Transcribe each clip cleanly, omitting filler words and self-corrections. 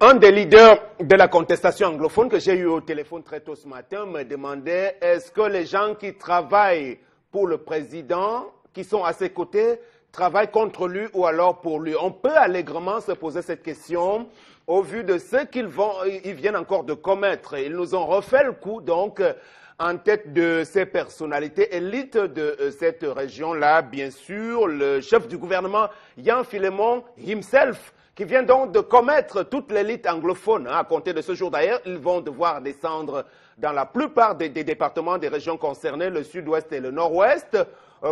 Un des leaders de la contestation anglophone que j'ai eu au téléphone très tôt ce matin me demandait est-ce que les gens qui travaillent pour le président, qui sont à ses côtés, travaillent contre lui ou alors pour lui. On peut allègrement se poser cette question au vu de ce qu'ils viennent encore de commettre. Ils nous ont refait le coup donc en tête de ces personnalités élites de cette région-là, bien sûr, le chef du gouvernement, Jan Filemon himself, qui vient donc de commettre toute l'élite anglophone. À compter de ce jour d'ailleurs, ils vont devoir descendre dans la plupart des départements des régions concernées, le sud-ouest et le nord-ouest,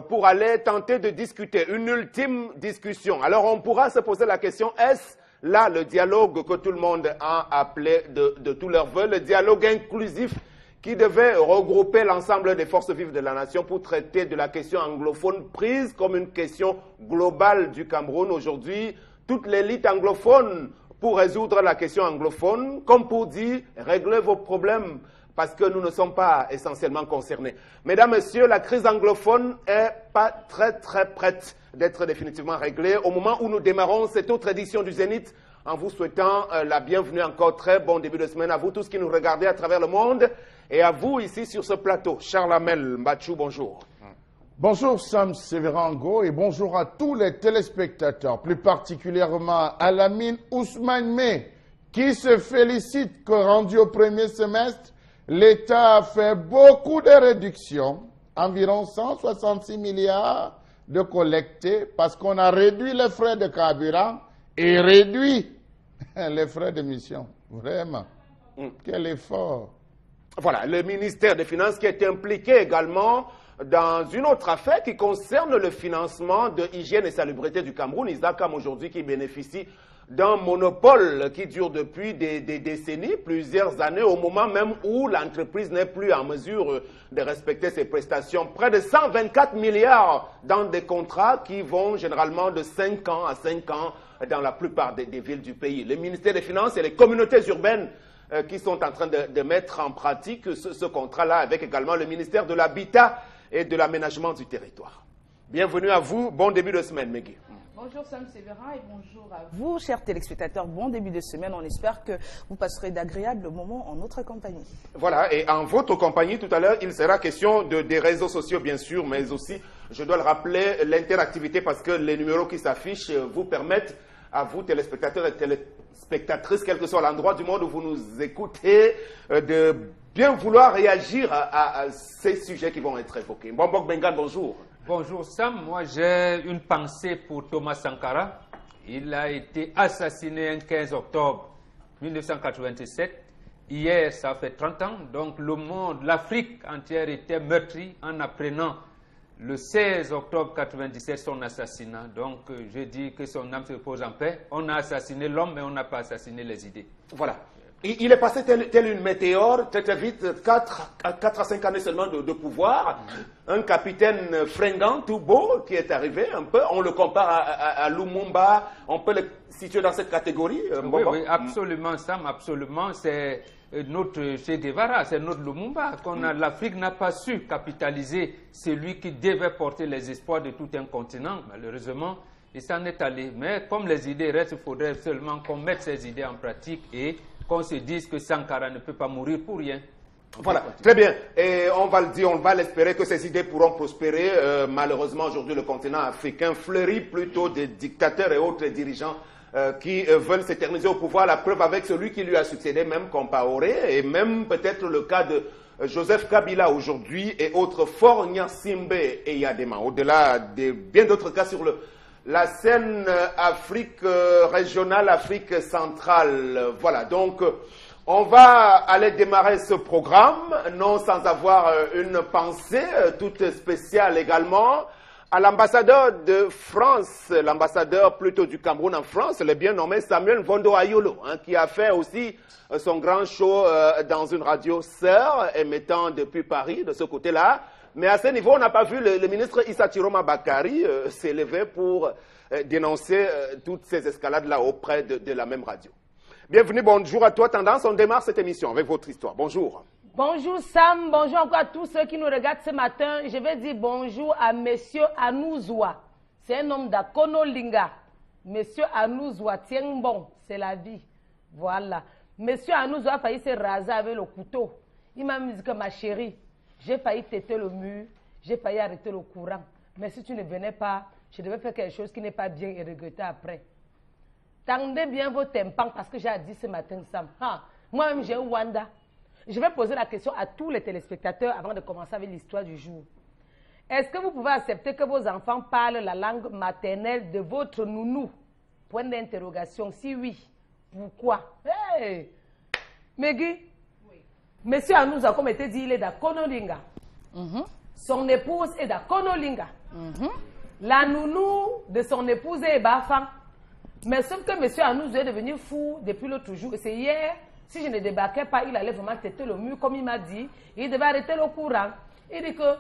pour aller tenter de discuter, une ultime discussion. Alors on pourra se poser la question, est-ce là le dialogue que tout le monde a appelé de tout leur vœu, le dialogue inclusif qui devait regrouper l'ensemble des forces vives de la nation pour traiter de la question anglophone prise comme une question globale du Cameroun aujourd'hui. Toute l'élite anglophone pour résoudre la question anglophone, comme pour dire, réglez vos problèmes, parce que nous ne sommes pas essentiellement concernés. Mesdames, Messieurs, la crise anglophone n'est pas très prête d'être définitivement réglée. Au moment où nous démarrons cette autre édition du Zénith, en vous souhaitant la bienvenue, encore très bon début de semaine à vous tous qui nous regardez à travers le monde, et à vous ici sur ce plateau. Charles Amel Mbachou, bonjour. Bonjour Sam Severango et bonjour à tous les téléspectateurs, plus particulièrement à Lamine Ousmane May, qui se félicite que rendu au premier semestre, l'État a fait beaucoup de réductions, environ 166 milliards de collectés, parce qu'on a réduit les frais de carburant et réduit les frais de mission. Vraiment, quel effort. Voilà, le ministère des Finances qui est impliqué également dans une autre affaire qui concerne le financement de hygiène et salubrité du Cameroun, ISACAM aujourd'hui qui bénéficie d'un monopole qui dure depuis des décennies, plusieurs années, au moment même où l'entreprise n'est plus en mesure de respecter ses prestations. Près de 124 milliards dans des contrats qui vont généralement de 5 ans à 5 ans dans la plupart des villes du pays. Le ministère des Finances et les communautés urbaines qui sont en train de mettre en pratique ce contrat-là avec également le ministère de l'Habitat et de l'aménagement du territoire. Bienvenue à vous, bon début de semaine, Megui. Bonjour Sam Séverin et bonjour à vous, chers téléspectateurs. Bon début de semaine, on espère que vous passerez d'agréables moments en notre compagnie. Voilà, et en votre compagnie, tout à l'heure, il sera question des réseaux sociaux, bien sûr, mais aussi, je dois le rappeler, l'interactivité parce que les numéros qui s'affichent vous permettent à vous, téléspectateurs et téléspectatrices, quel que soit l'endroit du monde où vous nous écoutez, de bien vouloir réagir à ces sujets qui vont être évoqués. Mbambok Bengan, bonjour. Bonjour Sam, moi j'ai une pensée pour Thomas Sankara. Il a été assassiné le 15 octobre 1987. Hier, ça fait 30 ans, donc le monde, l'Afrique entière était meurtrie en apprenant le 16 octobre 1997 son assassinat. Donc je dis que son âme se repose en paix. On a assassiné l'homme, mais on n'a pas assassiné les idées. Voilà. Il est passé tel une météore, très vite, 4 à 5 années seulement de pouvoir. Un capitaine fringant, tout beau, qui est arrivé un peu. On le compare à Lumumba. On peut le situer dans cette catégorie. Oui, absolument, Sam, absolument. C'est notre Che Guevara, c'est notre Lumumba. L'Afrique n'a pas su capitaliser celui qui devait porter les espoirs de tout un continent. Malheureusement, il s'en est allé. Mais comme les idées restent, il faudrait seulement qu'on mette ces idées en pratique et qu'on se dise que Sankara ne peut pas mourir pour rien. Voilà, très bien. Et on va le dire, on va l'espérer que ces idées pourront prospérer. Malheureusement, aujourd'hui, le continent africain fleurit plutôt des dictateurs et autres dirigeants qui veulent s'éterniser au pouvoir. La preuve avec celui qui lui a succédé, même Compaoré, et même peut-être le cas de Joseph Kabila aujourd'hui et autres Faure Gnassingbé et Yadema. Au-delà de bien d'autres cas sur la scène Afrique régionale, Afrique centrale. Voilà, donc on va aller démarrer ce programme, non sans avoir une pensée toute spéciale également à l'ambassadeur de France, l'ambassadeur plutôt du Cameroun en France, le bien nommé Samuel Mvondo Ayolo, qui a fait aussi son grand show dans une radio sœur, émettant depuis Paris, de ce côté-là. Mais à ce niveau, on n'a pas vu le ministre Issa Chiroma Bakari s'élever pour dénoncer toutes ces escalades-là auprès de la même radio. Bienvenue, bonjour à toi, Tendance. On démarre cette émission avec votre histoire. Bonjour. Bonjour Sam, bonjour encore à tous ceux qui nous regardent ce matin. Je vais dire bonjour à Monsieur Anouzwa. C'est un homme d'Akono Linga. Monsieur Anouzwa, tiens bon, c'est la vie. Voilà. Monsieur Anouzou a failli se raser avec le couteau. Il m'a dit que ma chérie, j'ai failli têter le mur, j'ai failli arrêter le courant. Mais si tu ne venais pas, je devais faire quelque chose qui n'est pas bien et regretter après. Tendez bien vos tympans parce que j'ai dit ce matin, Sam. Moi-même, j'ai un Wanda. Je vais poser la question à tous les téléspectateurs avant de commencer avec l'histoire du jour. Est-ce que vous pouvez accepter que vos enfants parlent la langue maternelle de votre nounou? Point d'interrogation. Si oui, pourquoi? Hey! Megui? Oui. Monsieur Anouz a comme été dit, il est d'Akonolinga. Son épouse est d'Akonolinga. La nounou de son épouse est Bafang. Mais sauf que monsieur Anouz est devenu fou depuis l'autre jour. Et c'est hier, si je ne débarquais pas, il allait vraiment têter le mur comme il m'a dit. Il devait arrêter le courant. Il dit que,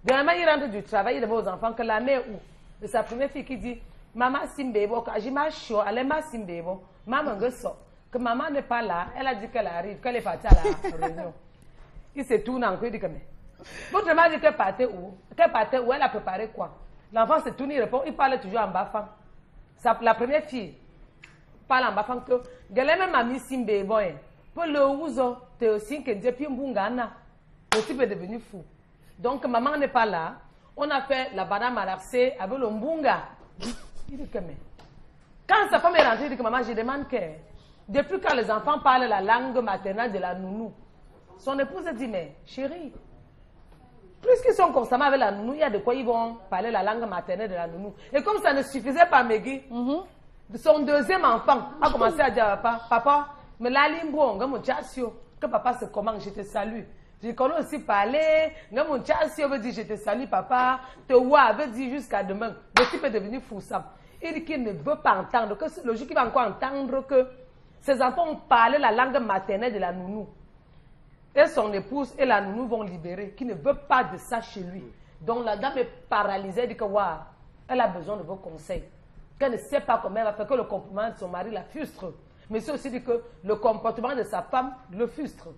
dernièrement, il rentre du travail, il demande aux enfants que la mère ou de sa première fille qui dit, maman Simbebo, quand j'ai ma chaud, elle est ma Simbebo, maman Gesso, que maman n'est pas là, elle a dit qu'elle arrive, qu'elle est partie à la réunion. Il se tourne encore, il dit que mais. Votre maman dit qu'elle partait où? Qu'elle partait où? Elle a préparé quoi? L'enfant se tourne, il répond, il parle toujours en bafang. La première fille parle en bafang que, elle même mamie Simbebo, pour le ouzo, t'es aussi que Dieu puis mbungana. Le type est devenu fou. Donc, maman n'est pas là. On a fait la banane malaxée avec le mbunga. Il dit que mais. Quand sa femme est rentrée, il dit que maman, je demande que. Depuis quand les enfants parlent la langue maternelle de la nounou, son épouse dit, mais chérie, puisqu'ils sont constamment avec la nounou, il y a de quoi ils vont parler la langue maternelle de la nounou. Et comme ça ne suffisait pas, Megui, son deuxième enfant a commencé à dire à papa, mais la limbo, que papa se commande, je te salue. Je connais aussi parler, mon chassio veut dire je te salue papa, te wa veut dire jusqu'à demain. Le type est devenu fou ça. Il dit qu'il ne veut pas entendre, que c'est logique qu'il va encore entendre que ses enfants ont parlé la langue maternelle de la nounou. Et son épouse et la nounou vont libérer, qui ne veut pas de ça chez lui. Donc la dame est paralysée, elle dit que waouh, elle a besoin de vos conseils. Qu'elle ne sait pas comment elle va faire, que le comportement de son mari la frustre. Mais c'est aussi dit que le comportement de sa femme le frustre.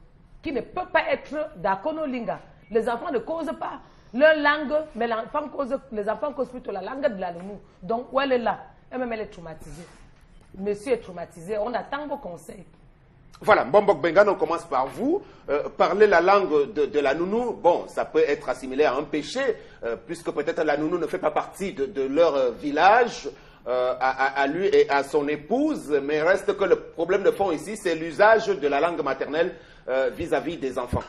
Qui ne peut pas être d'Akonolinga. Les enfants ne causent pas leur langue, mais les enfants causent plutôt la langue de la nounou. Donc, où elle est là, elle-même elle est traumatisée. Monsieur est traumatisé, on attend vos conseils. Voilà, Mbombok Bengan, on commence par vous. Parler la langue de la nounou, bon, ça peut être assimilé à un péché, puisque peut-être la nounou ne fait pas partie de leur village, à lui et à son épouse, mais reste que le problème de fond ici, c'est l'usage de la langue maternelle vis-à-vis des enfants.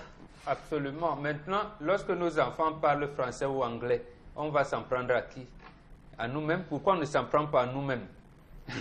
Absolument. Maintenant, lorsque nos enfants parlent français ou anglais, on va s'en prendre à qui? À nous-mêmes. Pourquoi on ne s'en prend pas à nous-mêmes?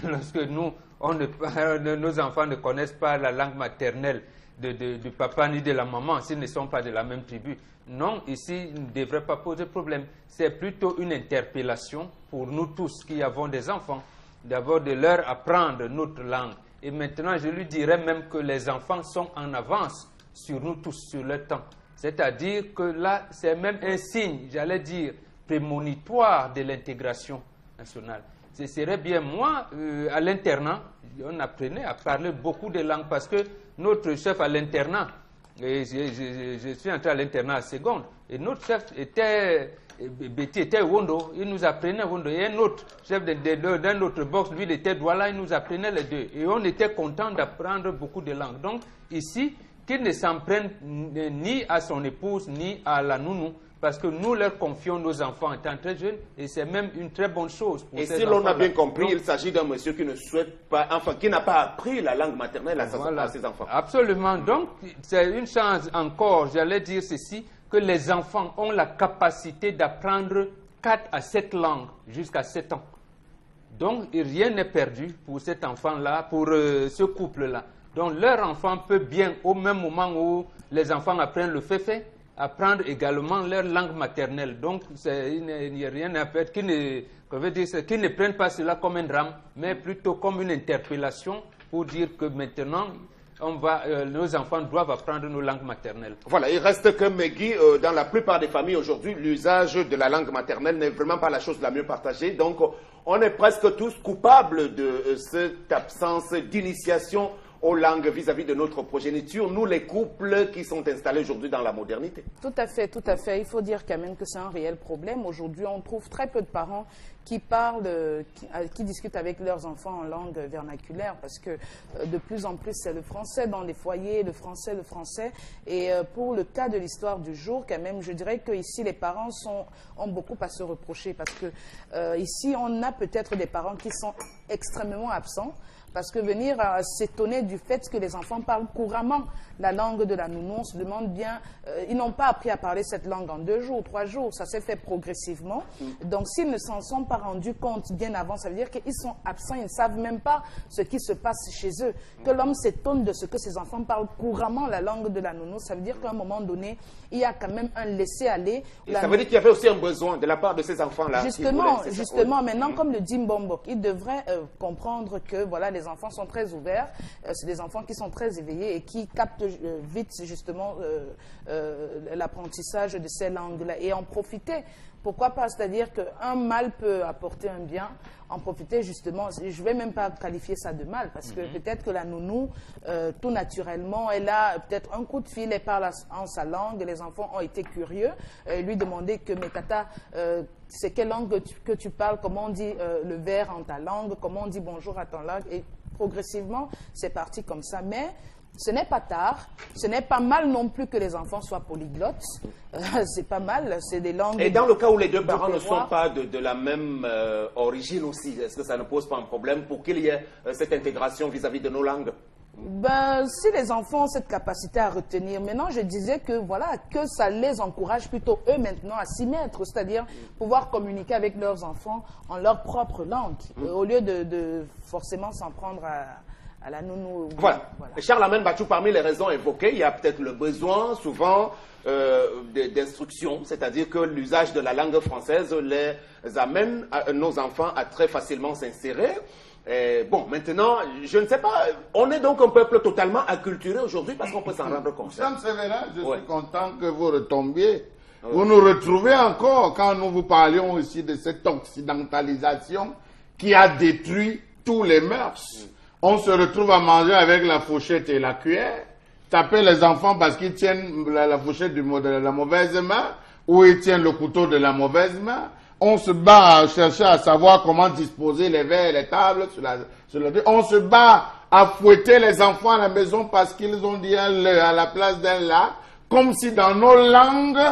Lorsque nous, nos enfants ne connaissent pas la langue maternelle du papa ni de la maman, s'ils ne sont pas de la même tribu. Non, ici, il ne devrait pas poser problème. C'est plutôt une interpellation pour nous tous qui avons des enfants, d'abord de leur apprendre notre langue. Et maintenant, je lui dirais même que les enfants sont en avance sur nous tous, sur leur temps. C'est-à-dire que là, c'est même un signe, j'allais dire, prémonitoire de l'intégration nationale. Ce serait bien, moi, à l'internat, on apprenait à parler beaucoup de langues parce que notre chef à l'internat, je suis entré à l'internat à seconde, et notre chef était Wondo, il nous apprenait Wondo, et un autre chef d'un autre box, lui, il était Douala, il nous apprenait les deux. Et on était content d'apprendre beaucoup de langues. Donc, ici, qu'il ne s'en prenne ni à son épouse, ni à la nounou, parce que nous leur confions nos enfants étant très jeunes, et c'est même une très bonne chose. Pour et si l'on a bien compris, donc, il s'agit d'un monsieur qui ne souhaite pas, enfin, qui n'a pas appris la langue maternelle à ses enfants. Absolument. Donc, c'est une chance encore, j'allais dire ceci, que les enfants ont la capacité d'apprendre 4 à 7 langues jusqu'à 7 ans. Donc, rien n'est perdu pour cet enfant-là, pour ce couple-là. Donc, leur enfant peut bien, au même moment où les enfants apprennent le féfé, apprendre également leur langue maternelle. Donc, il n'y a rien à faire, qui ne prennent pas cela comme un drame, mais plutôt comme une interpellation pour dire que maintenant, nos enfants doivent apprendre nos langues maternelles. Voilà, il reste que Megui, dans la plupart des familles aujourd'hui, l'usage de la langue maternelle n'est vraiment pas la chose la mieux partagée. Donc, on est presque tous coupables de cette absence d'initiation aux langues vis-à-vis de notre progéniture, nous les couples qui sont installés aujourd'hui dans la modernité. Tout à fait, tout à fait. Il faut dire quand même que c'est un réel problème. Aujourd'hui, on trouve très peu de parents qui discutent avec leurs enfants en langue vernaculaire, parce que de plus en plus c'est le français dans les foyers, le français. Et pour le cas de l'histoire du jour, quand même, je dirais que ici les parents ont beaucoup à se reprocher, parce que ici on a peut-être des parents qui sont extrêmement absents. Parce que venir s'étonner du fait que les enfants parlent couramment la langue de la nounou, on se demande bien, ils n'ont pas appris à parler cette langue en 2 jours, 3 jours, ça s'est fait progressivement. Donc s'ils ne s'en sont pas rendus compte bien avant, ça veut dire qu'ils sont absents, ils ne savent même pas ce qui se passe chez eux. Que l'homme s'étonne de ce que ses enfants parlent couramment la langue de la nounou, ça veut dire qu'à un moment donné, il y a quand même un laisser-aller. Ça veut dire qu'il y avait aussi un besoin de la part de ces enfants-là. Justement, maintenant, comme le dit Mbombok, ils devraient comprendre que voilà, les enfants sont très ouverts, c'est des enfants qui sont très éveillés et qui captent vite justement l'apprentissage de ces langues-là et en profiter. Pourquoi pas? C'est-à-dire qu'un mal peut apporter un bien, en profiter justement. Je ne vais même pas qualifier ça de mal, parce que peut-être que la nounou, tout naturellement, elle a peut-être un coup de fil, elle parle en sa langue, les enfants ont été curieux, lui demander que, mais tata, c'est quelle langue que tu parles, comment on dit le verre en ta langue, comment on dit bonjour à ton langue, et progressivement, c'est parti comme ça. Mais ce n'est pas tard, ce n'est pas mal non plus que les enfants soient polyglottes, c'est pas mal, c'est des langues... Et dans le cas où les deux parents ne sont pas de la même origine aussi, est-ce que ça ne pose pas un problème pour qu'il y ait cette intégration vis-à-vis de nos langues? Ben, si les enfants ont cette capacité à retenir, maintenant je disais que voilà, que ça les encourage plutôt eux maintenant à s'y mettre, c'est-à-dire pouvoir communiquer avec leurs enfants en leur propre langue, au lieu de forcément s'en prendre à la nounou. Voilà. Charles Amen Bachou, parmi les raisons évoquées, il y a peut-être le besoin souvent d'instruction, c'est-à-dire que l'usage de la langue française les amène nos enfants à très facilement s'insérer. Bon, maintenant, je ne sais pas, on est donc un peuple totalement acculturé aujourd'hui parce qu'on peut s'en rendre compte. Sam Sévérin, je suis content que vous retombiez. Vous nous retrouvez encore quand nous vous parlions aussi de cette occidentalisation qui a détruit tous les mœurs. On se retrouve à manger avec la fourchette et la cuillère, taper les enfants parce qu'ils tiennent la fourchette de la mauvaise main ou ils tiennent le couteau de la mauvaise main. On se bat à chercher à savoir comment disposer les verres et les tables on se bat à fouetter les enfants à la maison parce qu'ils ont dit à la place d'un lac, comme si dans nos langues,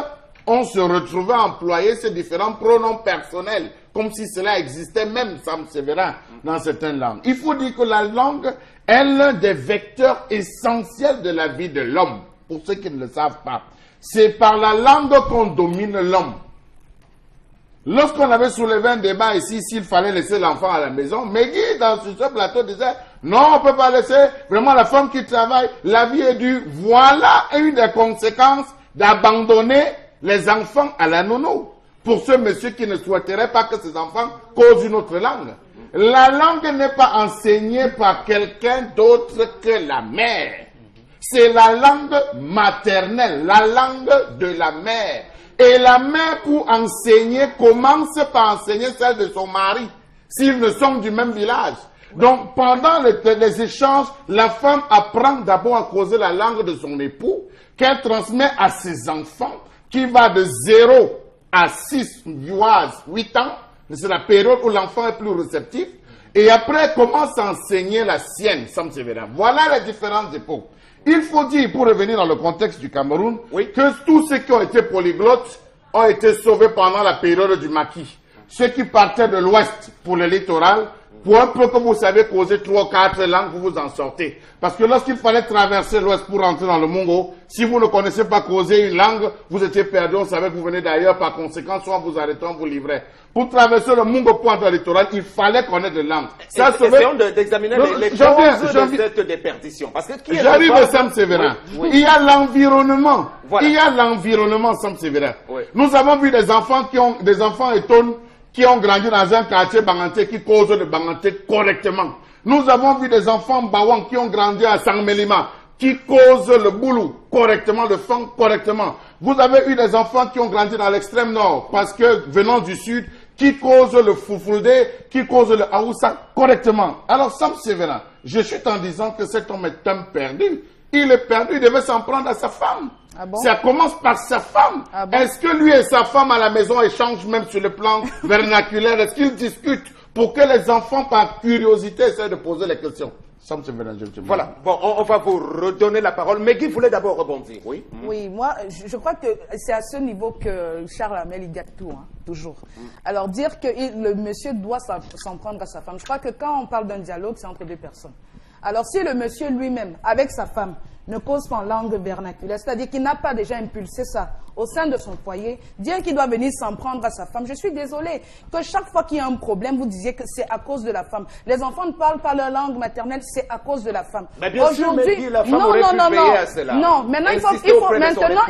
on se retrouvait à employer ces différents pronoms personnels, comme si cela existait même, Sam Sévérin, dans certaines langues. Il faut dire que la langue est l'un des vecteurs essentiels de la vie de l'homme, pour ceux qui ne le savent pas. C'est par la langue qu'on domine l'homme. Lorsqu'on avait soulevé un débat ici, s'il fallait laisser l'enfant à la maison, Megui, sur ce plateau, disait, non, on ne peut pas laisser vraiment la femme qui travaille, la vie est dure. Voilà une des conséquences d'abandonner les enfants à la nounou. Pour ce monsieur qui ne souhaiterait pas que ses enfants causent une autre langue. La langue n'est pas enseignée par quelqu'un d'autre que la mère. C'est la langue maternelle, la langue de la mère. Et la mère, pour enseigner, commence par enseigner celle de son mari, s'ils ne sont du même village. Donc, pendant les échanges, la femme apprend d'abord à causer la langue de son époux, qu'elle transmet à ses enfants, qui va de 0 à 6, 8 ans. C'est la période où l'enfant est plus réceptif. Et après, elle commence à enseigner la sienne, Sam Sévérin. Voilà les différentes époques. Il faut dire, pour revenir dans le contexte du Cameroun, que tous ceux qui ont été polyglottes ont été sauvés pendant la période du maquis. Ceux qui partaient de l'ouest pour le littoral, pour un peu que vous savez causer 3 ou 4 langues, vous vous en sortez. Parce que lorsqu'il fallait traverser l'ouest pour rentrer dans le Mongo, si vous ne connaissez pas causer une langue, vous étiez perdu, on savait que vous venez d'ailleurs, par conséquent, soit vous arrêtez, on vous livrait. Pour traverser le Mongo pour entrer dans le littoral, il fallait connaître des langues. Essayons d'examiner les causes de cette déperdition. J'arrive à Sam Sévérin. Il y a l'environnement. Il y a l'environnement, Sam Sévérin. Nous avons vu des enfants étonnants qui ont grandi dans un quartier banganté qui cause le banganté correctement. Nous avons vu des enfants bawang qui ont grandi à Sangmelima qui causent le boulou correctement, le fang correctement. Vous avez eu des enfants qui ont grandi dans l'extrême nord parce que venant du sud, qui causent le foufoulde, qui causent le haoussa correctement. Alors Sam Sévérin, je suis en disant que cet homme est un perdu. Il est perdu, il devait s'en prendre à sa femme. Ah bon? Ça commence par sa femme. Ah bon? Est-ce que lui et sa femme à la maison échangent même sur le plan vernaculaire? Est-ce qu'ils discutent pour que les enfants, par curiosité, essaient de poser les questions? Voilà, bon, on va vous redonner la parole. Mais Guy voulait d'abord rebondir, oui? Oui, moi, je crois que c'est à ce niveau que Charles Hamel, il gâte tout, hein, toujours. Alors, dire que le monsieur doit s'en prendre à sa femme, je crois que quand on parle d'un dialogue, c'est entre deux personnes. Alors, si le monsieur lui-même, avec sa femme, ne cause pas en langue vernaculaire, c'est-à-dire qu'il n'a pas déjà impulsé ça au sein de son foyer, dire qu'il doit venir s'en prendre à sa femme, je suis désolée que chaque fois qu'il y a un problème, vous disiez que c'est à cause de la femme. Les enfants ne parlent pas leur langue maternelle, c'est à cause de la femme. Mais bien sûr, mais Guy, la femme aurait pu payer à cela. Non, maintenant,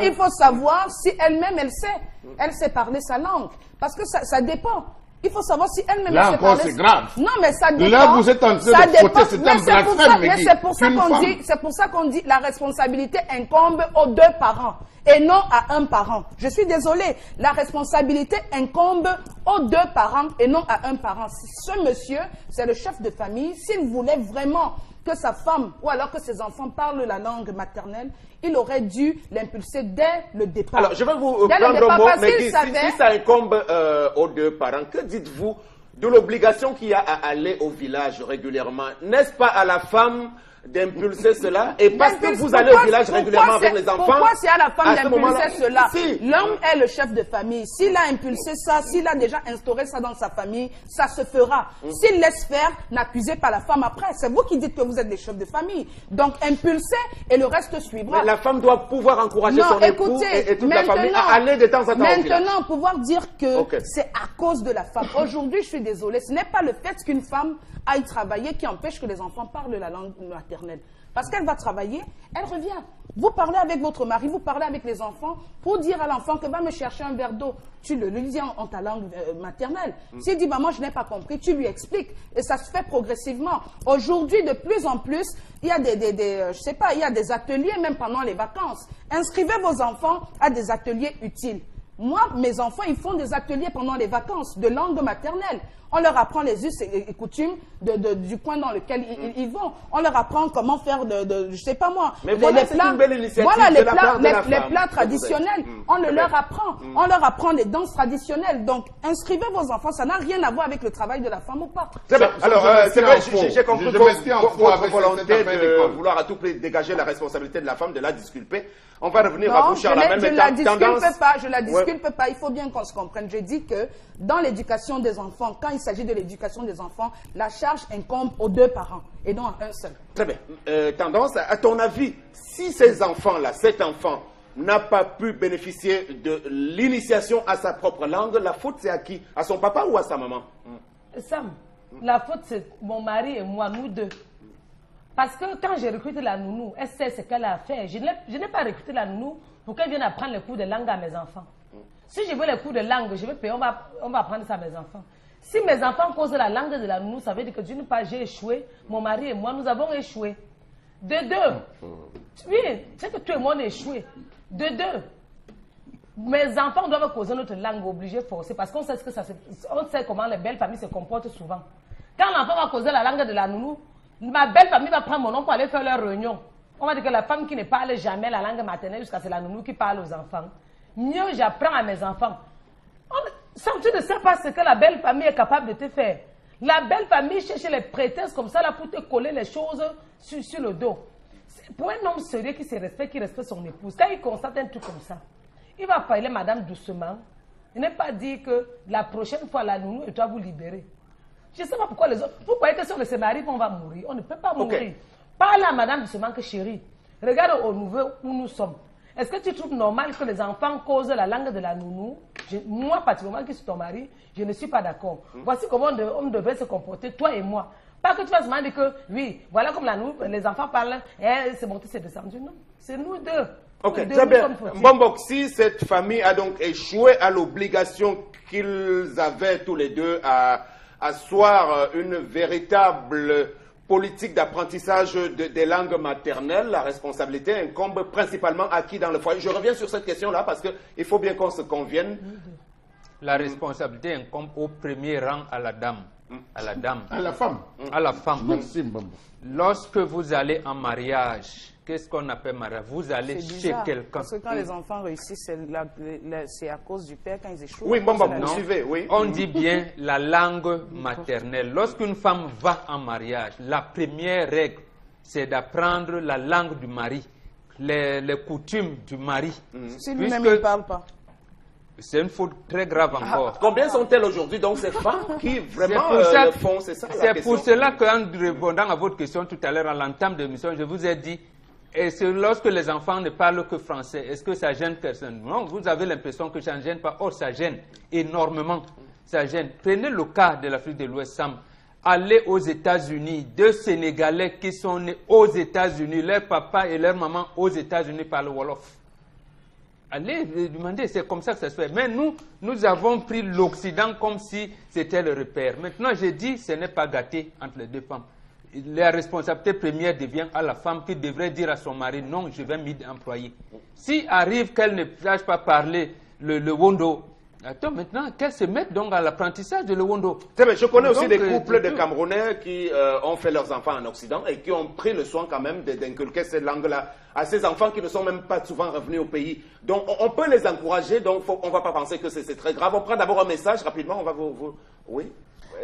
il faut savoir si elle-même, elle sait parler sa langue. Parce que ça dépend. Il faut savoir si elle-même là encore, c'est grave. Non, mais ça dépend. Là, vous êtes en train de fauter, c'est un blasphème. Mais c'est pour ça qu'on dit la responsabilité incombe aux deux parents et non à un parent. Je suis désolée. La responsabilité incombe aux deux parents et non à un parent. Ce monsieur, c'est le chef de famille. S'il voulait vraiment que sa femme ou alors que ses enfants parlent la langue maternelle, il aurait dû l'impulser dès le départ. Alors, je vais vous prendre un mot, mais si ça incombe aux deux parents, que dites-vous de l'obligation qu'il y a à aller au village régulièrement? N'est-ce pas à la femme d'impulser cela? Et parce que vous allez au village régulièrement avec les enfants... Pourquoi c'est à la femme d'impulser cela? Si. L'homme est le chef de famille. S'il a impulsé ça, s'il a déjà instauré ça dans sa famille, ça se fera. S'il laisse faire, n'accusez pas la femme après. C'est vous qui dites que vous êtes des chefs de famille. Donc impulsez et le reste suivra. Mais la femme doit pouvoir encourager son époux et toute la famille à aller de temps en temps au village. Maintenant, pouvoir dire que c'est à cause de la femme. Aujourd'hui, je suis désolée, ce n'est pas le fait qu'une femme aille travailler qui empêche que les enfants parlent la langue maternelle. Parce qu'elle va travailler, elle revient. Vous parlez avec votre mari, vous parlez avec les enfants pour dire à l'enfant que va me chercher un verre d'eau. Tu le lui dis en ta langue maternelle. S'il dit, maman, je n'ai pas compris, tu lui expliques. Et ça se fait progressivement. Aujourd'hui, de plus en plus, il y a je sais pas, il y a des ateliers même pendant les vacances. Inscrivez vos enfants à des ateliers utiles. Moi, mes enfants, ils font des ateliers pendant les vacances de langue maternelle. On leur apprend les us et coutumes du coin dans lequel ils vont. On leur apprend comment faire je sais pas moi, mais voilà, les plats. Une belle initiative voilà, les plats traditionnels. On leur apprend. On leur apprend les danses traditionnelles. Donc, inscrivez vos enfants. Ça n'a rien à voir avec le travail de la femme ou pas. C'est vrai. Alors, c'est vrai, j'ai compris votre volonté de vouloir à tout prix dégager la responsabilité de la femme, de la disculper. On va revenir à vous, Charles. Je ne la disculpe pas. Il faut bien qu'on se comprenne. Je dis que dans l'éducation des enfants, quand il s'agit de l'éducation des enfants, la charge incombe aux deux parents et non à un seul. Très bien. Tendance, à ton avis, si ces enfants-là, cet enfant, n'a pas pu bénéficier de l'initiation à sa propre langue, la faute c'est à qui? À son papa ou à sa maman? Sam, la faute c'est mon mari et moi, nous deux. Parce que quand j'ai recruté la nounou, elle sait ce qu'elle a fait. Je n'ai pas recruté la nounou pour qu'elle vienne apprendre les cours de langue à mes enfants. Si je veux les cours de langue, je vais payer, on va apprendre ça à mes enfants. Si mes enfants causent la langue de la nounou, ça veut dire que d'une part, j'ai échoué, mon mari et moi, nous avons échoué. De deux, oui, c'est que tout le monde a échoué. De deux, mes enfants doivent causer notre langue obligée, forcée, parce qu'on sait, on sait comment les belles familles se comportent souvent. Quand l'enfant va causer la langue de la nounou, ma belle famille va prendre mon nom pour aller faire leur réunion. On va dire que la femme qui ne parle jamais la langue maternelle jusqu'à c'est la nounou qui parle aux enfants. Mieux j'apprends à mes enfants. Tu ne sais pas ce que la belle famille est capable de te faire. La belle famille cherche les prétextes comme ça là pour te coller les choses sur le dos. Pour un homme sérieux qui se respecte, qui respecte son épouse, quand il constate un truc comme ça, il va parler madame doucement. Il n'est pas dit que la prochaine fois la nounou et toi vous libérer. Je ne sais pas pourquoi les autres. Vous croyez que si on ne se marie, on va mourir. On ne peut pas mourir. Parle à madame doucement que chérie. Regarde au nouveau où nous sommes. Est-ce que tu trouves normal que les enfants causent la langue de la nounou? Moi, particulièrement, qui suis ton mari, je ne suis pas d'accord. Voici comment on devait se comporter, toi et moi. Pas que tu vas se dire que, oui, voilà comme la nounou, les enfants parlent, c'est monté, c'est descendu. Non, c'est nous deux. Ok, très bien. Bon, si cette famille a donc échoué à l'obligation qu'ils avaient tous les deux à asseoir une véritable politique d'apprentissage des langues maternelles, la responsabilité incombe principalement à qui dans le foyer? Je reviens sur cette question-là parce qu'il faut bien qu'on se convienne. La responsabilité incombe au premier rang à la dame. À la dame. À la femme. À la femme. Merci, Mbambo. Lorsque vous allez en mariage, qu'est-ce qu'on appelle mariage? Vous allez C'est chez bizarre, quelqu'un. parce que quand les enfants réussissent, c'est à cause du père quand ils échouent. Oui, bon, C'est vous suivez, oui. On dit bien la langue maternelle. Lorsqu'une femme va en mariage, la première règle, c'est d'apprendre la langue du mari, les coutumes du mari. Si lui-même ne parle pas. C'est une faute très grave encore. Combien sont-elles aujourd'hui, donc, ces femmes qui vraiment le font? C'est ça la C'est question. pour cela qu'en répondant à votre question tout à l'heure, à l'entame de l'émission, je vous ai dit, et c'est lorsque les enfants ne parlent que français, est-ce que ça gêne personne? Non, vous avez l'impression que ça ne gêne pas. Or, ça gêne énormément. Ça gêne. Prenez le cas de l'Afrique de l'Ouest, Sam. Allez aux États-Unis, 2 Sénégalais qui sont nés aux États-Unis, leur papa et leur maman aux États-Unis parlent Wolof. Allez demander, c'est comme ça que ça se fait. Mais nous avons pris l'Occident comme si c'était le repère. Maintenant, j'ai dit, ce n'est pas gâté entre les deux femmes. La responsabilité première devient à la femme qui devrait dire à son mari, non, je vais m'employer. Si arrive qu'elle ne sache pas parler le Wondo, attends, maintenant, qu'elle se mette donc à l'apprentissage de le Wondo. Je connais aussi Donc, des couples de Camerounais qui ont fait leurs enfants en Occident et qui ont pris le soin quand même d'inculquer cette langue-là à ces enfants qui ne sont même pas souvent revenus au pays. Donc, on peut les encourager, donc on ne va pas penser que c'est très grave. On prend d'abord un message, rapidement, on va vous... Oui.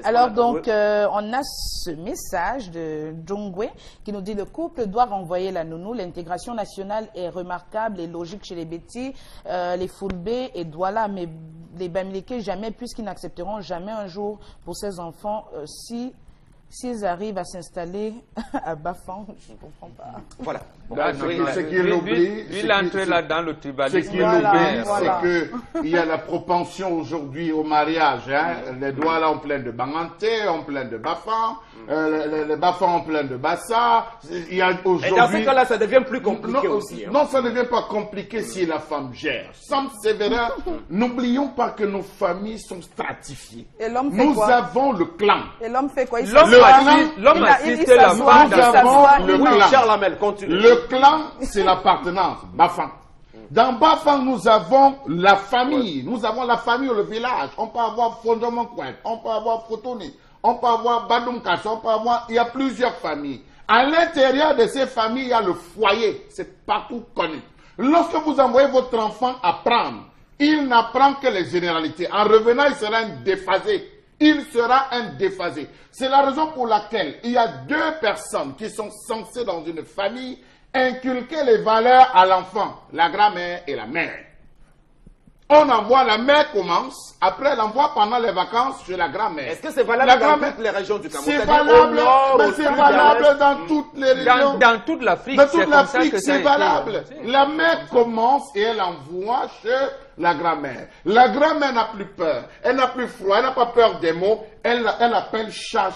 Alors donc, on a ce message de Djongwe qui nous dit: le couple doit renvoyer la nounou. L'intégration nationale est remarquable et logique chez les Bétis, les Foulbé et Douala, mais les Bamileke jamais, puisqu'ils n'accepteront jamais un jour pour ces enfants s'ils arrivent à s'installer à Bafang. Je ne comprends pas. Voilà. Ce qu'il oublie, lui, il entre là dans le tribalisme. Ce qu'il oublie, c'est qu'il y a la propension aujourd'hui au mariage. Les Douala ont plein de Banganté, ont plein de Bafang, les Bafang ont plein de Bassa. Et dans ce cas-là, ça devient plus compliqué aussi. Non, ça ne devient pas compliqué si la femme gère. Sam Sévérin, n'oublions pas que nos familles sont stratifiées. Et l'homme fait Nous quoi? avons le clan. Et l'homme fait quoi? L'homme assiste la femme dans Charles Hamel, continue. Le clan, c'est l'appartenance. Bafang. Dans Bafang, nous avons la famille. Nous avons la famille ou le village. On peut avoir Fondement Coin, on peut avoir Fotoni, on peut avoir Badoum Kasso, on peut avoir... Il y a plusieurs familles. À l'intérieur de ces familles, il y a le foyer. C'est partout connu. Lorsque vous envoyez votre enfant apprendre, il n'apprend que les généralités. En revenant, il sera un déphasé. Il sera un déphasé. C'est la raison pour laquelle il y a 2 personnes qui sont censées dans une famille inculquer les valeurs à l'enfant, la grand-mère et la mère. On envoie, la mère commence, après elle envoie pendant les vacances chez la grand-mère. Est-ce que c'est valable dans toutes les régions du Cameroun? C'est valable, c'est valable dans toutes les régions. Dans toute l'Afrique, dans toute l'Afrique, c'est valable. La mère commence et elle envoie chez la grand-mère. La grand-mère n'a plus peur, elle n'a plus froid, elle n'a pas peur des mots, elle appelle chat,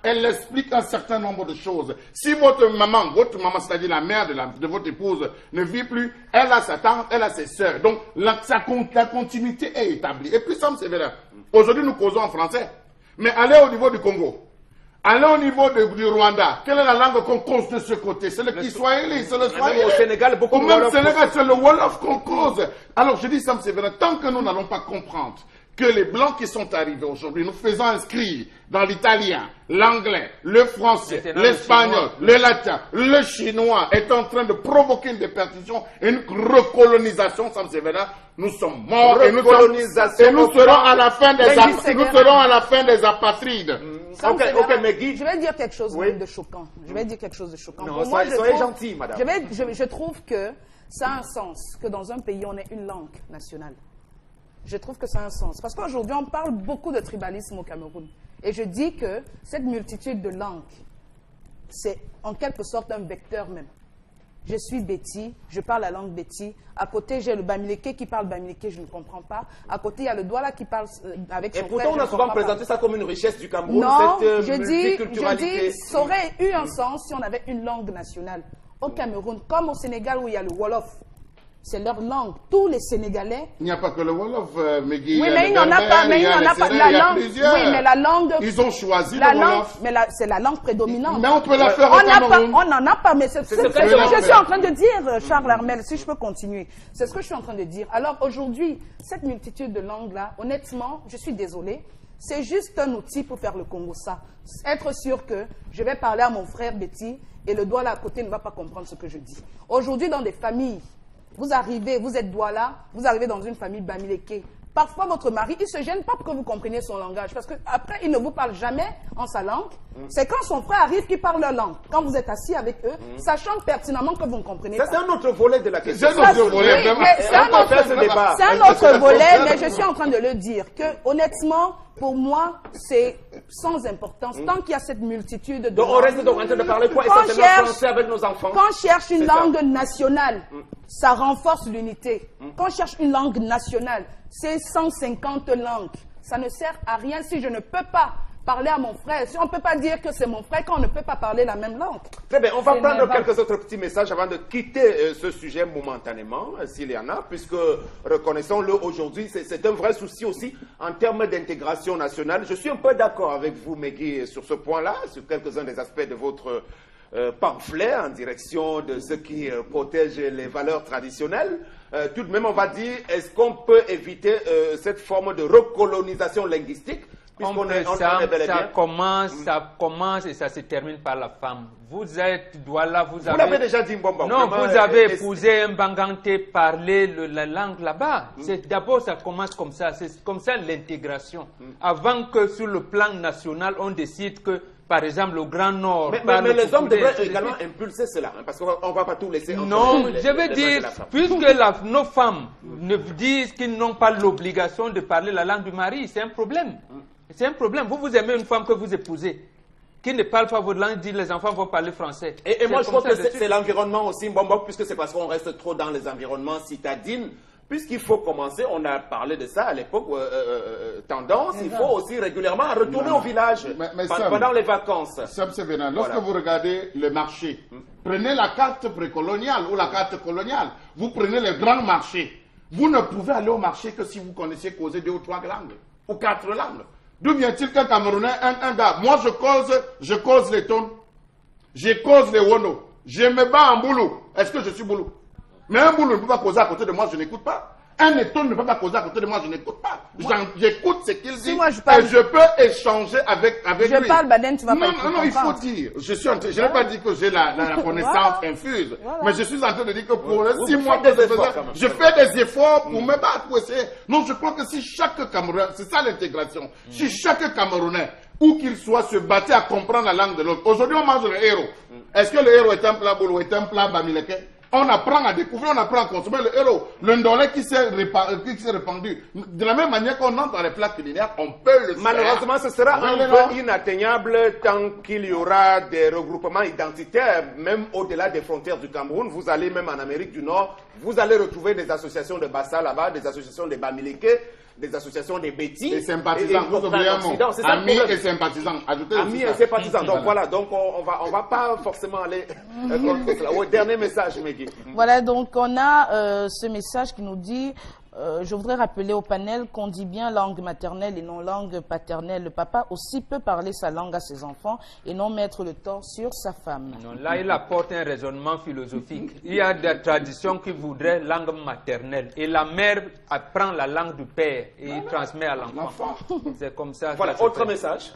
elle explique un certain nombre de choses. Si votre maman, c'est-à-dire la mère de votre épouse, ne vit plus, elle a sa tante, elle a ses sœurs. Donc la continuité est établie. Et puis ça, c'est vrai. Aujourd'hui, nous causons en français. Mais allez au niveau du Congo. Allez au niveau du Rwanda. Quelle est la langue qu'on cause de ce côté? C'est le Kiswahili, c'est le Swahili. Au Sénégal, beaucoup de Wolof. Au même Sénégal, c'est le Wolof qu'on cause. Alors je dis ça, c'est vrai. Tant que nous n'allons pas comprendre que les Blancs qui sont arrivés aujourd'hui, nous faisons inscrire dans l'italien, l'anglais, le français, l'espagnol, le latin, le chinois, est en train de provoquer une déperdition et une recolonisation, ça c'est vrai. Nous sommes morts et nous serons à la fin des apatrides. Je vais dire quelque chose de choquant. Je vais dire quelque chose de choquant. Non, soyez gentil, madame. Je trouve que ça a un sens que dans un pays, on ait une langue nationale. Je trouve que ça a un sens. Parce qu'aujourd'hui, on parle beaucoup de tribalisme au Cameroun. Et je dis que cette multitude de langues, c'est en quelque sorte un vecteur même. Je suis Béti, je parle la langue Béti. À côté, j'ai le Bamileke qui parle Bamileke, je ne comprends pas. À côté, il y a le Douala qui parle avec son frère. Et pourtant, on a souvent présenté ça comme une richesse du Cameroun, non, cette multiculturalité. je dis, ça aurait eu un sens si on avait une langue nationale. Au Cameroun, comme au Sénégal où il y a le Wolof, c'est leur langue. Tous les Sénégalais... Il n'y a pas que le Wolof, Megui. Oui, mais il n'y en a pas. Mais il n'y en a pas. La langue... Oui, mais la langue... Ils ont choisi le Wolof. Mais c'est la langue prédominante. Mais on peut la faire au Cameroun. On n'en a pas, mais c'est ce que je suis en train de dire, Charles Armel, si je peux continuer. C'est ce que je suis en train de dire. Alors aujourd'hui, cette multitude de langues-là, honnêtement, je suis désolée, C'est juste un outil pour faire le Congo, ça. Être sûr que je vais parler à mon frère Betty et le Douala à côté ne va pas comprendre ce que je dis. Aujourd'hui, dans des familles, vous arrivez, vous êtes Douala, vous arrivez dans une famille Bamileke. Parfois, votre mari, il ne se gêne pas pour que vous compreniez son langage. Parce qu'après, il ne vous parle jamais en sa langue. C'est quand son frère arrive qu'il parle leur langue. Quand vous êtes assis avec eux, sachant pertinemment que vous ne comprenez pas. Ça, c'est un autre volet de la question. C'est un autre volet, vraiment. C'est un autre volet, mais je suis en train de le dire. Que, honnêtement, pour moi, c'est sans importance. Tant qu'il y a cette multitude de... Donc, on reste donc en train de parler quoi? Essentiellement français avec nos enfants. Quand on cherche une langue nationale, ça renforce l'unité. Quand on cherche une langue nationale, c'est 150 langues. Ça ne sert à rien si je ne peux pas parler à mon frère. Si on ne peut pas dire que c'est mon frère quand on ne peut pas parler la même langue. Très bien, on va prendre quelques autres petits messages avant de quitter ce sujet momentanément, s'il y en a, puisque, reconnaissons-le aujourd'hui, c'est un vrai souci aussi en termes d'intégration nationale. Je suis un peu d'accord avec vous, Megui, sur ce point-là, sur quelques-uns des aspects de votre pamphlet en direction de ceux qui protègent les valeurs traditionnelles. Tout de même, on va dire, est-ce qu'on peut éviter cette forme de recolonisation linguistique? Ça commence et ça se termine par la femme. Vous êtes Douala, vous l'avez déjà dit, Mbomba. Non, vous avez épousé un Bangante, parler la langue là-bas. D'abord, ça commence comme ça. C'est comme ça l'intégration. Avant que sur le plan national, on décide que, par exemple, le Grand Nord... Mais les hommes devraient également impulser cela, hein, parce qu'on ne va pas tout laisser... Non, je veux dire, puisque nos femmes ne disent qu'ils n'ont pas l'obligation de parler la langue du mari, c'est un problème. C'est un problème. Vous aimez une femme que vous épousez, qui ne parle pas votre langue, dit les enfants vont parler français. Et moi, je pense que c'est l'environnement aussi, Mbomba, puisque c'est parce qu'on reste trop dans les environnements citadines. Puisqu'il faut commencer, on a parlé de ça à l'époque, tendance, il faut aussi régulièrement retourner au village pendant les vacances. Lorsque vous regardez le marché, prenez la carte précoloniale ou la carte coloniale, vous prenez les grands marchés. Vous ne pouvez aller au marché que si vous connaissez causer 2 ou 3 langues, ou 4 langues. D'où vient-il qu'un Camerounais, un gars, moi je cause les tons, je cause les wono, je me bats en boulou. Est-ce que je suis boulou? Mais un boulot ne peut pas causer à côté de moi, je n'écoute pas. Un éton ne peut pas causer à côté de moi, je n'écoute pas. J'écoute ce qu'il dit et je peux échanger avec lui. Je parle, Baden, tu vas pas écouter. Non, il faut dire. Je n'ai pas dit que j'ai la connaissance infuse, mais je suis en train de dire que pour 6 mois que je fais des efforts pour me battre, pour essayer. Non, je crois que si chaque Camerounais, c'est ça l'intégration, si chaque Camerounais, où qu'il soit, se battait à comprendre la langue de l'autre. Aujourd'hui, on mange le héros. Est-ce que le héros est un plat boulot, est un plat bamileke? On apprend à découvrir, on apprend à consommer le héros. Le ndolé qui s'est répandu. De la même manière qu'on entre dans les plats culinaires, on peut le faire. Malheureusement, ce sera un peu inatteignable tant qu'il y aura des regroupements identitaires, même au-delà des frontières du Cameroun. Vous allez même en Amérique du Nord, vous allez retrouver des associations de Bassa là-bas, des associations de Bamileke, des associations des Betty. Des sympathisants, vous oubliez un mot. Amis et sympathisants. Amis et sympathisants. Donc voilà, donc on va pas forcément aller contre cela. Au dernier message, Megui. Voilà, donc on a ce message qui nous dit, je voudrais rappeler au panel qu'on dit bien langue maternelle et non langue paternelle. Le papa aussi peut parler sa langue à ses enfants et non mettre le tort sur sa femme. Non, là, il apporte un raisonnement philosophique. Il y a des traditions qui voudraient langue maternelle et la mère apprend la langue du père et il transmet à l'enfant. C'est comme ça. Voilà, autre message.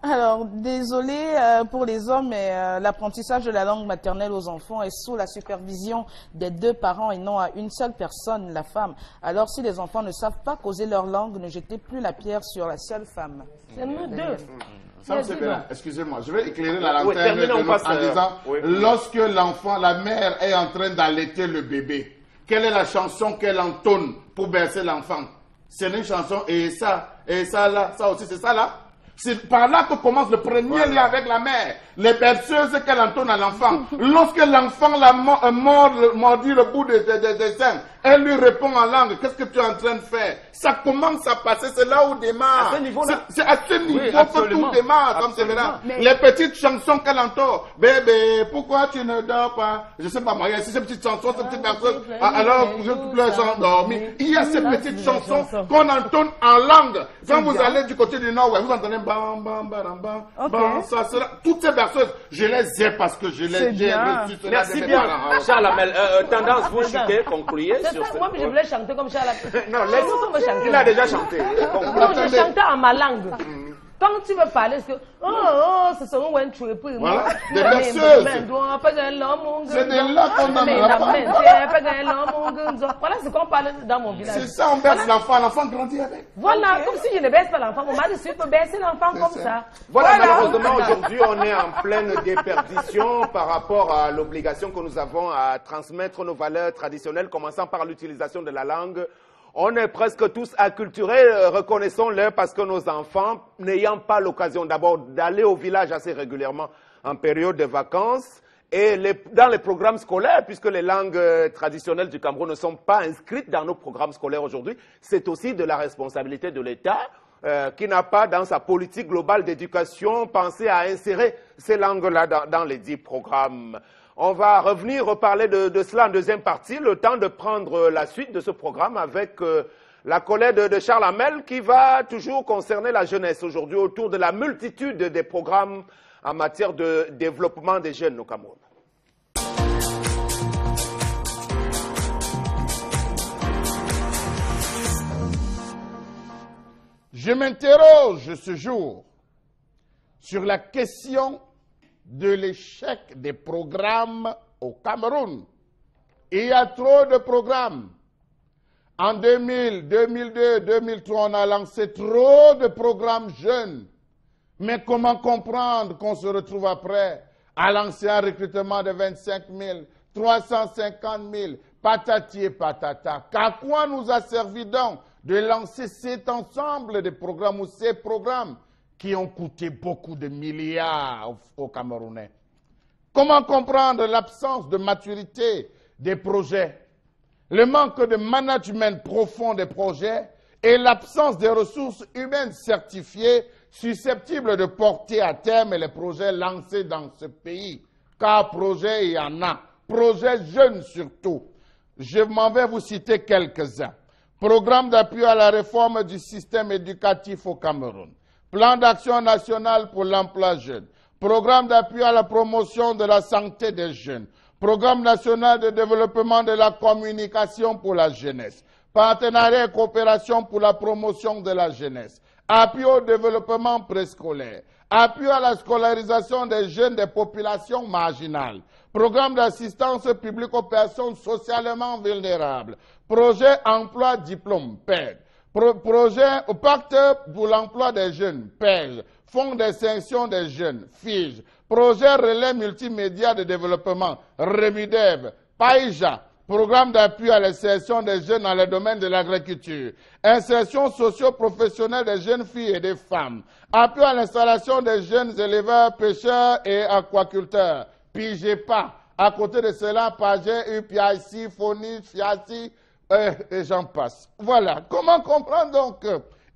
Alors, désolé pour les hommes, mais l'apprentissage de la langue maternelle aux enfants est sous la supervision des 2 parents et non à une seule personne, la femme. Alors, si les enfants ne savent pas causer leur langue, ne jetez plus la pierre sur la seule femme. C'est nous 2. Ça, c'est bien. Excusez-moi, je vais éclairer la lanterne en disant, lorsque l'enfant, la mère est en train d'allaiter le bébé, quelle est la chanson qu'elle entonne pour bercer l'enfant? C'est une chanson, et ça là, ça aussi, c'est ça là? C'est par là que commence le premier lien avec la mère. Les berceuses qu'elle entonne à l'enfant. Lorsque l'enfant l'a mordu le bout des seins, elle lui répond en langue. Qu'est-ce que tu es en train de faire? Ça commence à passer, c'est là où démarre. C'est à ce niveau que tout démarre, comme c'est là. Les petites chansons qu'elle entend. Bébé, pourquoi tu ne dors pas? Je sais pas moi, il y a ces petites chansons, ces petites berceuses. Alors, je pleure sans dormir. Il y a ces petites chansons qu'on entonne en langue. Quand vous allez du côté du nord, vous entendez bam, bam, bam, bam, bam, ça, cela. Toutes ces berceuses, je les ai parce que je les ai reçues. Merci bien, Charles Amel. Tendance, vous chutez, concluez. sur ça, moi, je voulais chanter comme Charles. Non, Il a déjà chanté. Bon, non, je chantais en ma langue. Quand tu veux parler, c'est que c'est son ouin tu es pour moi. Des berceuses. C'est de là qu'on Voilà ce qu'on parle dans mon village. C'est ça, on berce l'enfant, l'enfant grandit avec. Voilà, comme si je ne baisse pas l'enfant. Mon mari peut baisser l'enfant comme ça. Voilà, malheureusement, aujourd'hui, on est en pleine déperdition par rapport à l'obligation que nous avons à transmettre nos valeurs traditionnelles, commençant par l'utilisation de la langue. On est presque tous acculturés, reconnaissons-le, parce que nos enfants, n'ayant pas l'occasion d'abord d'aller au village assez régulièrement en période de vacances, et dans les programmes scolaires, puisque les langues traditionnelles du Cameroun ne sont pas inscrites dans nos programmes scolaires aujourd'hui, c'est aussi de la responsabilité de l'État qui n'a pas, dans sa politique globale d'éducation, pensé à insérer ces langues-là dans les 10 programmes. On va revenir reparler de cela en deuxième partie, le temps de prendre la suite de ce programme avec la collègue de Charles Hamel qui va toujours concerner la jeunesse aujourd'hui autour de la multitude des programmes en matière de développement des jeunes au Cameroun. Je m'interroge ce jour sur la question de l'échec des programmes au Cameroun. Il y a trop de programmes. En 2000, 2002, 2003, on a lancé trop de programmes jeunes. Mais comment comprendre qu'on se retrouve après à lancer un recrutement de 25 000, 350 000, patati et patata? Qu'à quoi nous a servi donc de lancer cet ensemble de programmes ou ces programmes qui ont coûté beaucoup de milliards aux Camerounais? Comment comprendre l'absence de maturité des projets, le manque de management profond des projets et l'absence des ressources humaines certifiées susceptibles de porter à terme les projets lancés dans ce pays? Car projets, il y en a. Projets jeunes surtout. Je m'en vais vous citer quelques-uns. Programme d'appui à la réforme du système éducatif au Cameroun. Plan d'action national pour l'emploi jeune. Programme d'appui à la promotion de la santé des jeunes. Programme national de développement de la communication pour la jeunesse. Partenariat et coopération pour la promotion de la jeunesse. Appui au développement préscolaire. Appui à la scolarisation des jeunes des populations marginales. Programme d'assistance publique aux personnes socialement vulnérables. Projet emploi diplôme, PED. Projet au pacte pour l'emploi des jeunes, PEJ. Fonds d'extinction des jeunes, FIJ. Projet relais multimédia de développement, REMUDEV, PAIJA. Programme d'appui à l'insertion des jeunes dans le domaine de l'agriculture. Insertion socio-professionnelle des jeunes filles et des femmes. Appui à l'installation des jeunes éleveurs, pêcheurs et aquaculteurs. PIGEPA. À côté de cela, PAGE, UPIC, FONI, FIACI, et j'en passe. Voilà. Comment comprendre donc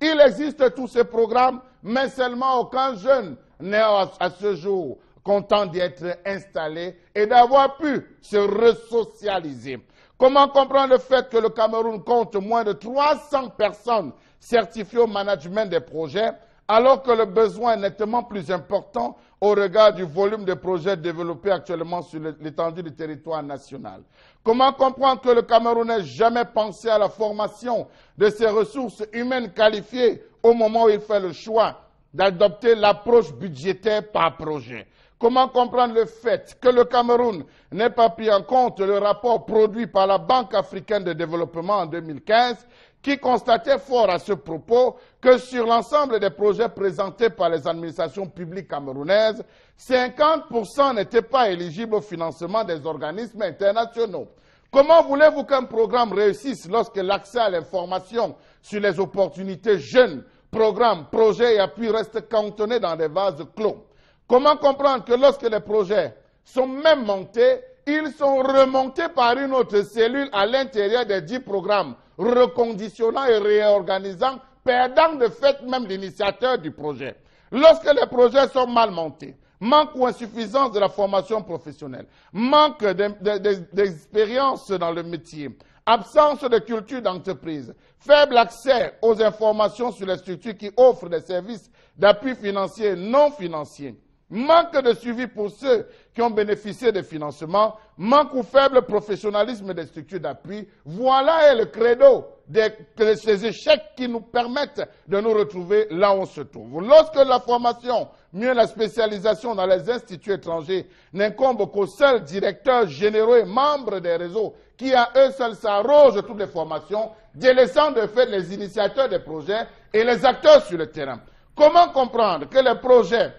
qu'il existe tous ces programmes, mais seulement aucun jeune n'est à ce jour content d'y être installé et d'avoir pu se resocialiser? Comment comprendre le fait que le Cameroun compte moins de 300 personnes certifiées au management des projets, alors que le besoin est nettement plus important au regard du volume de projets développés actuellement sur l'étendue du territoire national? Comment comprendre que le Cameroun n'ait jamais pensé à la formation de ses ressources humaines qualifiées au moment où il fait le choix d'adopter l'approche budgétaire par projet? Comment comprendre le fait que le Cameroun n'ait pas pris en compte le rapport produit par la Banque africaine de développement en 2015 qui constatait fort à ce propos que sur l'ensemble des projets présentés par les administrations publiques camerounaises, 50% n'étaient pas éligibles au financement des organismes internationaux? Comment voulez-vous qu'un programme réussisse lorsque l'accès à l'information sur les opportunités jeunes, programmes, projets et appuis restent cantonnés dans des vases clos? Comment comprendre que lorsque les projets sont même montés, ils sont remontés par une autre cellule à l'intérieur des 10 programmes, reconditionnant et réorganisant, perdant de fait même l'initiateur du projet? Lorsque les projets sont mal montés, manque ou insuffisance de la formation professionnelle, manque d'expérience dans le métier, absence de culture d'entreprise, faible accès aux informations sur les structures qui offrent des services d'appui financier et non financier, manque de suivi pour ceux qui ont bénéficié des financements, manque ou faible professionnalisme des structures d'appui. Voilà le credo de ces échecs qui nous permettent de nous retrouver là où on se trouve. Lorsque la formation, mieux la spécialisation dans les instituts étrangers n'incombe qu'aux seuls directeurs généraux et membres des réseaux qui à eux seuls s'arrogent toutes les formations, délaissant de fait les initiateurs des projets et les acteurs sur le terrain. Comment comprendre que les projets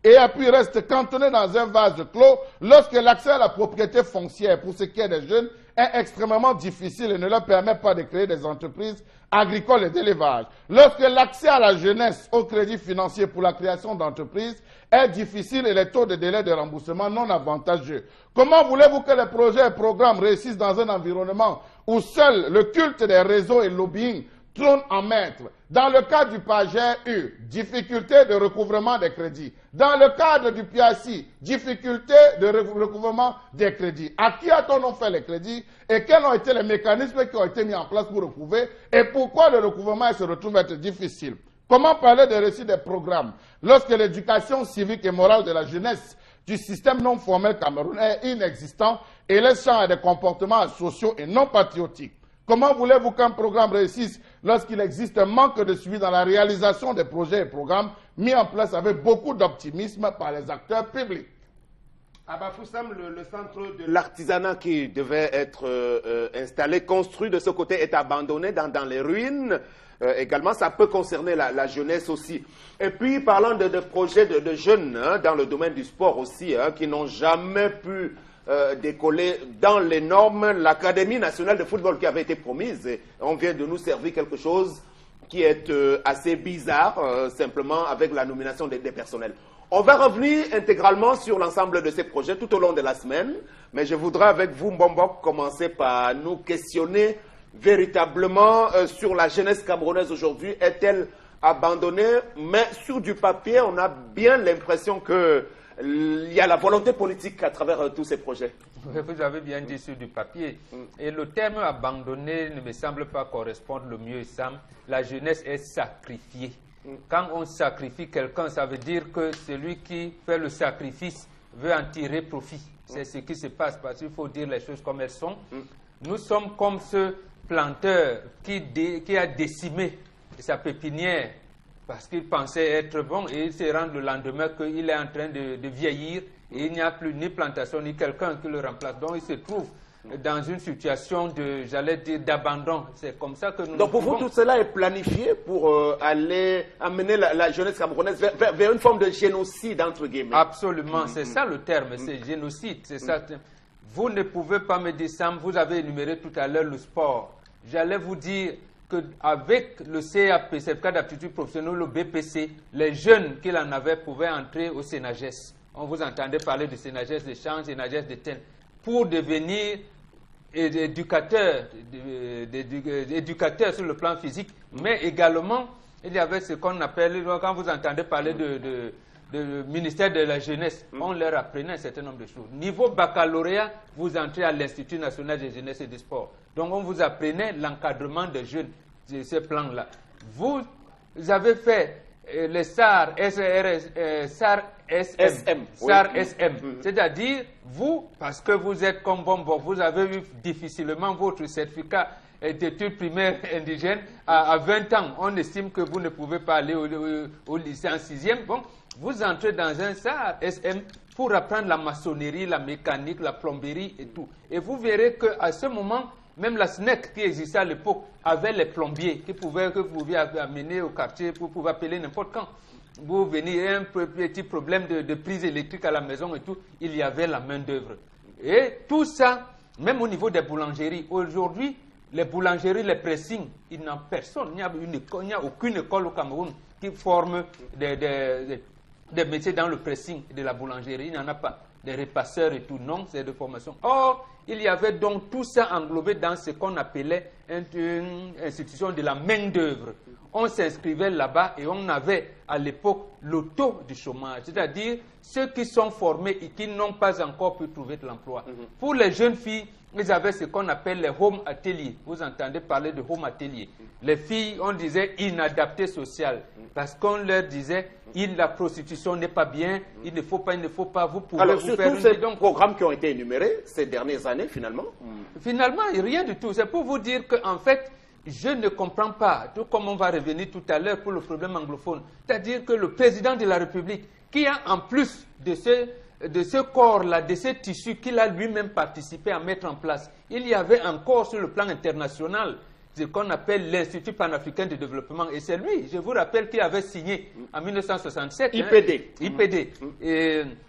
et appui restent cantonnés dans un vase clos lorsque l'accès à la propriété foncière pour ce qui est des jeunes est extrêmement difficile et ne leur permet pas de créer des entreprises agricoles et d'élevage. Lorsque l'accès à la jeunesse au crédit financier pour la création d'entreprises est difficile et les taux de délai de remboursement non avantageux. Comment voulez-vous que les projets et programmes réussissent dans un environnement où seul le culte des réseaux et le lobbying trône en maître? Dans le cadre du PAGER, difficulté de recouvrement des crédits. Dans le cadre du PIACI, difficulté de recouvrement des crédits. À qui a-t-on fait les crédits et quels ont été les mécanismes qui ont été mis en place pour recouvrer et pourquoi le recouvrement se retrouve être difficile? Comment parler de réussite des programmes lorsque l'éducation civique et morale de la jeunesse du système non formel camerounais est inexistant et laisse champ à des comportements sociaux et non patriotiques? Comment voulez-vous qu'un programme réussisse lorsqu'il existe un manque de suivi dans la réalisation des projets et programmes mis en place avec beaucoup d'optimisme par les acteurs publics? À Bafoussam, le centre de l'artisanat qui devait être installé, construit de ce côté, est abandonné dans les ruines. Également, ça peut concerner la jeunesse aussi. Et puis, parlant de projets de jeunes dans le domaine du sport aussi, qui n'ont jamais pu décoller dans les normes, l'Académie nationale de football qui avait été promise. Et on vient de nous servir quelque chose qui est assez bizarre, simplement avec la nomination des personnels. On va revenir intégralement sur l'ensemble de ces projets tout au long de la semaine, mais je voudrais avec vous, Mbombok, commencer par nous questionner véritablement sur la jeunesse camerounaise aujourd'hui. Est-elle abandonnée? Mais sur du papier, on a bien l'impression que il y a la volonté politique à travers tous ces projets. Vous avez bien dit sur du papier. Et le terme abandonné ne me semble pas correspondre le mieux, Sam. La jeunesse est sacrifiée. Quand on sacrifie quelqu'un, ça veut dire que celui qui fait le sacrifice veut en tirer profit. C'est ce qui se passe, parce qu'il faut dire les choses comme elles sont. Nous sommes comme ce planteur qui a décimé sa pépinière parce qu'il pensait être bon et il se rend le lendemain qu'il est en train de vieillir et il n'y a plus ni plantation ni quelqu'un qui le remplace. Donc il se trouve dans une situation de, j'allais dire, d'abandon. C'est comme ça que nous... Donc pour vous, tout cela est planifié pour aller amener la jeunesse camerounaise vers une forme de génocide, entre guillemets. Absolument, c'est ça le terme, c'est génocide, c'est ça. Vous ne pouvez pas me dire, Sam, vous avez énuméré tout à l'heure le sport. J'allais vous dire qu'avec le CAP, certificat d'aptitude professionnelle, le BPC, les jeunes qui en avaient pouvaient entrer au Sénagès. On vous entendait parler du Sénagès de Change, Sénagès de Ten, pour devenir éducateurs sur le plan physique, mais également, il y avait ce qu'on appelle, quand vous entendez parler de ministère de la jeunesse, on leur apprenait un certain nombre de choses. Niveau baccalauréat, vous entrez à l'Institut national de jeunesse et du sport. Donc on vous apprenait l'encadrement des jeunes de ce plan-là. Vous avez fait les SAR, SAR SM, c'est-à-dire vous, parce que vous êtes comme Bombo, vous avez eu difficilement votre certificat d'études primaires indigènes à 20 ans. On estime que vous ne pouvez pas aller au lycée en 6e. Bon, vous entrez dans un SAR SM pour apprendre la maçonnerie, la mécanique, la plomberie et tout. Et vous verrez qu'à ce moment, même la SNEC qui existait à l'époque avait les plombiers que vous pouviez amener au quartier pour pouvoir appeler n'importe quand. Vous venez, un petit problème de prise électrique à la maison et tout, il y avait la main-d'œuvre. Et tout ça, même au niveau des boulangeries. Aujourd'hui, les boulangeries, les pressings, il n'y a personne, il n'y a aucune école au Cameroun qui forme des métiers dans le pressing de la boulangerie. Il n'y en a pas. Des repasseurs et tout, non, c'est de formation. Or, il y avait donc tout ça englobé dans ce qu'on appelait une institution de la main-d'œuvre. On s'inscrivait là-bas et on avait à l'époque le taux du chômage, c'est-à-dire ceux qui sont formés et qui n'ont pas encore pu trouver de l'emploi. Pour les jeunes filles, ils avaient ce qu'on appelle les home ateliers. Vous entendez parler de home ateliers. Les filles, on disait inadaptées sociales, parce qu'on leur disait la prostitution n'est pas bien, il ne faut pas, vous pouvez Alors, vous sur faire tous ces programmes qui ont été énumérés ces dernières années, finalement. Finalement, rien du tout. C'est pour vous dire qu'en fait, je ne comprends pas, tout comme on va revenir tout à l'heure pour le problème anglophone, c'est-à-dire que le président de la République, qui a en plus de ce corps-là, de ce tissu qu'il a lui-même participé à mettre en place, il y avait encore sur le plan international ce qu'on appelle l'Institut panafricain de développement. Et c'est lui, je vous rappelle, qui avait signé en 1967 IPD,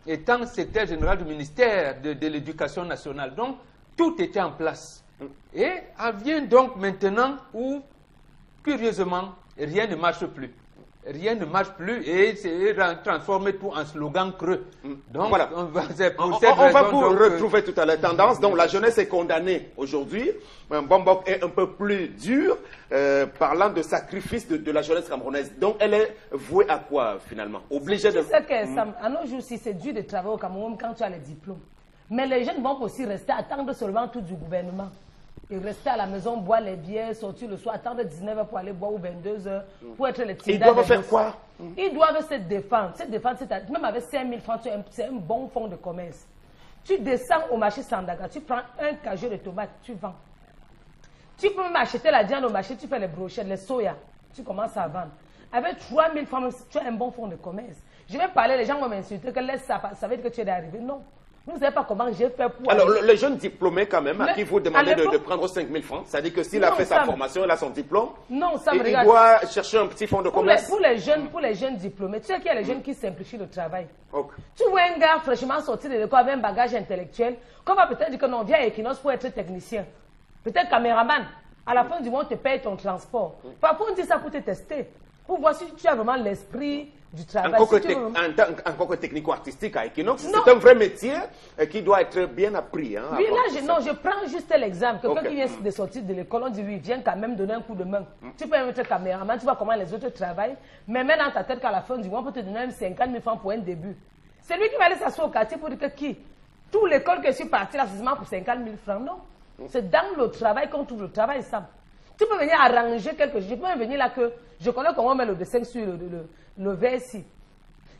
étant secrétaire général du ministère de l'Éducation nationale. Donc, tout était en place. Et vient donc maintenant où, curieusement, rien ne marche plus. Rien ne marche plus et c'est transformer tout en slogan creux. Donc, voilà. on va vous retrouver tout à l'heure. Tendance, donc la jeunesse est condamnée aujourd'hui. Bombok est un peu plus dur, parlant de sacrifice de la jeunesse camerounaise. Donc, elle est vouée à quoi, finalement? Obligée de... Tu sais que, à nos jours, si c'est dur de travailler au Cameroun quand tu as les diplômes. Mais les jeunes vont aussi rester, attendre seulement tout du gouvernement. Et rester à la maison, boire les bières, sortir le soir, attendre 19h pour aller boire ou 22h, pour être les petits. Ils doivent faire quoi? Ils doivent se défendre. Même avec 5 000 francs, c'est un bon fonds de commerce. Tu descends au marché Sandaga, tu prends un cajou de tomates, tu vends. Tu peux même acheter la viande au marché, tu fais les brochettes, les soya, tu commences à vendre. Avec 3 000 francs, tu as un bon fonds de commerce. Je vais parler, les gens vont m'insulter, que laisse ça veut dire que tu es arrivé. Non. Vous ne savez pas comment j'ai fait pour... Alors, le jeune diplômé, quand même, à qui vous demandez de prendre 5 000 francs, c'est-à-dire que s'il a fait sa formation, il a son diplôme, non, ça me il doit chercher un petit fonds de commerce. Pour les jeunes diplômés, tu sais qu'il y a les jeunes qui simplifient le travail. Okay. Tu vois un gars fraîchement sorti de l'école avec un bagage intellectuel, qu'on va peut-être dire que non, viens à Equinox pour être technicien. Peut-être caméraman. À la fin du mois, on te paye ton transport. Parfois, on dit ça pour te tester. Pour voir si tu as vraiment l'esprit du travail. Encore que technico-artistique à Equinox, c'est un vrai métier qui doit être bien appris. Hein, oui, là, je prends juste l'exemple. Quelqu'un qui vient de sortir de l'école, on dit oui, viens quand même donner un coup de main. Tu peux être caméraman, tu vois comment les autres travaillent, mais mets dans ta tête qu'à la fin du mois, on peut te donner même 50 000 francs pour un début. C'est lui qui va aller s'asseoir au quartier pour dire que qui? Toute l'école que je suis partie là, c'est seulement pour 50 000 francs. Non. C'est dans le travail qu'on trouve le travail, ça. Tu peux venir arranger quelque chose. Je peux même venir là que je connais comment on met le dessin sur le VSI.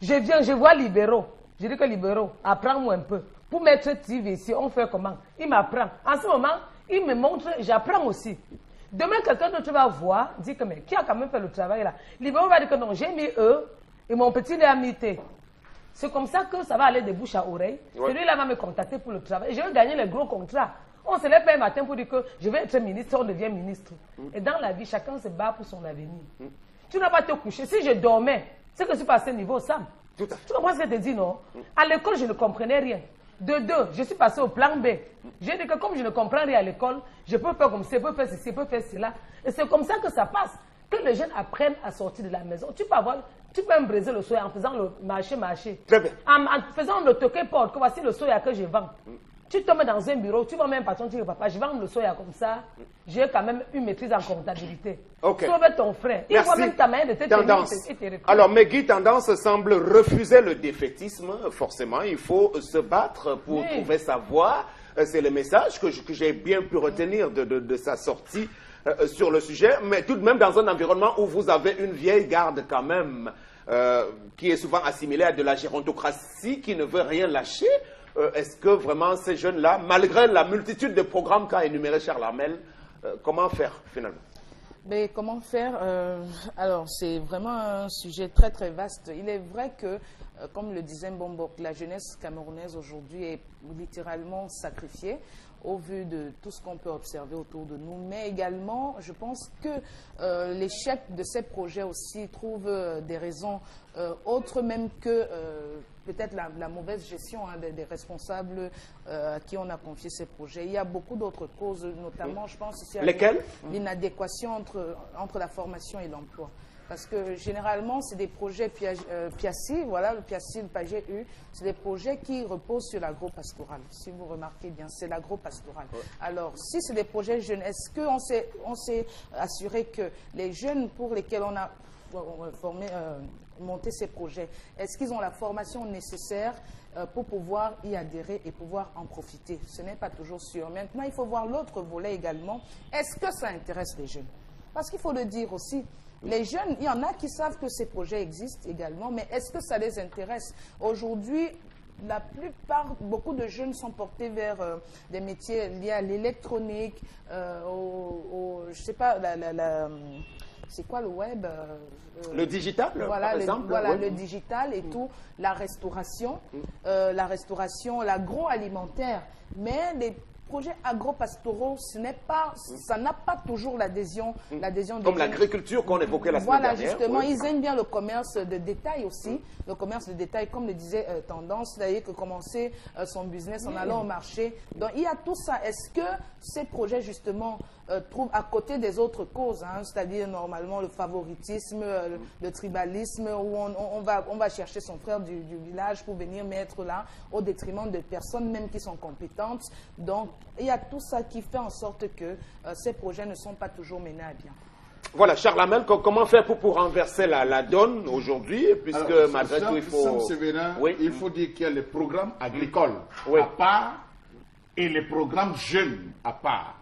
Je viens, je vois libéraux. Je dis que libéraux, apprends-moi un peu. Pour mettre TV ici, on fait comment? Il m'apprend. En ce moment, il me montre, j'apprends aussi. Demain, quelqu'un d'autre va voir, dit que mais qui a quand même fait le travail là? Libéraux va dire que non, j'ai mis eux et mon petit l'a mis T. C'est comme ça que ça va aller de bouche à oreille. Ouais. Celui-là va me contacter pour le travail. Je vais gagner les gros contrats. On se lève un matin pour dire que je vais être ministre, on devient ministre. Et dans la vie, chacun se bat pour son avenir. Tu n'as pas te coucher. Si je dormais, c'est que je suis passé au niveau Sam. Tu comprends ce que je te dis, non? À l'école, je ne comprenais rien. De deux, je suis passé au plan B. J'ai dit que comme je ne comprends rien à l'école, je peux faire comme ça, je peux faire ceci, je peux faire cela. Et c'est comme ça que ça passe. Que les jeunes apprennent à sortir de la maison. Tu peux me briser le soya en faisant le marché. Très bien. En faisant le toquet porte, que voici le soya que je vends. Tu tombes dans un bureau, tu vas même patron, tu dis papa, je vends le soya comme ça, j'ai quand même une maîtrise en comptabilité. Okay. Sauve ton frère. Il voit même ta main de te tenir. Alors, Megui Tendance semble refuser le défaitisme, forcément. Il faut se battre pour trouver sa voie. C'est le message que j'ai bien pu retenir de sa sortie sur le sujet. Mais tout de même dans un environnement où vous avez une vieille garde quand même, qui est souvent assimilée à de la gérontocratie, qui ne veut rien lâcher. Est-ce que vraiment ces jeunes-là, malgré la multitude de programmes qu'a énuméré Charles Hamel, comment faire finalement? Mais comment faire? Alors, c'est vraiment un sujet très très vaste. Il est vrai que, comme le disait Bombok, la jeunesse camerounaise aujourd'hui est littéralement sacrifiée au vu de tout ce qu'on peut observer autour de nous. Mais également, je pense que l'échec de ces projets aussi trouve des raisons autres même que peut-être la mauvaise gestion des responsables à qui on a confié ces projets. Il y a beaucoup d'autres causes, notamment, je pense, ici, l'inadéquation entre la formation et l'emploi. Parce que généralement, c'est des projets PIACI, voilà, le PIACI, le PAGU, c'est des projets qui reposent sur l'agro-pastoral. Si vous remarquez bien, c'est l'agro-pastoral. Ouais. Alors, si c'est des projets jeunes, est-ce qu'on s'est assuré que les jeunes pour lesquels on a monté ces projets, est-ce qu'ils ont la formation nécessaire pour pouvoir y adhérer et pouvoir en profiter? Ce n'est pas toujours sûr. Maintenant, il faut voir l'autre volet également. Est-ce que ça intéresse les jeunes? Parce qu'il faut le dire aussi, Les jeunes, il y en a qui savent que ces projets existent également, mais est-ce que ça les intéresse? Aujourd'hui, la plupart, beaucoup de jeunes sont portés vers des métiers liés à l'électronique, je sais pas, c'est quoi le web le digital, voilà, par exemple. Voilà, le digital et tout, la restauration, l'agroalimentaire. Mais les projets agro-pastoraux, ça n'a pas toujours l'adhésion. Comme l'agriculture qu'on évoquait la semaine dernière. Voilà, justement, ils aiment bien le commerce de détail aussi. Le commerce de détail, comme le disait Tendance, c'est-à-dire que commencer son business en allant au marché. Donc, il y a tout ça. Est-ce que ces projets, justement, trouvent à côté des autres causes, hein, c'est-à-dire normalement le favoritisme, le tribalisme, où on va chercher son frère du village pour venir mettre là, au détriment de personnes même qui sont compétentes. Donc, il y a tout ça qui fait en sorte que ces projets ne sont pas toujours menés à bien. Voilà, Charles Hamel, comment faire pour renverser la donne aujourd'hui, puisque malgré tout, il faut... Il faut dire qu'il y a les programmes agricoles à part et les programmes jeunes à part.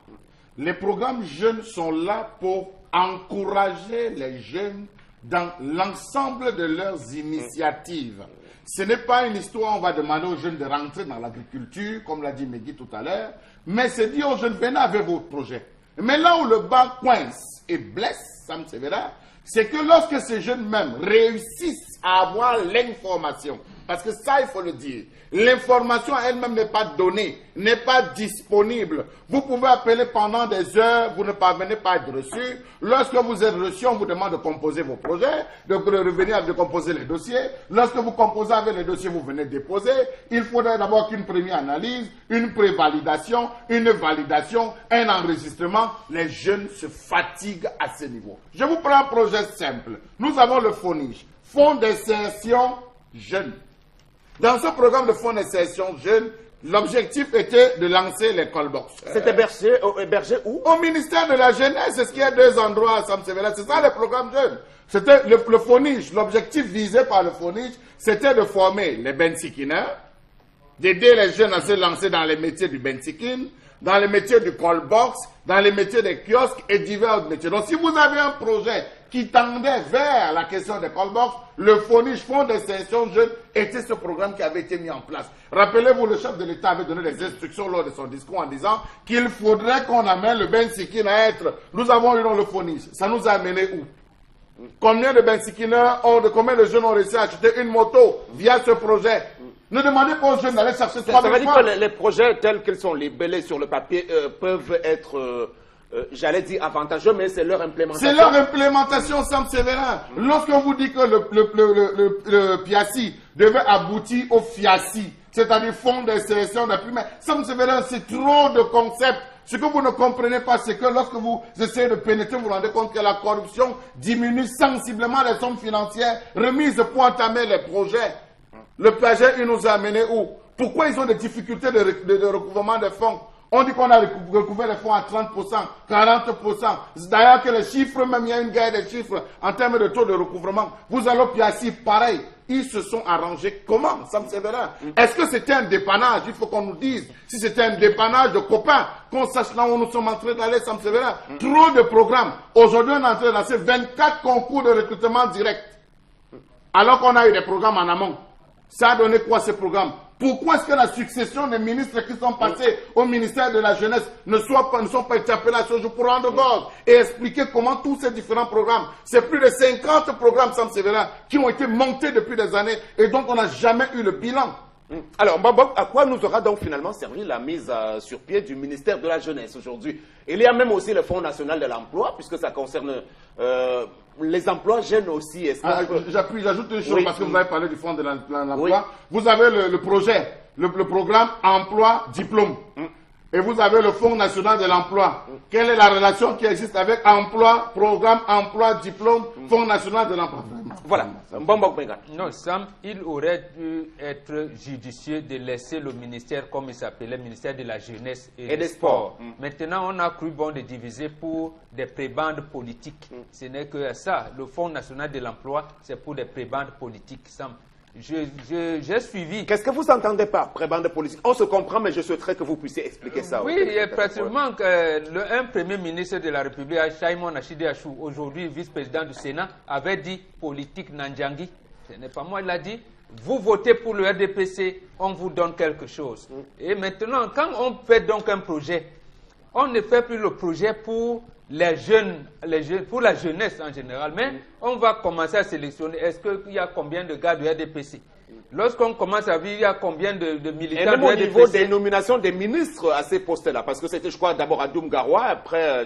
Les programmes jeunes sont là pour encourager les jeunes dans l'ensemble de leurs initiatives. Ce n'est pas une histoire où on va demander aux jeunes de rentrer dans l'agriculture, comme l'a dit Megui tout à l'heure, mais c'est dire aux jeunes, venez avec vos projets. Mais là où le bas coince et blesse, Sam Severa, c'est que lorsque ces jeunes même réussissent à avoir l'information, parce que ça, il faut le dire, l'information elle-même n'est pas donnée, n'est pas disponible. Vous pouvez appeler pendant des heures, vous ne parvenez pas à être reçu. Lorsque vous êtes reçu, on vous demande de composer vos projets, de revenir de composer les dossiers. Lorsque vous composez avec les dossiers, vous venez déposer. Il faudrait d'abord qu'une première analyse, une prévalidation, une validation, un enregistrement. Les jeunes se fatiguent à ce niveau. Je vous prends un projet simple. Nous avons le FONIJ, Fonds d'insertion jeunes. Dans ce programme de fonds d'insertion jeunes, l'objectif était de lancer les callbox. C'était hébergé où? Au ministère de la Jeunesse. C'est ce qu'il y a deux endroits à Sam Severa. C'est ça le programme jeunes. C'était le FONIJ. L'objectif visé par le FONIJ, c'était de former les bensikineurs, d'aider les jeunes à se lancer dans les métiers du bensikin, dans les métiers du callbox, dans les métiers des kiosques et divers autres métiers. Donc si vous avez un projet qui tendait vers la question des callbox, le FONIJ, Fonds d'insertion jeune, était ce programme qui avait été mis en place. Rappelez-vous, le chef de l'État avait donné des instructions lors de son discours en disant qu'il faudrait qu'on amène le bensikin à être... Nous avons eu dans le FONIJ. Ça nous a amené où? Combien de bensikineurs, combien de jeunes ont réussi à acheter une moto via ce projet? Ne demandez pas aux jeunes d'aller chercher 3 000 francs. Ça veut dire que les projets tels qu'ils sont libellés sur le papier peuvent être... j'allais dire avantageux, mais c'est leur implémentation. C'est leur implémentation, Sam Severa. Lorsqu'on vous dit que le PIACI devait aboutir au FIACI, c'est-à-dire Fonds d'insertion d'appui, mais Sam Severa, c'est trop de concepts. Ce que vous ne comprenez pas, c'est que lorsque vous essayez de pénétrer, vous vous rendez compte que la corruption diminue sensiblement les sommes financières remises pour entamer les projets. Le PAGE, il nous a amené où? Pourquoi ils ont des difficultés de recouvrement des fonds? On dit qu'on a recouvert les fonds à 30%, 40%. D'ailleurs que les chiffres, même il y a une guerre des chiffres en termes de taux de recouvrement. Vous allez au PIACI, pareil. Ils se sont arrangés comment? Ça me servira. Est-ce que c'était un dépannage? Il faut qu'on nous dise. Si c'était un dépannage de copains, qu'on sache là où nous sommes en train d'aller, ça me servira. Trop de programmes. Aujourd'hui, on est en train de lancer 24 concours de recrutement direct. Alors qu'on a eu des programmes en amont. Ça a donné quoi ces programmes? Pourquoi est-ce que la succession des ministres qui sont passés au ministère de la Jeunesse ne sont pas été appelés à ce jour pour rendre compte et expliquer comment tous ces différents programmes, c'est plus de 50 programmes, Sam Severa, qui ont été montés depuis des années et donc on n'a jamais eu le bilan. Alors, Bob, à quoi nous aura donc finalement servi la mise sur pied du ministère de la Jeunesse aujourd'hui? Il y a même aussi le Fonds national de l'emploi, puisque ça concerne les emplois jeunes aussi. J'ajoute une chose parce que vous avez parlé du Fonds de l'emploi. Oui. Vous avez le projet, le programme emploi diplôme. Et vous avez le Fonds national de l'emploi. Quelle est la relation qui existe avec emploi, programme, emploi, diplôme, Fonds national de l'emploi? Voilà. Non, Sam, il aurait dû être judicieux de laisser le ministère, comme il s'appelait, ministère de la Jeunesse et des Sports. Maintenant, on a cru bon de diviser pour des prébendes politiques. Ce n'est que ça. Le Fonds national de l'emploi, c'est pour des prébendes politiques, Sam. j'ai suivi. Qu'est-ce que vous entendez par prébande politique? On se comprend, mais je souhaiterais que vous puissiez expliquer ça. Oui, il y a pratiquement un premier ministre de la République, Chaimon Achide Achou, aujourd'hui vice-président du Sénat, avait dit politique Nanjangi. Ce n'est pas moi, il a dit. Vous votez pour le RDPC, on vous donne quelque chose. Et maintenant, quand on fait donc un projet, on ne fait plus le projet pour les jeunes, pour la jeunesse en général, mais on va commencer à sélectionner. Est-ce qu'il y a combien de gars du RDPC? Lorsqu'on commence à vivre, il y a combien de militants et même du au RDPC? niveau des nominations des ministres à ces postes-là, parce que c'était, je crois, d'abord Adoum Garoua, après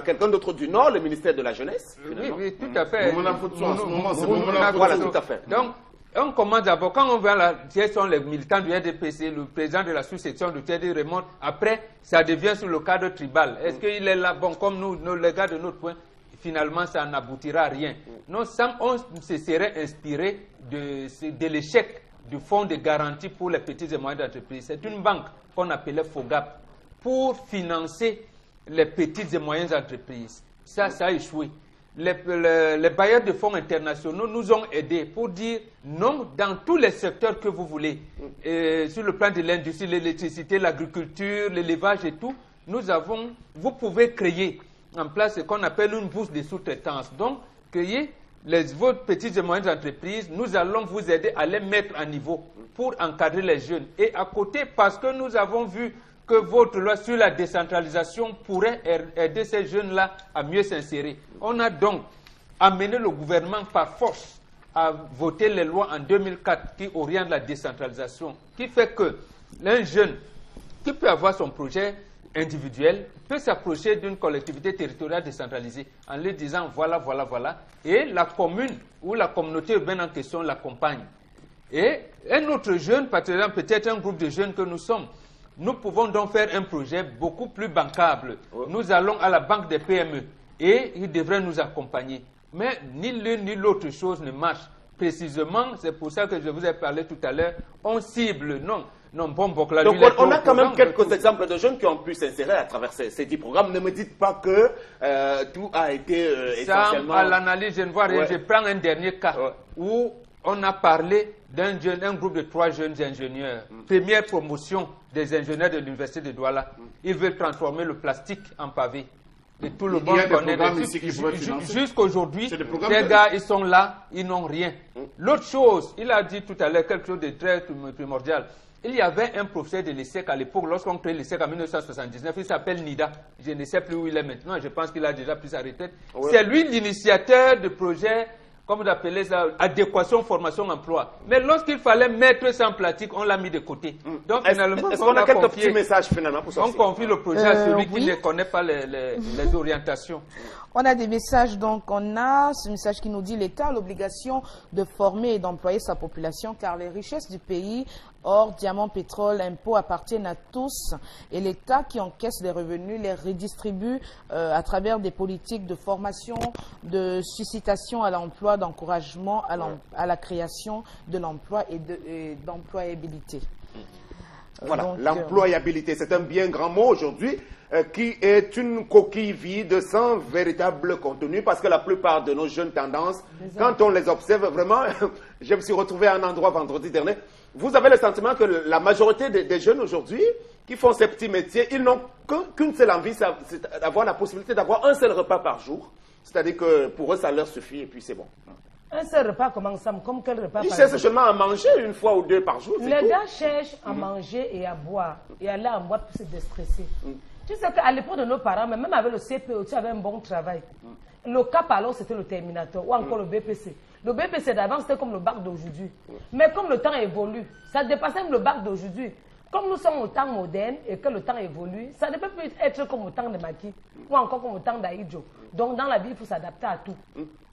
quelqu'un d'autre du Nord, le ministère de la Jeunesse. Oui, tout à fait. Voilà, tout à fait. Donc, on commence d'abord, quand on voit qui sont les militants du RDPC, le président de la sous-section du TD remonte, après, ça devient sur le cadre tribal. Est-ce qu'il est là, bon, comme nous, les gars de notre point, finalement, ça n'aboutira à rien. Non, on se serait inspiré de l'échec du fonds de garantie pour les petites et moyennes entreprises. C'est une banque qu'on appelait FOGAP pour financer les petites et moyennes entreprises. Ça a échoué. Les bailleurs de fonds internationaux nous ont aidés pour dire non dans tous les secteurs que vous voulez. Sur le plan de l'industrie, l'électricité, l'agriculture, l'élevage et tout, vous pouvez créer en place ce qu'on appelle une bourse de sous-traitance. Donc, créer vos petites et moyennes entreprises, nous allons vous aider à les mettre à niveau pour encadrer les jeunes. Et à côté, parce que nous avons vu que votre loi sur la décentralisation pourrait aider ces jeunes-là à mieux s'insérer. On a donc amené le gouvernement par force à voter les lois en 2004 qui orientent la décentralisation, qui fait que un jeune qui peut avoir son projet individuel peut s'approcher d'une collectivité territoriale décentralisée en lui disant voilà, voilà, voilà, et la commune ou la communauté urbaine en question l'accompagne. Et un autre jeune, par exemple, peut-être un groupe de jeunes que nous sommes, nous pouvons donc faire un projet beaucoup plus bancable. Nous allons à la banque des PME et ils devraient nous accompagner. Mais ni l'une ni l'autre chose ne marche. Précisément, c'est pour ça que je vous ai parlé tout à l'heure, on cible, donc on a quand même quelques exemples de jeunes qui ont pu s'insérer à travers ces 10 programmes. Ne me dites pas que tout a été essentiellement... À l'analyse, je ne vois rien. Je prends un dernier cas où on a parlé d'un groupe de 3 jeunes ingénieurs. Première promotion des ingénieurs de l'université de Douala. Ils veulent transformer le plastique en pavé. Et tout le monde connaît. Jusqu'aujourd'hui, ces gars, ils sont là, ils n'ont rien. L'autre chose, il a dit tout à l'heure quelque chose de très primordial. Il y avait un professeur de l'ESSEC à l'époque, lorsqu'on crée l'ESSEC en 1979, il s'appelle Nida. Je ne sais plus où il est maintenant, je pense qu'il a déjà pris sa retraite. C'est lui l'initiateur du projet, comme vous appelez ça, adéquation, formation, emploi. Mais lorsqu'il fallait mettre ça en pratique, on l'a mis de côté. Donc finalement, on a quelques petits messages finalement pour ça. On confie le projet à celui qui ne connaît pas les orientations. On a des messages, donc on a ce message qui nous dit l'État a l'obligation de former et d'employer sa population car les richesses du pays, or, diamants, pétrole, impôts appartiennent à tous et l'État qui encaisse les revenus les redistribue à travers des politiques de formation, de suscitation à l'emploi, d'encouragement à la création de l'emploi et d'employabilité. Voilà, l'employabilité, c'est un bien grand mot aujourd'hui qui est une coquille vide sans véritable contenu parce que la plupart de nos jeunes tendances, quand on les observe vraiment, je me suis retrouvé à un endroit vendredi dernier, vous avez le sentiment que la majorité des jeunes aujourd'hui qui font ces petits métiers, ils n'ont qu'une seule envie, c'est d'avoir la possibilité d'avoir un seul repas par jour. C'est-à-dire que pour eux, ça leur suffit et puis c'est bon. Un seul repas, comment ça? Comme quel repas? Ils cherchent seulement à manger 1 fois ou 2 par jour. Les gars cherchent à manger et à boire et aller en boîte pour se déstresser. Tu sais qu'à l'époque de nos parents, même avec le CPO, tu avais un bon travail. Le CAP alors c'était le Terminator ou encore le BPC. Le BPC d'avant c'était comme le bac d'aujourd'hui. Mais comme le temps évolue, ça dépassait même le bac d'aujourd'hui. Comme nous sommes au temps moderne et que le temps évolue, ça ne peut plus être comme au temps de Maki ou encore comme au temps d'Aïdjo. Donc dans la vie, il faut s'adapter à tout.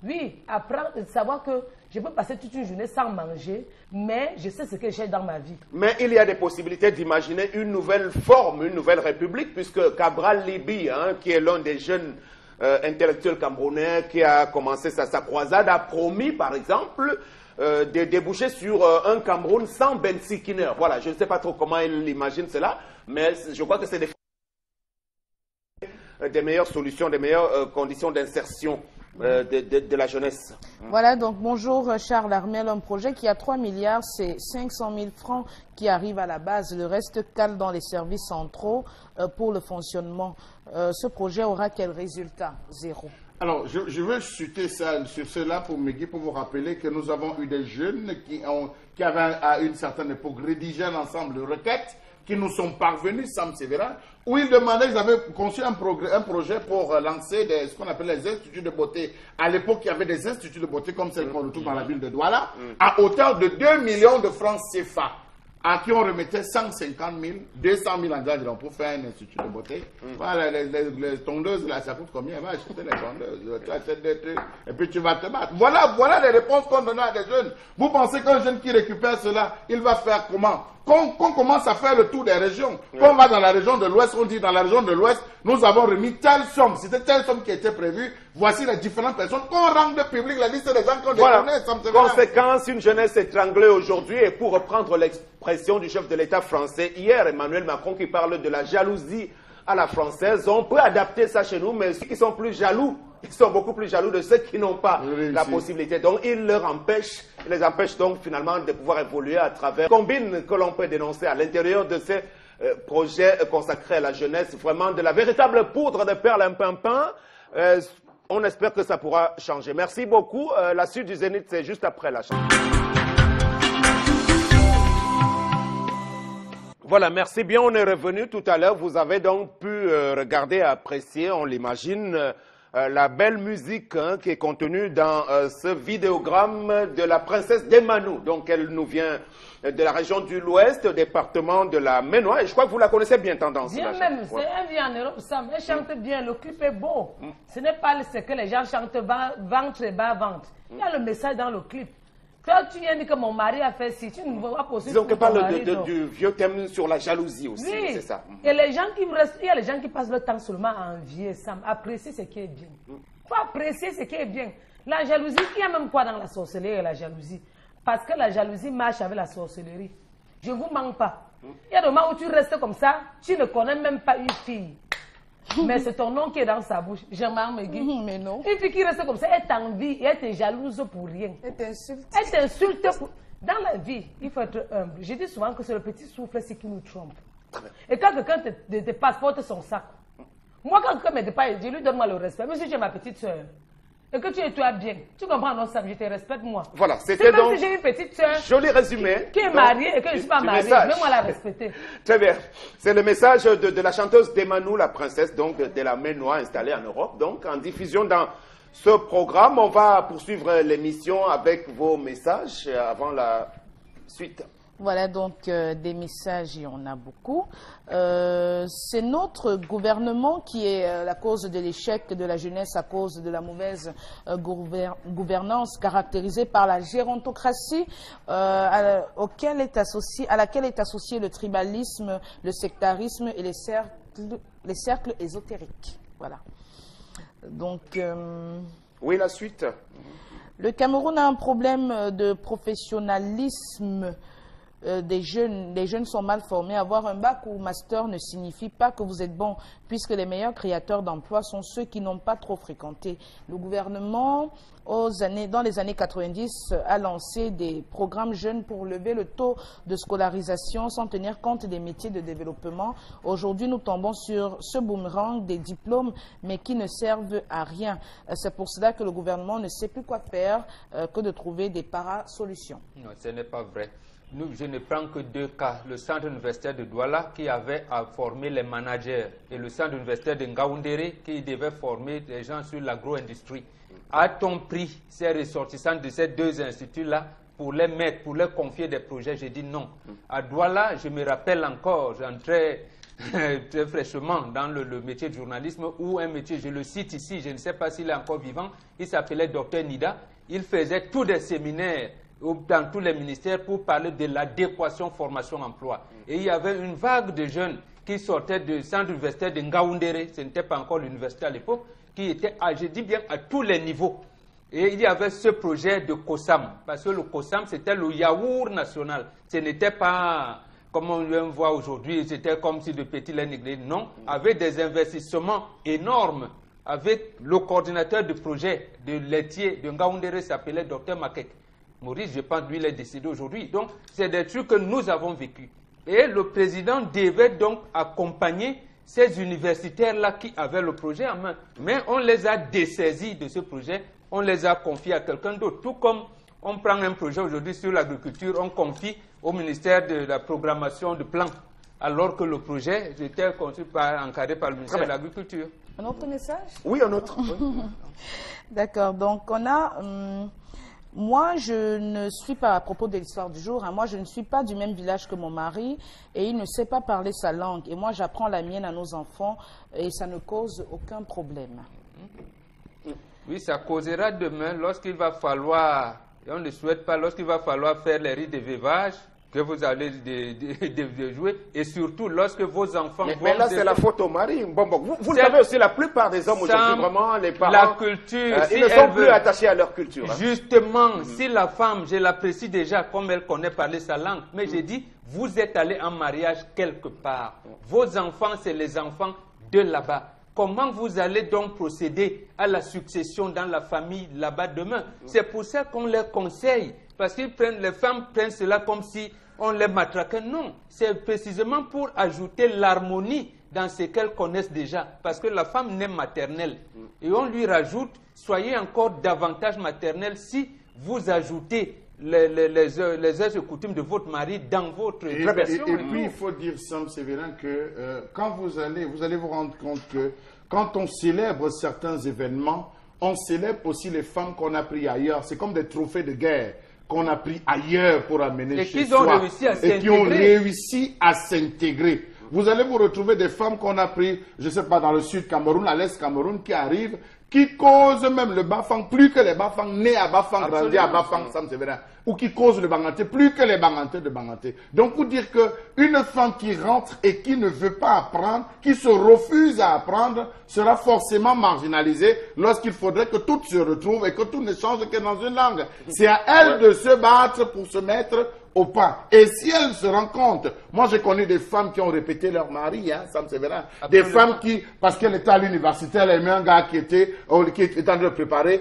Oui, apprendre, savoir que je peux passer toute une journée sans manger, mais je sais ce que j'ai dans ma vie. Mais il y a des possibilités d'imaginer une nouvelle forme, une nouvelle république, puisque Cabral Libi, qui est l'un des jeunes intellectuels camerounais qui a commencé sa croisade, a promis, par exemple, de déboucher sur un Cameroun sans Ben Sikiner. Voilà, je ne sais pas trop comment il imagine cela, mais je crois que c'est des meilleures solutions, des meilleures conditions d'insertion de la jeunesse. Voilà, donc bonjour Charles Armel, un projet qui a 3 milliards, c'est 500 000 francs qui arrivent à la base. Le reste cale dans les services centraux pour le fonctionnement. Ce projet aura quel résultat? Zéro. Alors, je veux chuter sur cela pour vous rappeler que nous avons eu des jeunes qui avaient à une certaine époque rédigé un ensemble de requêtes qui nous sont parvenus, Sam Sévérin, où ils demandaient, ils avaient conçu un projet pour lancer ce qu'on appelle les instituts de beauté. À l'époque, il y avait des instituts de beauté comme celle qu'on retrouve dans la ville de Douala, à hauteur de 2 millions de francs CFA, à qui on remettait 150 000, 200 000 engagés pour faire un institut de beauté. Voilà, les tondeuses, là, ça coûte combien? Va acheter les tondeuses, tu achètes des trucs, et puis tu vas te battre. Voilà les réponses qu'on donne à des jeunes. Vous pensez qu'un jeune qui récupère cela, il va faire comment? Qu'on commence à faire le tour des régions. Qu'on va dans la région de l'Ouest, on dit dans la région de l'Ouest, nous avons remis telle somme. C'était telle somme qui était prévue. Voici les différentes personnes. Qu'on rende public la liste des gens qu'on déconnaît. Conséquence, une jeunesse étranglée aujourd'hui. Et pour reprendre l'expression du chef de l'État français, hier, Emmanuel Macron qui parle de la jalousie à la française. On peut adapter ça chez nous, mais ceux qui sont plus jaloux, ils sont beaucoup plus jaloux de ceux qui n'ont pas la possibilité. Donc, ils les empêchent donc finalement de pouvoir évoluer à travers combines que l'on peut dénoncer à l'intérieur de ces projets consacrés à la jeunesse. Vraiment de la véritable poudre de perlimpinpin. On espère que ça pourra changer. Merci beaucoup. La suite du Zénith, c'est juste après la chanson. Voilà, merci bien. On est revenu tout à l'heure. Vous avez donc pu regarder et apprécier, on l'imagine, la belle musique qui est contenue dans ce vidéogramme de la princesse d'Emanou. Donc, elle nous vient de la région de l'Ouest, département de la Ménois. Et je crois que vous la connaissez bien, Tendance. Bien même, c'est un vie en Europe, Sam. Elle chante bien, le clip est beau. Ce n'est pas ce que les gens chantent ventre et bas ventre. Il y a le message dans le clip. Toi, tu viens de dire que mon mari a fait ci, tu ne vas pas poser. Disons qu'elle parle du vieux thème sur la jalousie aussi, oui. C'est ça. Et les gens qui restent, il y a les gens qui passent le temps seulement à envier, Sam. Apprécier ce qui est bien. Il faut apprécier ce qui est bien. La jalousie, il y a même quoi dans la sorcellerie et la jalousie? Parce que la jalousie marche avec la sorcellerie. Je ne vous manque pas. Il y a des moments où tu restes comme ça, tu ne connais même pas une fille. Mais c'est ton nom qui est dans sa bouche. Jean-Marc Megui. Mais non. Une fille qui reste comme ça, elle t'envie et elle te jalouse pour rien. Elle t'insulte. Elle t'insulte. Dans la vie, il faut être humble. Je dis souvent que c'est le petit souffle qui nous trompe. Et quand quelqu'un te passeporte son sac, moi quand quelqu'un me dépasse, je lui donne moi le respect. Même si tu es ma petite soeur. Et que tu es toi bien. Tu comprends, non, Sam, je te respecte, moi. Voilà, c'était donc... Même si j'ai une petite soeur... Joli résumé. Qui est mariée et que je ne suis pas mariée. Même moi la respecter. Très bien. C'est le message de la chanteuse d'Emanou, la princesse, donc de la Ménois installée en Europe. Donc, en diffusion dans ce programme, on va poursuivre l'émission avec vos messages avant la suite. Voilà donc des messages, il y en a beaucoup. C'est notre gouvernement qui est la cause de l'échec de la jeunesse à cause de la mauvaise gouvernance caractérisée par la gérontocratie à laquelle est associé le tribalisme, le sectarisme et les cercles ésotériques. Voilà. Donc... oui, la suite. Le Cameroun a un problème de professionnalisme. Les jeunes sont mal formés. Avoir un bac ou master ne signifie pas que vous êtes bon, puisque les meilleurs créateurs d'emplois sont ceux qui n'ont pas trop fréquenté. Le gouvernement, dans les années 90, a lancé des programmes jeunes pour lever le taux de scolarisation sans tenir compte des métiers de développement. Aujourd'hui, nous tombons sur ce boomerang des diplômes, mais qui ne servent à rien. C'est pour cela que le gouvernement ne sait plus quoi faire que de trouver des para-solutions. Non, ce n'est pas vrai. Je ne prends que deux cas. Le centre universitaire de Douala qui avait à former les managers et le centre universitaire de Ngaoundéré qui devait former les gens sur l'agro-industrie. A-t-on pris ces ressortissants de ces deux instituts-là pour les mettre, pour leur confier des projets? J'ai dit non. À Douala, je me rappelle encore, j'entrais très fraîchement dans le métier de journalisme ou un métier, je le cite ici, je ne sais pas s'il est encore vivant, il s'appelait Dr Nida. Il faisait tous des séminaires dans tous les ministères pour parler de l'adéquation formation-emploi. Et il y avait une vague de jeunes qui sortaient du centre universitaire de Ngaoundéré, ce n'était pas encore l'université à l'époque, qui étaient, je dis bien, à tous les niveaux. Et il y avait ce projet de COSAM, parce que le COSAM, c'était le yaourt national. Ce n'était pas, comme on le voit aujourd'hui, c'était comme si de petits lait négrés. Non, avec des investissements énormes avec le coordinateur du projet de laitier de Ngaoundéré s'appelait Dr Makek. Maurice, je pense, lui, il est décédé aujourd'hui. Donc, c'est des trucs que nous avons vécu. Et le président devait donc accompagner ces universitaires-là qui avaient le projet en main. Mais on les a dessaisis de ce projet, on les a confiés à quelqu'un d'autre. Tout comme on prend un projet aujourd'hui sur l'agriculture, on confie au ministère de la programmation de plans, alors que le projet était encadré par le ministère de l'Agriculture. Un autre message? Oui, un autre. Oui. D'accord, donc on a... moi, je ne suis pas, à propos de l'histoire du jour, hein, moi je ne suis pas du même village que mon mari et il ne sait pas parler sa langue. Et moi j'apprends la mienne à nos enfants et ça ne cause aucun problème. Oui, ça causera demain lorsqu'il va falloir, et on ne souhaite pas, lorsqu'il va falloir faire les rites de veuvage que vous allez de jouer, et surtout lorsque vos enfants vont... Mais là, c'est la faute au mari. Bon, vous le savez aussi, la plupart des hommes aujourd'hui, vraiment, les parents, la culture, ils ne sont plus attachés à leur culture. Hein. Justement, si la femme, je l'apprécie déjà comme elle connaît parler sa langue, mais j'ai dit, vous êtes allé en mariage quelque part. Vos enfants, c'est les enfants de là-bas. Comment vous allez donc procéder à la succession dans la famille là-bas demain? C'est pour ça qu'on les conseille, parce que les femmes prennent cela comme si on les matraquait. Non, c'est précisément pour ajouter l'harmonie dans ce qu'elles connaissent déjà. Parce que la femme naît maternelle. Et on lui rajoute, soyez encore davantage maternelle si vous ajoutez les us et coutumes de votre mari dans votre version. Et puis, il faut dire, Sam Sévérin, que quand vous allez vous rendre compte que quand on célèbre certains événements, on célèbre aussi les femmes qu'on a pris ailleurs. C'est comme des trophées de guerre qu'on a pris ailleurs pour amener chez soi. Et qui ont réussi à s'intégrer. Vous allez vous retrouver des femmes qu'on a pris, je ne sais pas, dans le sud Cameroun, à l'est Cameroun, qui arrivent, qui causent même le Bafang plus que les Bafang nés à Bafang, grandis à Bafang, Sam Sévérin, ou qui causent le Banganté plus que les Bangantés de Banganté. Donc, pour dire qu'une femme qui rentre et qui ne veut pas apprendre, qui se refuse à apprendre, sera forcément marginalisée lorsqu'il faudrait que toutes se retrouvent et que tout ne change que dans une langue. C'est à elle de se battre pour se mettre au pas. Et si elle se rend compte, moi j'ai connu des femmes qui ont répété leur mari, hein, Sam Sévérin, des femmes qui, parce qu'elle était à l'université, elle aimait un gars qui était en train de préparer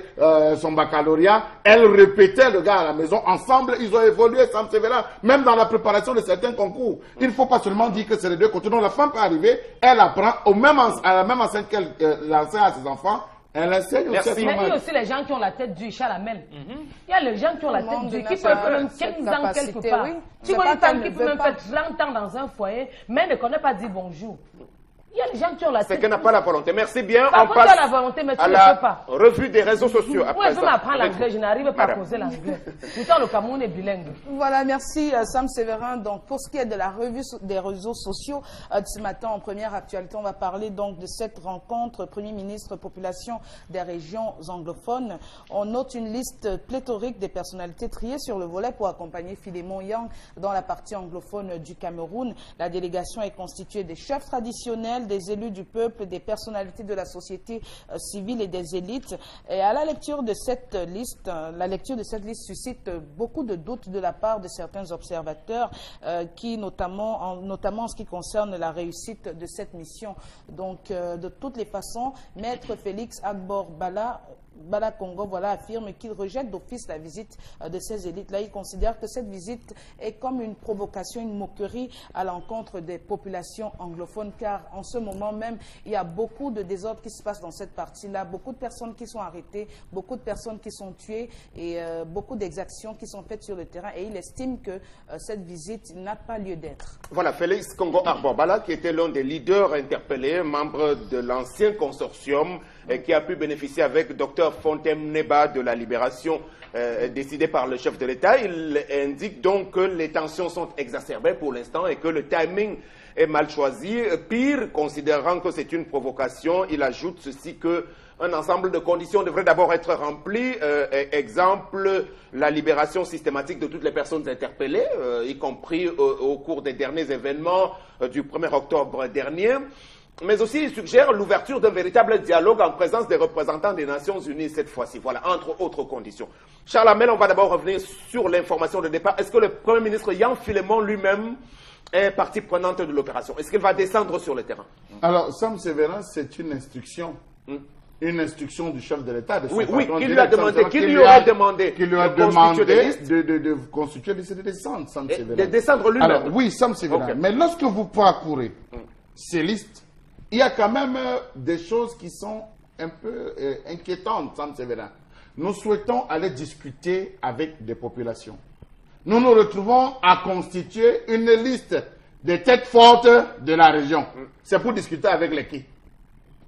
son baccalauréat, elle répétait le gars à la maison, ensemble ils ont évolué, Sam Sévérin, même dans la préparation de certains concours. Il ne faut pas seulement dire que c'est les deux côtés, non, la femme peut arriver, elle apprend à la même enseigne qu'elle l'enseigne à ses enfants. Elle enseigne aussi. Mais il y a aussi les gens qui ont la tête dure, Chalamel. Il y a les gens qui ont la tête dure, qui peuvent même 15 ans quelque part. Tu vois une femme qui peut même faire 30 ans dans un foyer, mais ne connaît pas dire bonjour. Il y a des gens qui ont la tête. C'est qu'elle n'a pas la volonté. Merci bien. On passe à la volonté, mais tu à ne la peux pas. Revue des réseaux sociaux. Moi, je veux m'apprendre l'anglais, je n'arrive pas à causer l'anglais. Pourtant, le Cameroun est bilingue. Voilà, merci Sam Sévérin. Donc, pour ce qui est de la revue des réseaux sociaux, ce matin, en première actualité, on va parler donc de cette rencontre Premier ministre population des régions anglophones. On note une liste pléthorique des personnalités triées sur le volet pour accompagner Philémon Yang dans la partie anglophone du Cameroun. La délégation est constituée des chefs traditionnels, des élus du peuple, des personnalités de la société civile et des élites. Et à la lecture de cette liste, suscite beaucoup de doutes de la part de certains observateurs qui, notamment en ce qui concerne la réussite de cette mission. Donc, de toutes les façons, Maître Félix Agbor Bala Congo affirme qu'il rejette d'office la visite de ces élites-là. Il considère que cette visite est comme une provocation, une moquerie à l'encontre des populations anglophones, car en ce moment même, il y a beaucoup de désordres qui se passent dans cette partie-là, beaucoup de personnes qui sont arrêtées, beaucoup de personnes qui sont tuées et beaucoup d'exactions qui sont faites sur le terrain. Et il estime que cette visite n'a pas lieu d'être. Voilà, Félix Congo Agbor Bala, qui était l'un des leaders interpellés, membre de l'ancien consortium, qui a pu bénéficier avec Dr Fontaine Neba de la libération décidée par le chef de l'État. Il indique donc que les tensions sont exacerbées pour l'instant et que le timing est mal choisi. Pire, considérant que c'est une provocation, il ajoute ceci que un ensemble de conditions devrait d'abord être remplies. Exemple, la libération systématique de toutes les personnes interpellées, y compris au cours des derniers événements du 1er octobre dernier. Mais aussi, il suggère l'ouverture d'un véritable dialogue en présence des représentants des Nations Unies cette fois-ci. Voilà, entre autres conditions. Charles Hamel, on va d'abord revenir sur l'information de départ. Est-ce que le Premier ministre Yang Philémon lui-même est partie prenante de l'opération? Est-ce qu'il va descendre sur le terrain? Alors, Sam Sévérin, c'est une instruction. une instruction du chef de l'État. Oui, qui lui a demandé, qui lui aurait demandé de constituer des listes, de descendre, Sam Sévérin. De descendre lui-même. Alors, oui, Sam Sévérin. Okay. Mais lorsque vous parcourez ces listes, il y a quand même des choses qui sont un peu inquiétantes, Sam Sévérin. Nous souhaitons aller discuter avec des populations. Nous nous retrouvons à constituer une liste des têtes fortes de la région. C'est pour discuter avec l'équipe.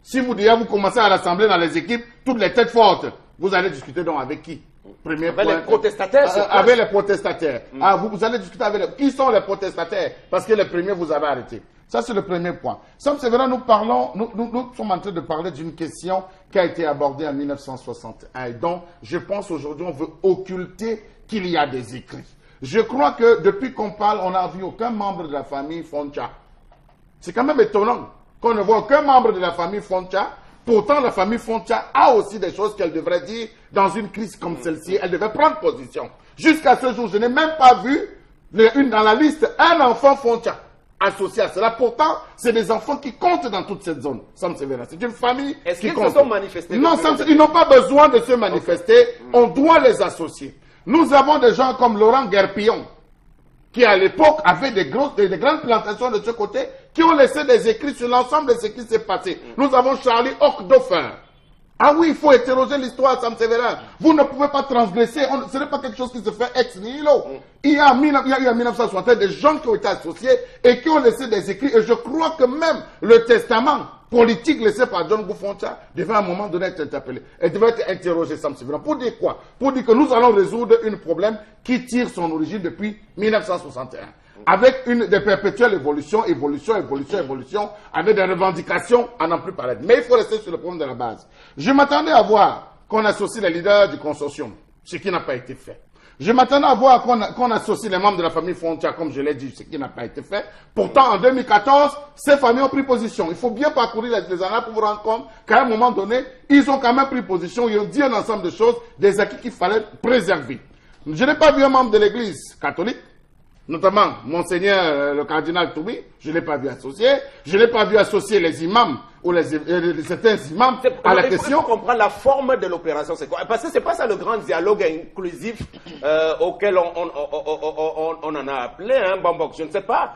Si vous commencez à rassembler dans les équipes toutes les têtes fortes, vous allez discuter donc avec qui? Premier avec point, les protestataires. Avec les protestataires. Vous allez discuter avec qui sont les protestataires? Parce que les premiers vous avez arrêté. Ça, c'est le premier point. Sam Sévérin, nous sommes en train de parler d'une question qui a été abordée en 1961 et dont je pense aujourd'hui on veut occulter qu'il y a des écrits. Je crois que depuis qu'on parle, on n'a vu aucun membre de la famille Foncha. C'est quand même étonnant qu'on ne voit aucun membre de la famille Foncha. Pourtant, la famille Foncha a aussi des choses qu'elle devrait dire dans une crise comme celle-ci. Elle devait prendre position. Jusqu'à ce jour, je n'ai même pas vu dans la liste un enfant Foncha associé à cela. Pourtant, c'est des enfants qui comptent dans toute cette zone. Sam Sévérin, c'est une famille qui compte. Est-ce qu'ils se sont manifestés? Non, ils n'ont pas besoin de se manifester. Okay. On doit les associer. Nous avons des gens comme Laurent Guerpillon, qui à l'époque avait des grandes plantations de ce côté, qui ont laissé des écrits sur l'ensemble de ce qui s'est passé. Nous avons Charlie Ocdaufin. Ah oui, il faut interroger l'histoire, Sam Sévérin. Vous ne pouvez pas transgresser, ce n'est pas quelque chose qui se fait ex nihilo. Il y a eu en 1961 des gens qui ont été associés et qui ont laissé des écrits. Et je crois que même le testament politique laissé par John Boufoncha devait à un moment donné être interpellé. Elle devait être interrogée, Sam Sévérin. Pour dire quoi? Pour dire que nous allons résoudre un problème qui tire son origine depuis 1961. Avec des perpétuelles évolutions, avec des revendications à n'en plus parler. Mais il faut rester sur le problème de la base. Je m'attendais à voir qu'on associe les leaders du consortium, ce qui n'a pas été fait. Je m'attendais à voir qu'on associe les membres de la famille Foncha, comme je l'ai dit, ce qui n'a pas été fait. Pourtant, en 2014, ces familles ont pris position. Il faut bien parcourir les annales pour vous rendre compte qu'à un moment donné, ils ont quand même pris position, ils ont dit un ensemble de choses, des acquis qu'il fallait préserver. Je n'ai pas vu un membre de l'église catholique, notamment Monseigneur le cardinal Toubi, je ne l'ai pas vu associer. Je ne l'ai pas vu associer les imams ou certains imams à la question. Il faut comprendre la forme de l'opération, c'est quoi? Parce que ce n'est pas ça le grand dialogue inclusif auquel on en a appelé, hein, Bambok, je ne sais pas.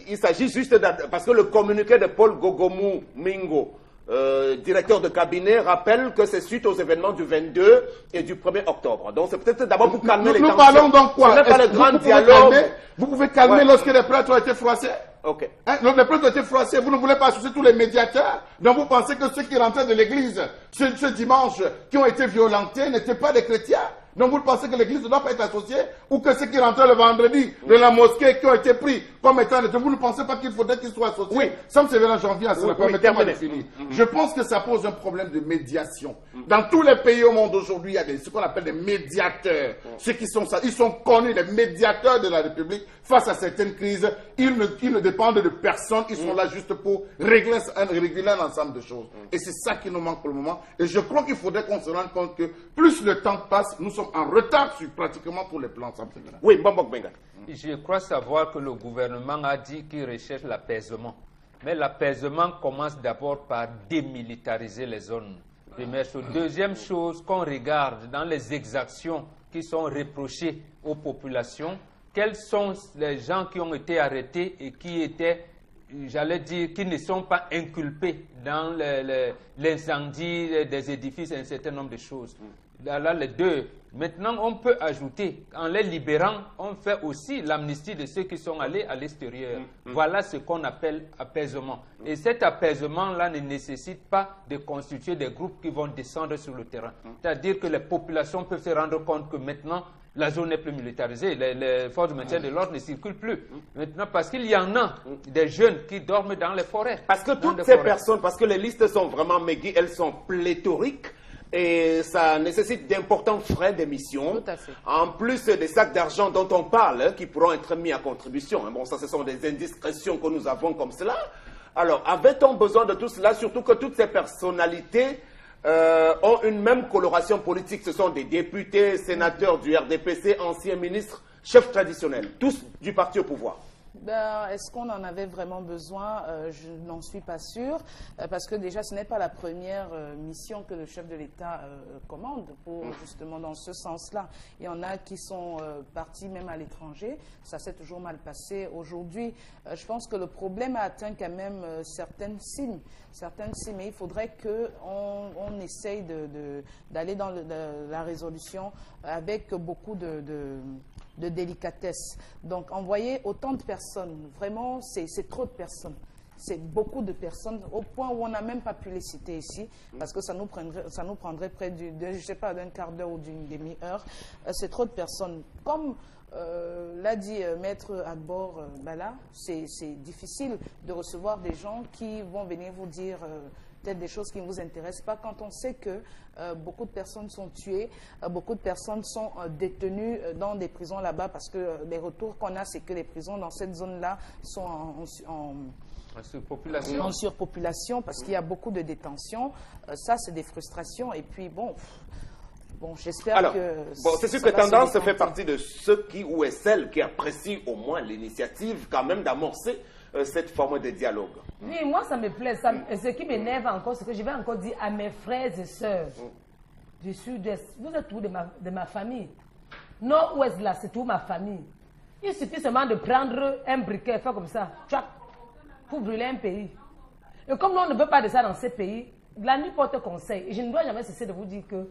Il s'agit juste parce que le communiqué de Paul Gogomou Mingo, directeur de cabinet, rappelle que c'est suite aux événements du 22 et du 1er octobre. Donc c'est peut-être d'abord pour calmer les tensions. Nous parlons donc quoi? Ce n'est pas le grand dialogue. Vous pouvez calmer lorsque les prêtres ont été froissés? Ok. Hein, les prêtres ont été froissés. Vous ne voulez pas associer tous les médiateurs? Donc vous pensez que ceux qui rentraient de l'église ce dimanche, qui ont été violentés, n'étaient pas des chrétiens? Donc vous pensez que l'église ne doit pas être associée? Ou que ceux qui rentraient le vendredi de la mosquée, qui ont été pris comme étant... Vous ne pensez pas qu'il faudrait qu'ils soient associés? Oui. Ça me sévère en janvier à cela. Permettez-moi de finir. Je pense que ça pose un problème de médiation. Dans tous les pays au monde aujourd'hui, il y a ce qu'on appelle des médiateurs. Ceux qui sont ça, ils sont connus, les médiateurs de la République, face à certaines crises. Ils ne dépendent de personne. Ils sont là juste pour régler un ensemble de choses. Et c'est ça qui nous manque pour le moment. Et je crois qu'il faudrait qu'on se rende compte que plus le temps passe, nous sommes en retard sur pratiquement tous les plans. Oui, Bambok Benga. Je crois savoir que le gouvernement a dit qu'il recherche l'apaisement. Mais l'apaisement commence d'abord par démilitariser les zones. Première chose. Deuxième chose, qu'on regarde dans les exactions qui sont reprochées aux populations, quels sont les gens qui ont été arrêtés et qui étaient, j'allais dire, qui ne sont pas inculpés dans l'incendie des édifices et un certain nombre de choses. Là, les deux. Maintenant, on peut ajouter, en les libérant, on fait aussi l'amnistie de ceux qui sont allés à l'extérieur. Voilà ce qu'on appelle apaisement. Et cet apaisement-là ne nécessite pas de constituer des groupes qui vont descendre sur le terrain. C'est-à-dire que les populations peuvent se rendre compte que maintenant, la zone n'est plus militarisée, les forces de maintien de l'ordre ne circulent plus. Maintenant, parce qu'il y en a des jeunes qui dorment dans les forêts. Parce que toutes ces personnes, parce que les listes sont vraiment méga, elles sont pléthoriques. Et ça nécessite d'importants frais d'émission, en plus des sacs d'argent dont on parle, qui pourront être mis à contribution. Bon, ça, ce sont des indiscrétions que nous avons comme cela. Alors, avait-on besoin de tout cela, surtout que toutes ces personnalités ont une même coloration politique? Ce sont des députés, sénateurs du RDPC, anciens ministres, chefs traditionnels, tous du parti au pouvoir. Ben, est-ce qu'on en avait vraiment besoin? Je n'en suis pas sûre, parce que déjà, ce n'est pas la première mission que le chef de l'État commande pour justement dans ce sens-là. Il y en a qui sont partis même à l'étranger. Ça s'est toujours mal passé. Aujourd'hui, je pense que le problème a atteint quand même certaines cimes. Mais il faudrait qu'on essaye d'aller dans la résolution avec beaucoup de délicatesse. Donc, envoyer autant de personnes, vraiment, c'est trop de personnes. C'est beaucoup de personnes, au point où on n'a même pas pu les citer ici, parce que ça nous prendrait près je sais pas, d'un quart d'heure ou d'une demi-heure. C'est trop de personnes. Comme l'a dit Maître Agbor Bala, c'est difficile de recevoir des gens qui vont venir vous dire peut-être des choses qui ne vous intéressent pas, quand on sait que beaucoup de personnes sont tuées, beaucoup de personnes sont détenues dans des prisons là-bas, parce que les retours qu'on a, c'est que les prisons dans cette zone-là sont en surpopulation, parce qu'il y a beaucoup de détention. Ça, c'est des frustrations. Et puis, bon, j'espère que... c'est sûr que Tendance fait partie de ceux qui, ou est celle qui apprécie au moins l'initiative quand même d'amorcer cette forme de dialogue. Oui, moi ça me plaît. Ce qui m'énerve encore, c'est que je vais encore dire à mes frères et sœurs du sud-est, vous êtes tous de ma famille. Nord-ouest là, c'est toute ma famille. Il suffit seulement de prendre un briquet, faire comme ça, pour brûler un pays. Et comme on ne veut pas de ça dans ces pays, la nuit porte conseil. Et je ne dois jamais cesser de vous dire que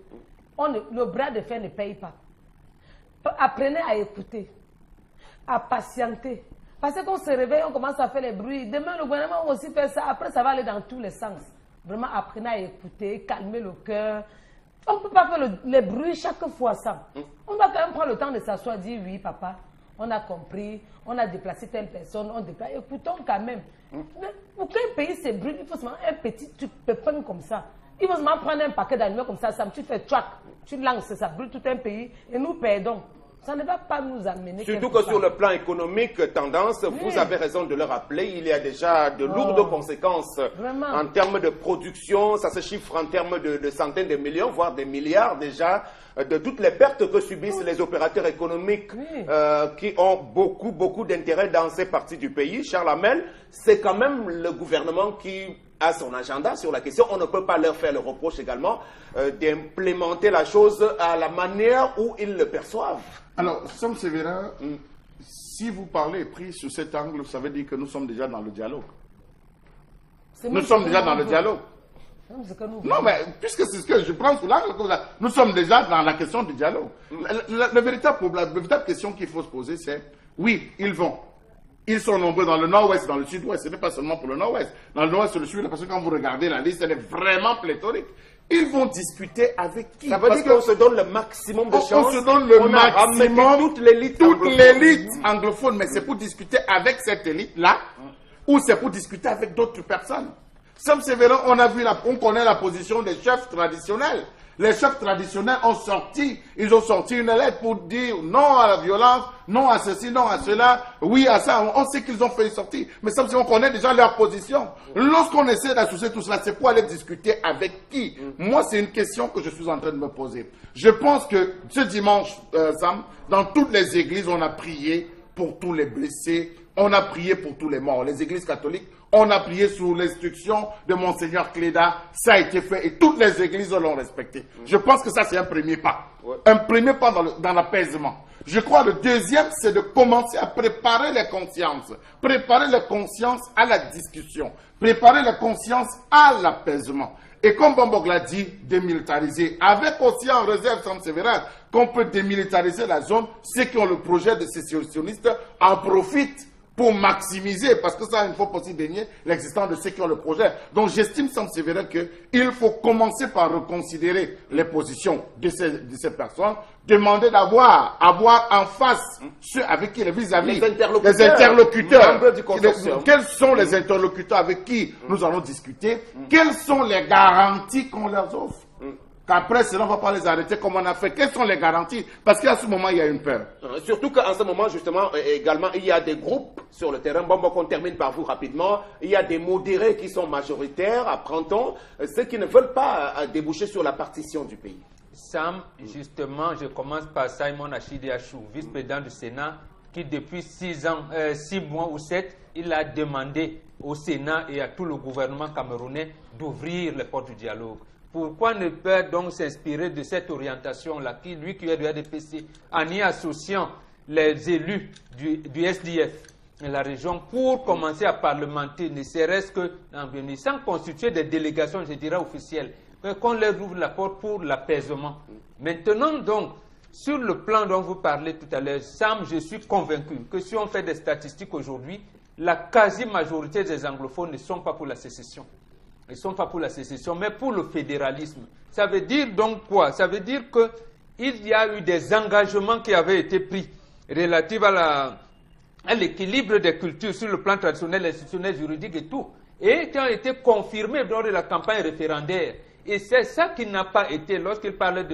le bras de fer ne paye pas. Apprenez à écouter, à patienter. Parce qu'on se réveille, on commence à faire les bruits. Demain, le gouvernement va aussi faire ça. Après, ça va aller dans tous les sens. Vraiment, apprenez à écouter, calmer le cœur. On ne peut pas faire les bruits chaque fois ça. On doit quand même prendre le temps de s'asseoir et dire, oui, papa, on a compris, on a déplacé telle personne, on déplace. Écoutons quand même. Mais pour qu'un pays se brûle, il faut seulement un petit truc pépin comme ça. Il faut seulement prendre un paquet d'animaux comme ça, tu fais tchac, tu lances, ça brûle tout un pays et nous perdons. Ça ne va pas nous amener. Surtout que sur le plan économique, Tendance, vous avez raison de le rappeler, il y a déjà de lourdes conséquences en termes de production. Ça se chiffre en termes de centaines de millions, voire des milliards déjà, de toutes les pertes que subissent les opérateurs économiques qui ont beaucoup d'intérêt dans ces parties du pays. Charles Hamel, c'est quand même le gouvernement qui a son agenda sur la question. On ne peut pas leur faire le reproche également d'implémenter la chose à la manière où ils le perçoivent. Alors, Sam Sévérin, si vous parlez pris sur cet angle, ça veut dire que nous sommes déjà dans le dialogue. Nous sommes déjà dans le dialogue. Non, mais puisque c'est ce que je prends sous l'angle, nous sommes déjà dans la question du dialogue. La véritable question qu'il faut se poser, c'est, oui, ils vont. Ils sont nombreux dans le nord-ouest, dans le sud-ouest. Ce n'est pas seulement pour le nord-ouest. Dans le nord-ouest et le sud, parce que quand vous regardez la liste, elle est vraiment pléthorique. Ils vont discuter avec qui? Ça veut dire qu'on se donne le maximum de chances. On se donne le maximum. Toute l'élite anglophone. Mais c'est pour discuter avec cette élite-là, ou c'est pour discuter avec d'autres personnes. Sam Sévérin, on connaît la position des chefs traditionnels. Les chefs traditionnels ils ont sorti une lettre pour dire non à la violence, non à ceci, non à cela, oui à ça. On sait qu'ils ont fait une sortie, mais ça, on connaît déjà leur position. Lorsqu'on essaie d'associer tout cela, c'est pour aller discuter avec qui? Moi, c'est une question que je suis en train de me poser. Je pense que ce dimanche, Sam, dans toutes les églises, on a prié pour tous les blessés, on a prié pour tous les morts. Les églises catholiques, on a prié sous l'instruction de Monseigneur Cléda. Ça a été fait et toutes les églises l'ont respecté. Je pense que ça, c'est un premier pas. Un premier pas dans l'apaisement. Je crois que le deuxième, c'est de commencer à préparer les consciences. Préparer les consciences à la discussion. Préparer les consciences à l'apaisement. Et comme Bambok l'a dit, démilitariser. Avec aussi en réserve, Sam Sévérin, qu'on peut démilitariser la zone, ceux qui ont le projet de sécessionnistes en profitent pour maximiser, parce que ça, il ne faut pas aussi dénier l'existence de ceux qui ont le projet. Donc, j'estime, Sam Sévérin, qu'il faut commencer par reconsidérer les positions de ces personnes, demander d'avoir en face ceux avec qui, vis-à-vis, les interlocuteurs, quels sont les interlocuteurs avec qui nous allons discuter, quelles sont les garanties qu'on leur offre. Qu'après cela, on ne va pas les arrêter comme on a fait. Quelles sont les garanties? Parce qu'à ce moment, il y a une peur. Surtout qu'en ce moment, justement, également, il y a des groupes sur le terrain. Bon, qu'on termine par vous rapidement. Il y a des modérés qui sont majoritaires, apprend-on, ceux qui ne veulent pas déboucher sur la partition du pays. Sam, justement, je commence par Simon Achidi Achou, vice-président du Sénat. qui depuis 6 mois ou 7, il a demandé au Sénat et à tout le gouvernement camerounais d'ouvrir les portes du dialogue. Pourquoi ne pas donc s'inspirer de cette orientation-là, lui qui est du RDPC, en y associant les élus du SDF et la région pour commencer à parlementer, ne serait-ce que sans constituer des délégations, je dirais, officielles, qu'on leur ouvre la porte pour l'apaisement. Maintenant donc, sur le plan dont vous parlez tout à l'heure, Sam, je suis convaincu que si on fait des statistiques aujourd'hui, la quasi-majorité des anglophones ne sont pas pour la sécession. Ils ne sont pas pour la sécession, mais pour le fédéralisme. Ça veut dire donc quoi? Ça veut dire qu'il y a eu des engagements qui avaient été pris relatifs à l'équilibre des cultures sur le plan traditionnel, institutionnel, juridique et tout, et qui ont été confirmés lors de la campagne référendaire. Et c'est ça qui n'a pas été lorsqu'il parlait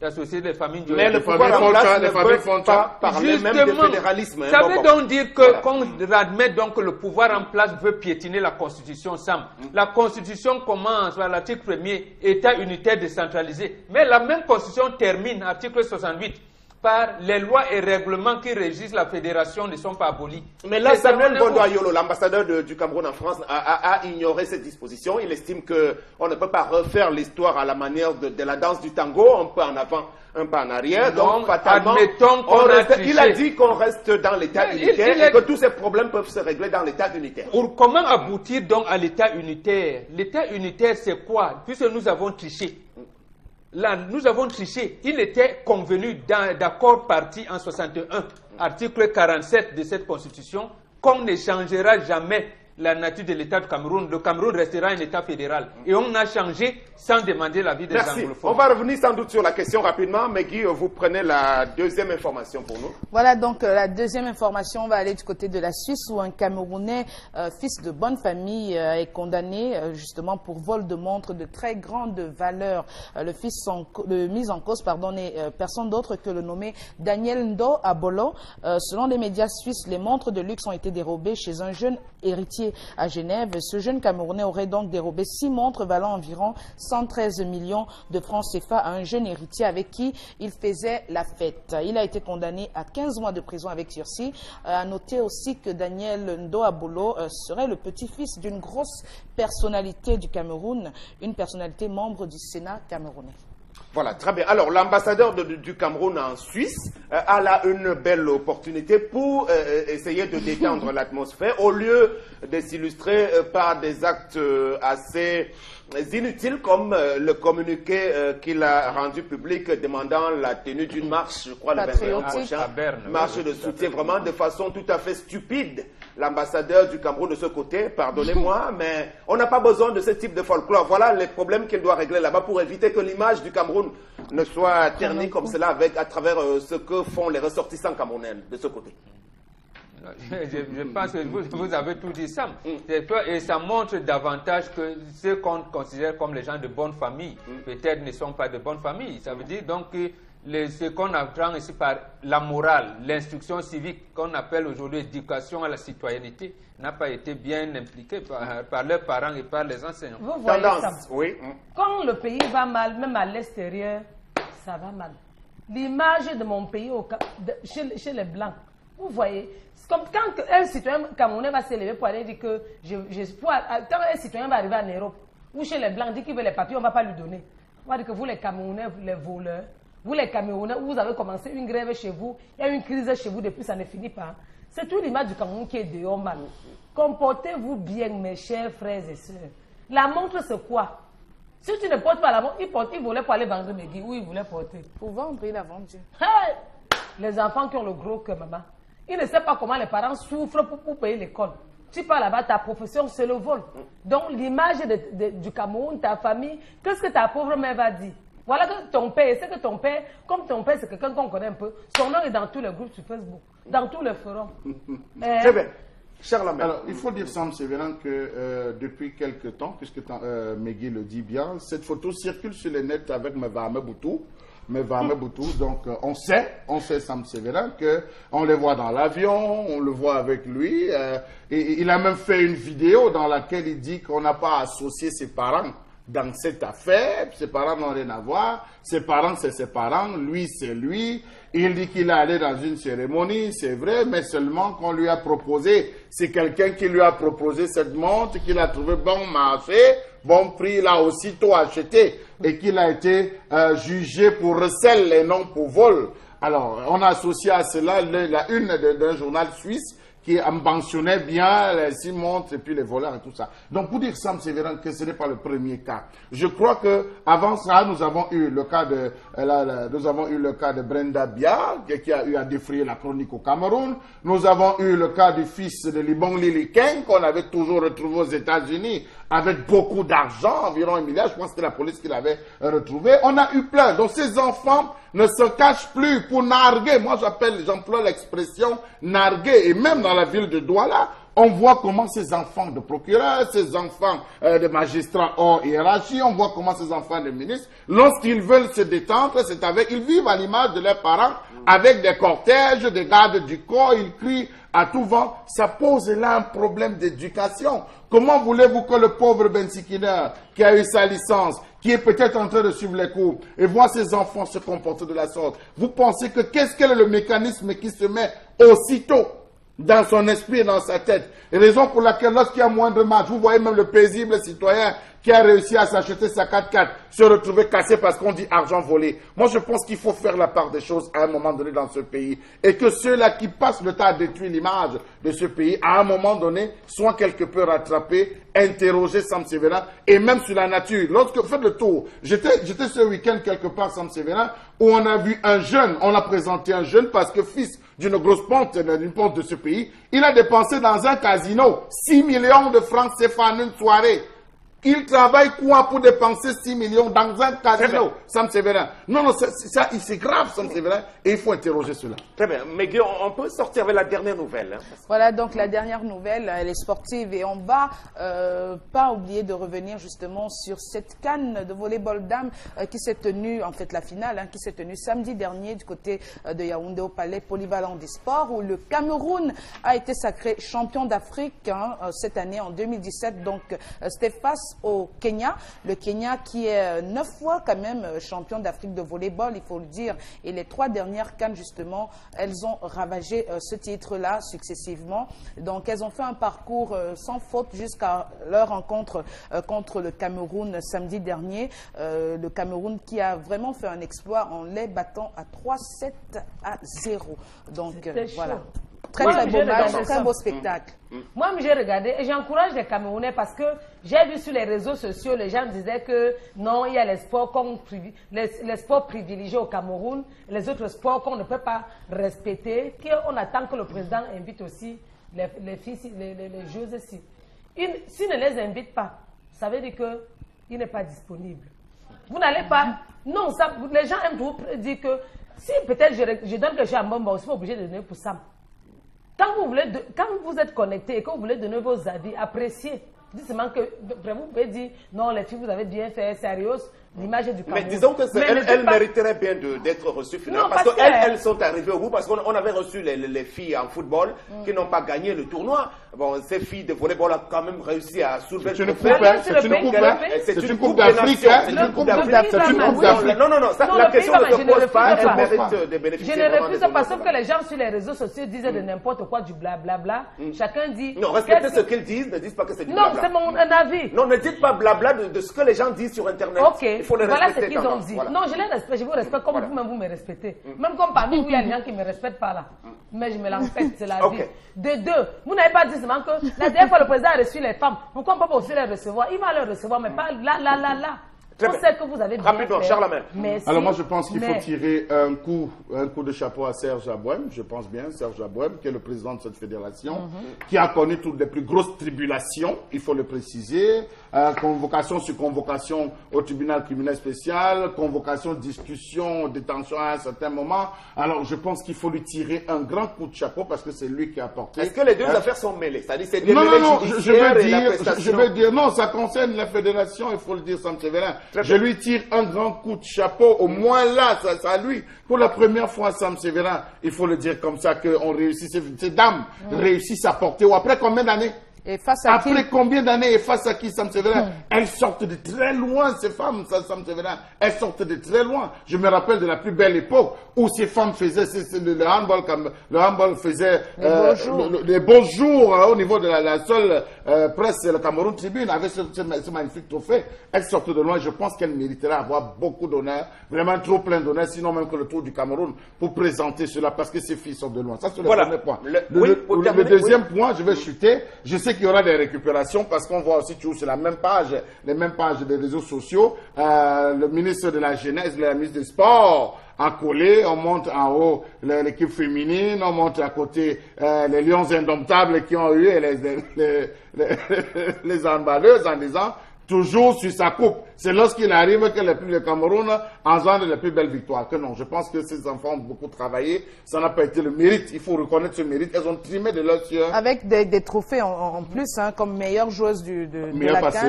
d'associer les familles. Mais le pouvoir en place ne peut pas parler même de fédéralisme. Ça veut donc dire qu'on admet donc que le pouvoir en place veut piétiner la Constitution, Sam. La Constitution commence par l'article 1er, État unitaire décentralisé. Mais la même Constitution termine, article 68. Par les lois et règlements qui régissent la fédération ne sont pas abolis. Mais là, Samuel Bondo-Ayolo, l'ambassadeur du Cameroun en France, a ignoré cette disposition. Il estime qu'on ne peut pas refaire l'histoire à la manière de la danse du tango, un peu en avant, un peu en arrière. Non, donc, fatalement, il a dit qu'on reste dans l'état unitaire et que tous ces problèmes peuvent se régler dans l'état unitaire. Comment aboutir donc à l'état unitaire? L'état unitaire, c'est quoi? Puisque nous avons triché. Là, nous avons triché. Il était convenu d'accord parti en 61, article 47 de cette constitution, qu'on ne changera jamais la nature de l'État du Cameroun. Le Cameroun restera un État fédéral. Et on a changé sans demander l'avis des anglophones. On va revenir sans doute sur la question rapidement. Mais Guy, vous prenez la deuxième information pour nous. Voilà, donc la deuxième information, on va aller du côté de la Suisse où un Camerounais, fils de bonne famille, est condamné justement pour vol de montres de très grande valeur. Le mis en cause n'est personne d'autre que le nommé Daniel Ndo Abolo. Selon les médias suisses, les montres de luxe ont été dérobées chez un jeune héritier à Genève. Ce jeune Camerounais aurait donc dérobé 6 montres valant environ 113 millions de francs CFA à un jeune héritier avec qui il faisait la fête. Il a été condamné à 15 mois de prison avec sursis. À noter aussi que Daniel Ndo Abolo serait le petit-fils d'une grosse personnalité du Cameroun, une personnalité membre du Sénat camerounais. Voilà, très bien. Alors, l'ambassadeur du Cameroun en Suisse a là une belle opportunité pour essayer de détendre l'atmosphère au lieu de s'illustrer par des actes assez inutiles comme le communiqué qu'il a rendu public demandant la tenue d'une marche, je crois, le 21 prochain, marche de soutien, vraiment de façon tout à fait stupide. L'ambassadeur du Cameroun de ce côté, pardonnez-moi, mais on n'a pas besoin de ce type de folklore. Voilà les problèmes qu'il doit régler là-bas pour éviter que l'image du Cameroun ne soit ternie comme cela à travers ce que font les ressortissants camerounais de ce côté. Je pense que vous avez tout dit, Sam. Et ça montre davantage que ceux qu'on considère comme les gens de bonne famille, peut-être ne sont pas de bonne famille. Ça veut dire donc que ce qu'on apprend ici par la morale, l'instruction civique, qu'on appelle aujourd'hui éducation à la citoyenneté, n'a pas été bien impliquée par leurs parents et par les enseignants. Vous voyez ça? Oui. Quand le pays va mal, même à l'extérieur, ça va mal. L'image de mon pays chez les Blancs, vous voyez, c'est comme quand un citoyen camerounais va s'élever pour aller dire que quand un citoyen va arriver en Europe, ou chez les Blancs, dit qu'il veut les papiers, on ne va pas lui donner. On va dire que vous les Camerounais, les voleurs, vous les Camerounais, vous avez commencé une grève chez vous, il y a une crise chez vous, depuis ça ne finit pas. C'est toute l'image du Cameroun qui est dehors mal. Comportez-vous bien, mes chers frères et sœurs. La montre, c'est quoi? Si tu ne portes pas la montre, il voulait pas aller vendre Megui. Où il voulait porter? Pour vendre, il a vendu. Hey! Les enfants qui ont le gros cœur, maman. Ils ne savent pas comment les parents souffrent pour payer l'école. Tu pars là-bas, ta profession, c'est le vol. Donc, l'image du Cameroun, ta famille, qu'est-ce que ta pauvre mère va dire? Voilà que ton père, c'est que ton père, comme ton père, c'est quelqu'un qu'on connaît un peu, son nom est dans tous les groupes sur Facebook, dans tous les forums. Très bien. Charles, alors, il faut dire, Sam Sévérin, que depuis quelque temps, puisque Megui le dit bien, cette photo circule sur les nets avec Mevame Boutou. Donc, on sait, Sam Sévérin, qu'on les voit dans l'avion, on le voit avec lui. Et il a même fait une vidéo dans laquelle il dit qu'on n'a pas associé ses parents dans cette affaire. Ses parents n'ont rien à voir. Ses parents, c'est ses parents. Lui, c'est lui. Il dit qu'il est allé dans une cérémonie, c'est vrai, mais seulement qu'on lui a proposé. C'est quelqu'un qui lui a proposé cette montre, qu'il a trouvé bon marché, bon prix, il a aussitôt acheté et qu'il a été jugé pour recel et non pour vol. Alors, on a associé à cela la une d'un journal suisse qui mentionnait bien les 6 montres et puis les voleurs et tout ça. Donc, pour dire Sam Sévérin que ce n'est pas le premier cas. Je crois que avant ça, nous avons eu le cas de Brenda Bia, qui a eu à défrayer la chronique au Cameroun. Nous avons eu le cas du fils de Libong Lili Keng, qu'on avait toujours retrouvé aux États-Unis, avec beaucoup d'argent, environ 1 milliard. Je pense que la police qui l'avait retrouvé. On a eu plein. Donc, ces enfants ne se cachent plus pour narguer. Moi, j'emploie l'expression narguer. Et même dans la ville de Douala, on voit comment ces enfants de procureurs, ces enfants de magistrats hors hiérarchie, on voit comment ces enfants de ministres, lorsqu'ils veulent se détendre, ils vivent à l'image de leurs parents, avec des cortèges, des gardes du corps, ils crient à tout vent. Ça pose là un problème d'éducation. Comment voulez-vous que le pauvre Ben Sikiner, qui a eu sa licence, qui est peut-être en train de suivre les cours, et voit ses enfants se comporter de la sorte, vous pensez que quel est le mécanisme qui se met aussitôt dans son esprit et dans sa tête? Raison pour laquelle lorsqu'il y a moindre marge, vous voyez même le paisible citoyen qui a réussi à s'acheter sa 4x4 se retrouver cassé parce qu'on dit argent volé. Moi, je pense qu'il faut faire la part des choses à un moment donné dans ce pays et que ceux-là qui passent le temps à détruire l'image de ce pays, à un moment donné, soient quelque peu rattrapés, interrogés, Sam Sévérin, et même sur la nature. Lorsque vous faites le tour, j'étais ce week-end quelque part, Sam Sévérin, où on a vu un jeune, on a présenté un jeune parce que fils d'une grosse ponte, d'une ponte de ce pays, il a dépensé dans un casino 6 millions de francs CFA en une soirée. Il travaille quoi pour dépenser 6 millions dans un casino, Sam Sévérin? Non, c'est grave, Sam Sévérin, et il faut interroger cela. Très bien. Mais Guillaume, on peut sortir avec la dernière nouvelle. Hein. Voilà, donc la dernière nouvelle, elle est sportive et on va pas oublier de revenir justement sur cette CAN de volleyball dames qui s'est tenue, en fait la finale, qui s'est tenue samedi dernier du côté de Yaoundé au Palais Polyvalent des Sports, où le Cameroun a été sacré champion d'Afrique cette année en 2017. Donc c'était face au Kenya. Le Kenya qui est 9 fois quand même champion d'Afrique de volleyball, il faut le dire. Et les 3 dernières CAN, justement, elles ont ravagé ce titre-là successivement. Donc, elles ont fait un parcours sans faute jusqu'à leur rencontre contre le Cameroun samedi dernier. Le Cameroun qui a vraiment fait un exploit en les battant à 3-7 à 0. Donc, voilà. Très beau match, très beau spectacle. Moi, j'ai regardé et j'encourage les Camerounais parce que j'ai vu sur les réseaux sociaux, les gens disaient que non, il y a les sports privilégiés au Cameroun, les autres sports qu'on ne peut pas respecter, qu'on attend que le président invite aussi les filles, les joueuses ici. S'il ne les invite pas, ça veut dire qu'il n'est pas disponible. Vous n'allez pas... Non, ça, les gens aiment vous dire que si peut-être je donne quelque chose à Mbamba, aussi, obligé de donner pour Sam. Quand vous êtes connecté et que vous voulez donner vos avis, appréciez. Dites seulement que vous pouvez dire non, les filles, vous avez bien fait, sérieux, l'image du Cameroun. Mais disons que elles mériteraient bien d'être reçues finalement. Parce qu'elles sont arrivées au bout, parce qu'on avait reçu les filles en football qui n'ont pas gagné le tournoi. Bon, ces filles de volleyball ont quand même réussi à soulever le trophée. C'est une coupe d'Afrique. C'est une coupe d'Afrique. Non, la question ne se pose pas. Elles méritent de bénéficier. Je ne refuse pas, sauf que les gens sur les réseaux sociaux disaient de n'importe quoi, du blablabla. Chacun dit... Non, respectez ce qu'ils disent, ne dites pas que c'est du blabla. Non, c'est mon avis. Non, ne dites pas blabla de ce que les gens disent sur Internet. Ok, il faut les voilà respecter. ce qu'ils ont dit. Voilà. Non, je les respecte, je vous respecte comme vous-même vous me respectez. Même comme parmi vous, il y a des gens qui ne me respectent pas là. Mais je me l'empêche, c'est la vie. De deux, vous n'avez pas dit seulement que la dernière fois le président a reçu les femmes. Pourquoi on ne peut pas aussi les recevoir? Il va les recevoir, mais pas là. On sait que vous avez bien rapidement, fait. Charlemagne. Alors moi je pense qu'il faut tirer un coup de chapeau à Serge Abouem, je pense bien, Serge Abouem, qui est le président de cette fédération, qui a connu toutes les plus grosses tribulations, il faut le préciser, convocation sur convocation au tribunal criminel spécial, convocation, discussion, détention à un certain moment. Alors je pense qu'il faut lui tirer un grand coup de chapeau parce que c'est lui qui a apporté. Est-ce que les deux affaires sont mêlées? C'est-à-dire c'est non, je veux dire, non, ça concerne la fédération, il faut le dire, Sam Sévérin. Je lui tire un grand coup de chapeau, au moins là, ça à lui. Pour la première fois, Sam Sévérin, il faut le dire comme ça, qu'on réussit, ces dames réussissent à porter, ou après combien d'années? Et face à qui? Après combien d'années et face à qui, Sam Severin? Elles sortent de très loin, ces femmes, Sam Severin. Elles sortent de très loin. Je me rappelle de la plus belle époque où ces femmes faisaient le handball faisait les beaux jours au niveau de la seule presse, le Cameroun Tribune, avec ce magnifique trophée. Elles sortent de loin. Je pense qu'elles mériteraient avoir beaucoup d'honneur, vraiment trop plein d'honneur, sinon même que le Tour du Cameroun, pour présenter cela, parce que ces filles sortent de loin. Ça, c'est le premier point. Le deuxième point, je vais chuter. Je sais qu'il y aura des récupérations parce qu'on voit aussi toujours sur la même page, les mêmes pages des réseaux sociaux, le ministre de la Jeunesse, le ministre des Sports a collé, on monte en haut l'équipe féminine, on monte à côté les Lions indomptables qui ont eu les handballeuses en disant toujours sur sa coupe. C'est lorsqu'il arrive que le Cameroun engendre les plus belles victoires. Que non, je pense que ces enfants ont beaucoup travaillé. Ça n'a pas été le mérite. Il faut reconnaître ce mérite. Elles ont trimé de leurs yeux. Avec des trophées en plus, hein, comme meilleure joueuse de la CAN.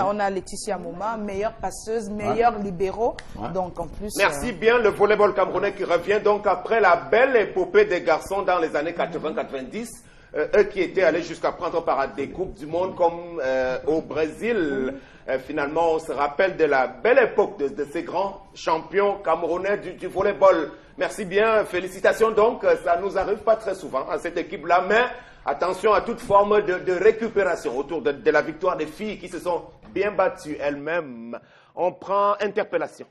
On a Laetitia Moma, meilleure passeuse, meilleure libéraux. Donc en plus. Merci bien. Le volleyball camerounais qui revient donc après la belle épopée des garçons dans les années 80-90. Eux qui étaient allés jusqu'à prendre part des Coupes du Monde comme au Brésil. Finalement, on se rappelle de la belle époque de ces grands champions camerounais du volleyball. Merci bien, félicitations donc. Ça ne nous arrive pas très souvent à cette équipe-là, mais attention à toute forme de récupération autour de la victoire des filles qui se sont bien battues elles-mêmes. On prend interpellation.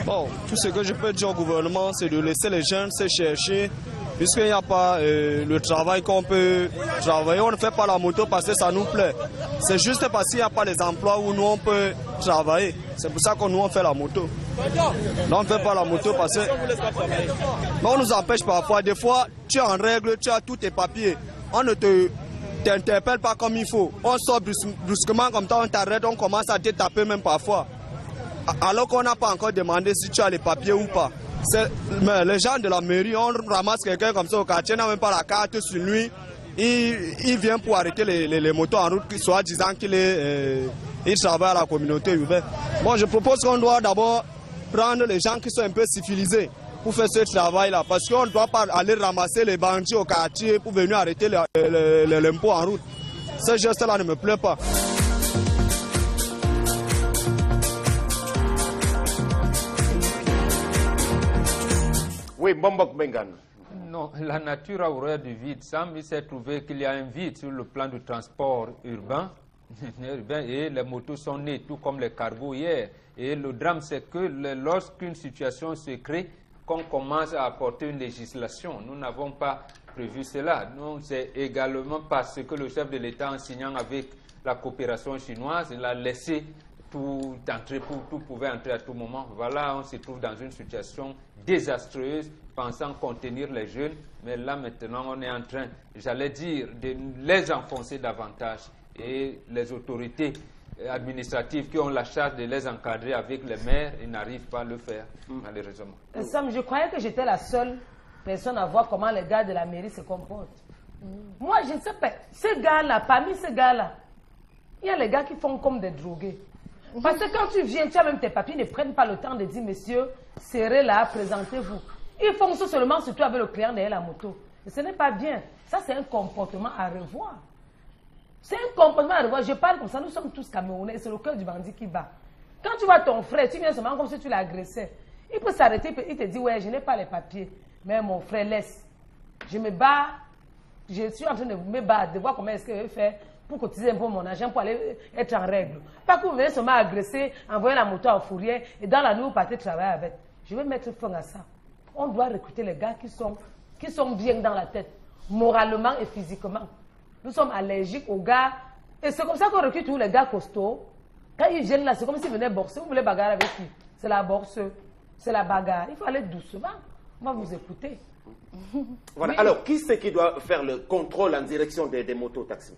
Bon, tout ce que je peux dire au gouvernement, c'est de laisser les jeunes se chercher, puisqu'il n'y a pas le travail qu'on peut travailler. On ne fait pas la moto parce que ça nous plaît. C'est juste parce qu'il n'y a pas les emplois où nous on peut travailler. C'est pour ça que nous on fait la moto. Non, on ne fait pas la moto parce que... Mais on nous empêche parfois. Des fois, tu es en règle, tu as tous tes papiers. On ne t'interpelle pas comme il faut. On sort brusquement comme ça, on t'arrête, on commence à te taper même parfois. Alors qu'on n'a pas encore demandé si tu as les papiers ou pas. Mais les gens de la mairie, on ramasse quelqu'un comme ça au quartier, n'a même pas la carte sur lui. Il vient pour arrêter les motos en route, soit disant qu'il travaille à la communauté urbaine. Bon, je propose qu'on doit d'abord prendre les gens qui sont un peu civilisés pour faire ce travail-là. Parce qu'on ne doit pas aller ramasser les bandits au quartier pour venir arrêter l'impôt en route. Ce geste-là ne me plaît pas. Oui, Bombok Bengan. Non, la nature a horreur du vide. Sam, il s'est trouvé qu'il y a un vide sur le plan du transport urbain. Et les motos sont nées, tout comme les cargos hier. Et le drame, c'est que lorsqu'une situation se crée, qu'on commence à apporter une législation. Nous n'avons pas prévu cela. C'est également parce que le chef de l'État, en signant avec la coopération chinoise, il a laissé tout entrer, tout pouvait entrer à tout moment. Voilà, on se trouve dans une situation désastreuse, pensant contenir les jeunes, mais là maintenant on est en train, j'allais dire, de les enfoncer davantage. Et les autorités administratives qui ont la charge de les encadrer avec les maires, ils n'arrivent pas à le faire, malheureusement. Sam, je croyais que j'étais la seule personne à voir comment les gars de la mairie se comportent. Moi, je ne sais pas. Ces gars-là, parmi ces gars-là, il y a les gars qui font comme des drogués. Parce que quand tu viens, tu as même tes papiers, ils ne prennent pas le temps de dire, monsieur, serrez là, présentez-vous. Ils font ça seulement, surtout avec le client derrière la moto. Et ce n'est pas bien. Ça, c'est un comportement à revoir. C'est un comportement à revoir. Je parle comme ça, nous sommes tous Camerounais, c'est le cœur du bandit qui bat. Quand tu vois ton frère, tu viens seulement comme si tu l'agressais. Il peut s'arrêter, il te dit, ouais, je n'ai pas les papiers. Mais mon frère, laisse. Je me bats, je suis en train de me battre, de voir comment est-ce que je vais faire pour cotiser un peu mon argent, pour aller être en règle. Pas que vous venez seulement agresser, envoyer la moto en fourrière, et dans la nuit, vous partez travailler avec. Je vais mettre fin à ça. On doit recruter les gars qui sont bien dans la tête, moralement et physiquement. Nous sommes allergiques aux gars, et c'est comme ça qu'on recrute tous les gars costauds. Quand ils viennent là, c'est comme s'ils venaient borser. Vous voulez bagarre avec qui? C'est la borse, c'est la bagarre. Il faut aller doucement. On va vous écouter. Voilà. Oui. Alors, qui c'est qui doit faire le contrôle en direction des motos-taxis?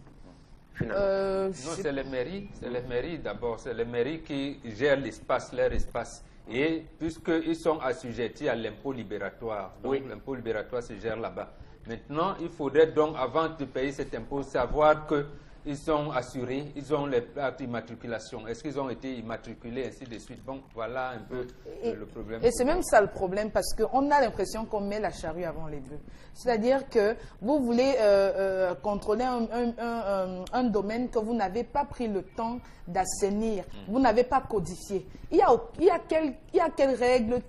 Non, c'est les mairies d'abord, c'est les mairies qui gèrent l'espace, leur espace. Et puisqu'ils sont assujettis à l'impôt libératoire, donc l'impôt libératoire se gère là-bas. Maintenant, il faudrait donc, avant de payer cet impôt, savoir que ils sont assurés, ils ont les plaques d'immatriculation. Est-ce qu'ils ont été immatriculés, ainsi de suite? Bon, voilà un peu le problème. Et c'est même ça le problème, parce qu'on a l'impression qu'on met la charrue avant les bœufs. C'est-à-dire que vous voulez contrôler un domaine que vous n'avez pas pris le temps d'assainir, vous n'avez pas codifié. Il y a quelles règles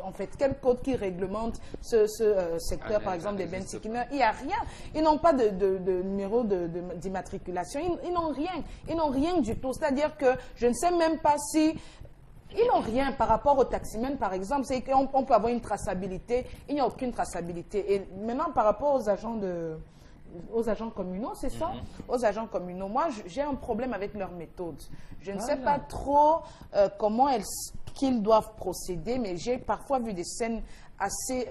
en fait, quel code qui réglemente ce secteur, par exemple, des bensikineurs? Il n'y a rien. Ils n'ont pas de numéro d'immatriculation. Ils n'ont rien. Ils n'ont rien du tout. C'est-à-dire que je ne sais même pas si... Ils n'ont rien par rapport aux taximens, par exemple. C'est qu'on peut avoir une traçabilité. Il n'y a aucune traçabilité. Et maintenant, par rapport aux agents communaux, c'est ça? Aux agents communaux. Moi, j'ai un problème avec leur méthode. Je ne sais pas trop comment qu'ils doivent procéder, mais j'ai parfois vu des scènes assez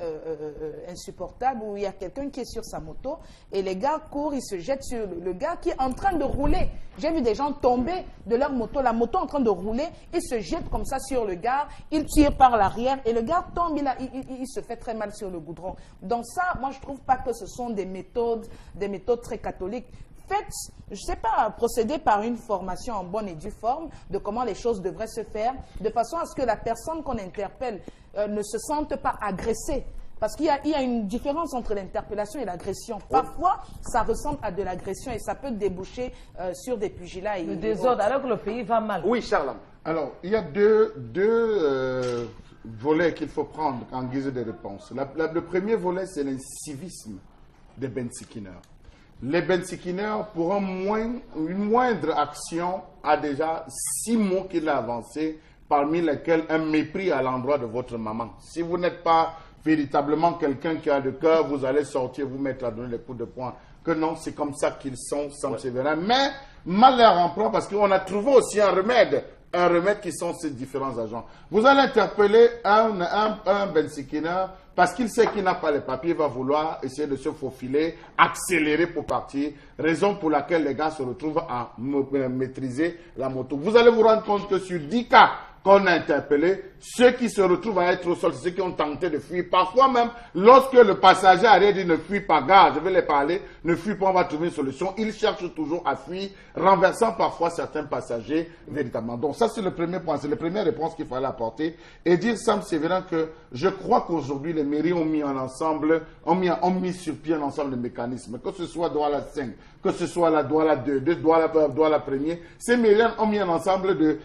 insupportables où il y a quelqu'un qui est sur sa moto et les gars courent, ils se jettent sur le gars qui est en train de rouler. J'ai vu des gens tomber de leur moto, la moto en train de rouler, ils se jettent comme ça sur le gars, ils tirent par l'arrière et le gars tombe, il se fait très mal sur le goudron. Donc ça, moi je trouve pas que ce sont des méthodes très catholiques. Faites, je ne sais pas, procéder par une formation en bonne et due forme de comment les choses devraient se faire, de façon à ce que la personne qu'on interpelle ne se sente pas agressée. Parce qu'il y a une différence entre l'interpellation et l'agression. Parfois, ça ressemble à de l'agression et ça peut déboucher sur des pugilats. Le désordre, alors que le pays va mal. Oui, Charles. Alors, il y a deux volets qu'il faut prendre en guise de réponse. Le premier volet, c'est l'incivisme des bensikineurs. Les bensikineurs, pour une moindre action, a déjà 6 mots qu'il a avancés, parmi lesquels un mépris à l'endroit de votre maman. Si vous n'êtes pas véritablement quelqu'un qui a le cœur, vous allez sortir, vous mettre à donner les coups de poing. Que non, c'est comme ça qu'ils sont, sans sévérin. Mais mal leur emploi, parce qu'on a trouvé aussi un remède qui sont ces différents agents. Vous allez interpeller un bensikineur parce qu'il sait qu'il n'a pas les papiers, il va vouloir essayer de se faufiler, accélérer pour partir, raison pour laquelle les gars se retrouvent à maîtriser la moto. Vous allez vous rendre compte que sur 10 cas qu'on a interpellés, ceux qui se retrouvent à être au sol, c'est ceux qui ont tenté de fuir. Parfois même, lorsque le passager arrive et dit ne fuis pas, gars, je vais les parler, ne fuis pas, on va trouver une solution. Ils cherchent toujours à fuir, renversant parfois certains passagers véritablement. Donc ça, c'est le premier point, c'est la première réponse qu'il fallait apporter. Et dire, Sam Sévérin, que je crois qu'aujourd'hui, les mairies ont mis sur pied un ensemble de mécanismes, que ce soit Douala 5, que ce soit la Douala 2, Douala 1er, ces mairies ont mis un ensemble de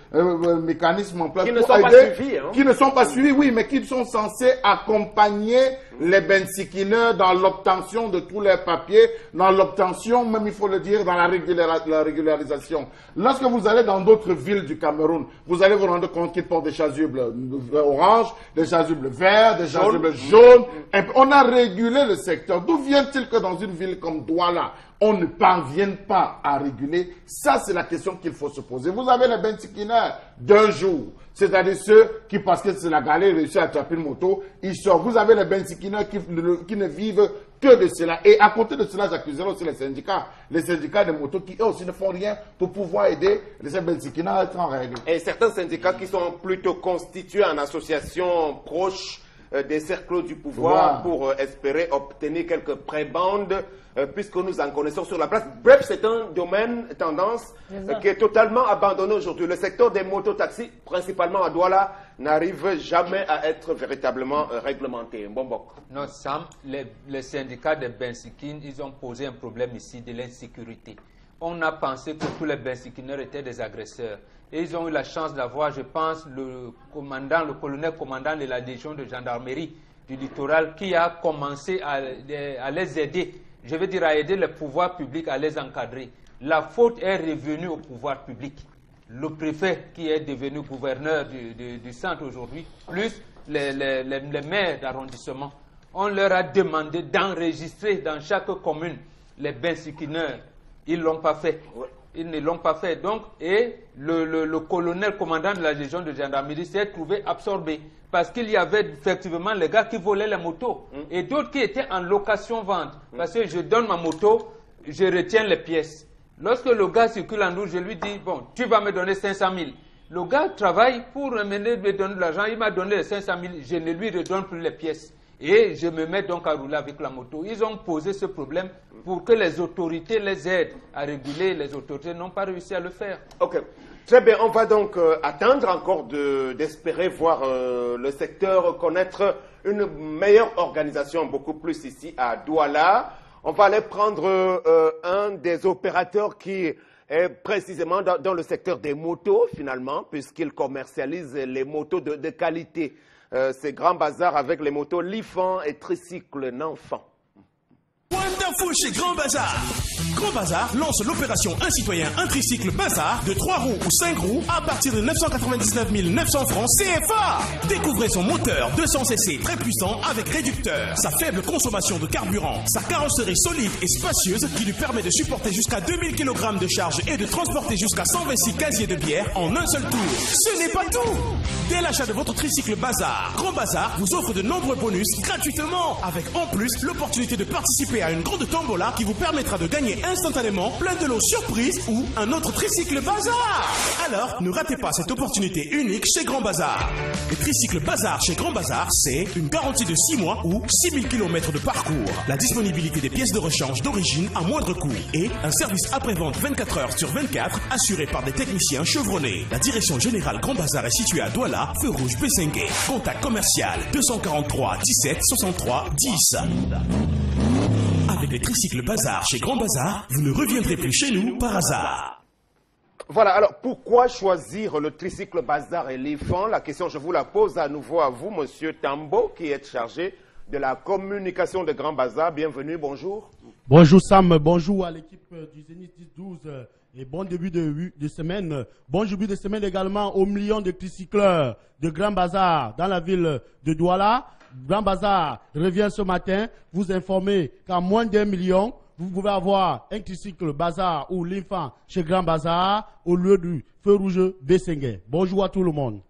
mécanismes en place qui ne sont pas suivis, hein. Qui ne sont pas suivis, oui, mais qui sont censés accompagner les bensikineurs dans l'obtention de tous les papiers, dans l'obtention, même il faut le dire, dans la régularisation. Lorsque vous allez dans d'autres villes du Cameroun, vous allez vous rendre compte qu'ils portent des chasubles orange, des chasubles verts, des chasubles jaunes. On a régulé le secteur. D'où vient-il que dans une ville comme Douala, on ne parvienne pas à réguler? Ça, c'est la question qu'il faut se poser. Vous avez les bensikineurs d'un jour, c'est-à-dire ceux qui, parce que c'est la galère, réussissent à attraper une moto, ils sortent. Vous avez les bensikineurs qui ne vivent que de cela. Et à côté de cela, j'accuserai aussi les syndicats de motos qui, eux aussi, ne font rien pour pouvoir aider les bensikineurs à être en règle. Et certains syndicats qui sont plutôt constitués en associations proches des cercles du pouvoir pour espérer obtenir quelques prébendes, puisque nous en connaissons sur la place. Bref, c'est un domaine, tendance, qui est totalement abandonné aujourd'hui. Le secteur des mototaxis, principalement à Douala, n'arrive jamais à être véritablement réglementé. Non, Sam, les syndicats des bensikines, ils ont posé un problème ici de l'insécurité. On a pensé que tous les bensikineurs étaient des agresseurs. Et ils ont eu la chance d'avoir, je pense, le colonel commandant de la Légion de gendarmerie du littoral qui a commencé à les aider. Je veux dire à aider le pouvoir public à les encadrer. La faute est revenue au pouvoir public. Le préfet qui est devenu gouverneur du centre aujourd'hui, plus les maires d'arrondissement, on leur a demandé d'enregistrer dans chaque commune les bensikineurs. Ils ne l'ont pas fait. Ils ne l'ont pas fait. Donc, et le colonel commandant de la Légion de gendarmerie s'est trouvé absorbé. Parce qu'il y avait effectivement les gars qui volaient les motos. Et d'autres qui étaient en location-vente. Parce que je donne ma moto, je retiens les pièces. Lorsque le gars circule en route, je lui dis, bon, tu vas me donner 500 000. Le gars travaille pour me donner de l'argent. Il m'a donné les 500 000. Je ne lui redonne plus les pièces. et je me mets donc à rouler avec la moto. Ils ont posé ce problème pour que les autorités les aident à réguler. Les autorités n'ont pas réussi à le faire. Ok. Très bien, on va donc attendre encore d'espérer voir le secteur connaître une meilleure organisation, beaucoup plus ici à Douala. On va aller prendre un des opérateurs qui est précisément dans le secteur des motos, finalement, puisqu'il commercialise les motos de qualité. C'est Grand Bazar avec les motos Lifan et tricycle Nanfan. Wonderful chez Grand Bazar. Grand Bazar lance l'opération Un citoyen, un tricycle Bazar de 3 roues ou 5 roues à partir de 999 900 francs CFA. Découvrez son moteur 200cc très puissant avec réducteur, sa faible consommation de carburant, sa carrosserie solide et spacieuse qui lui permet de supporter jusqu'à 2000 kg de charge et de transporter jusqu'à 126 casiers de bière en un seul tour. Ce n'est pas tout. Dès l'achat de votre tricycle Bazar, Grand Bazar vous offre de nombreux bonus gratuitement, avec en plus l'opportunité de participer à une grande tombola qui vous permettra de gagner instantanément plein de lots surprise ou un autre tricycle Bazar. Alors, ne ratez pas cette opportunité unique chez Grand Bazar. Le tricycle Bazar chez Grand Bazar, c'est une garantie de 6 mois ou 6000 km de parcours, la disponibilité des pièces de rechange d'origine à moindre coût et un service après-vente 24 heures sur 24 assuré par des techniciens chevronnés. La direction générale Grand Bazar est située à Douala, feu rouge Bessengue. Contact commercial 243 17 63 10. Avec les tricycles Bazar chez Grand Bazar, vous ne reviendrez plus chez nous par hasard. Voilà, alors pourquoi choisir le tricycle Bazar et Lifan? La question, je vous la pose à nouveau à vous, monsieur Tambo, qui est chargé de la communication de Grand Bazar. Bienvenue, bonjour. Bonjour Sam, bonjour à l'équipe du Zénith 10-12 et bon début de semaine. Bon début de semaine également aux millions de tricycleurs de Grand Bazar dans la ville de Douala. Grand Bazar revient ce matin vous informer qu'en moins d'1 million, vous pouvez avoir un tricycle Bazar ou Lifan chez Grand Bazar au lieu du feu rouge Bessengue. Bonjour à tout le monde.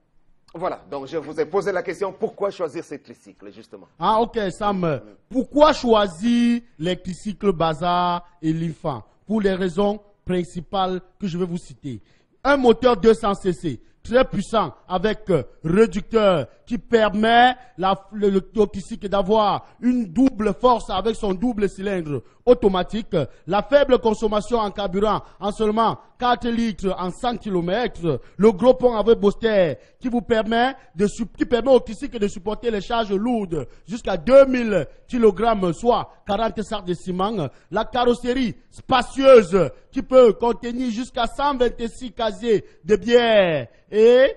Voilà, donc je vous ai posé la question, pourquoi choisir ces tricycles, justement? Ah ok Sam, pourquoi choisir les tricycles Bazar et Lifan? Pour les raisons principales que je vais vous citer. Un moteur 200cc, très puissant, avec réducteur, qui permet le tricycle d'avoir une double force avec son double cylindre automatique, la faible consommation en carburant en seulement 4 litres en 100 km, le gros pont avec booster qui permet au tricycle de supporter les charges lourdes jusqu'à 2000 kg, soit 40 sacs de ciment, la carrosserie spacieuse qui peut contenir jusqu'à 126 casiers de bière et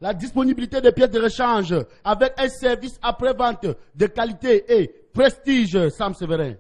la disponibilité des pièces de rechange avec un service après-vente de qualité et prestige, Sam Séverin.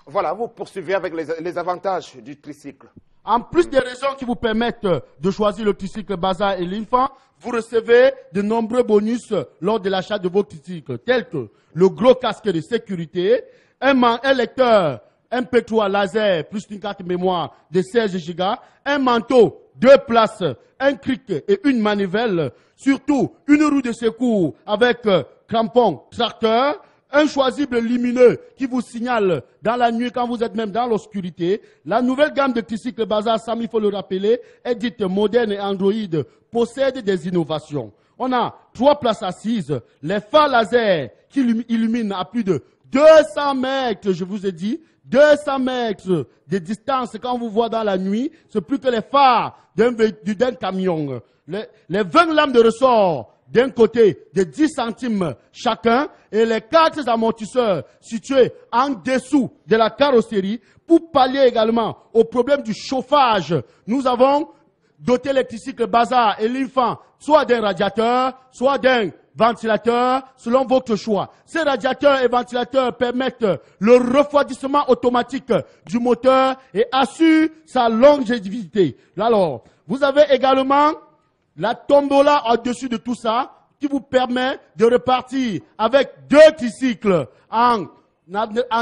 Voilà, vous poursuivez avec les avantages du tricycle. En plus des raisons qui vous permettent de choisir le tricycle Bazar et Lifan, vous recevez de nombreux bonus lors de l'achat de vos tricycles, tels que le gros casque de sécurité, un lecteur MP3 laser plus une carte mémoire de 16 Go, un manteau, 2 places, un cric et une manivelle, surtout une roue de secours avec crampon tracteur, un choisible lumineux qui vous signale dans la nuit quand vous êtes même dans l'obscurité. La nouvelle gamme de tricycles Bazar, Sam, il faut le rappeler, est dite moderne et Android, possède des innovations. On a 3 places assises, les phares laser qui illuminent à plus de 200 mètres, je vous ai dit, 200 mètres de distance quand vous voyez dans la nuit, c'est plus que les phares d'un camion. Les 20 lames de ressort d'un côté de 10 centimes chacun et les 4 amortisseurs situés en dessous de la carrosserie pour pallier également au problème du chauffage. Nous avons doté les tricycles Bazar et Lifan soit d'un radiateur, soit d'un ventilateur, selon votre choix. Ces radiateurs et ventilateurs permettent le refroidissement automatique du moteur et assurent sa longévité. Alors, vous avez également la tombola au-dessus de tout ça qui vous permet de repartir avec 2 tricycles en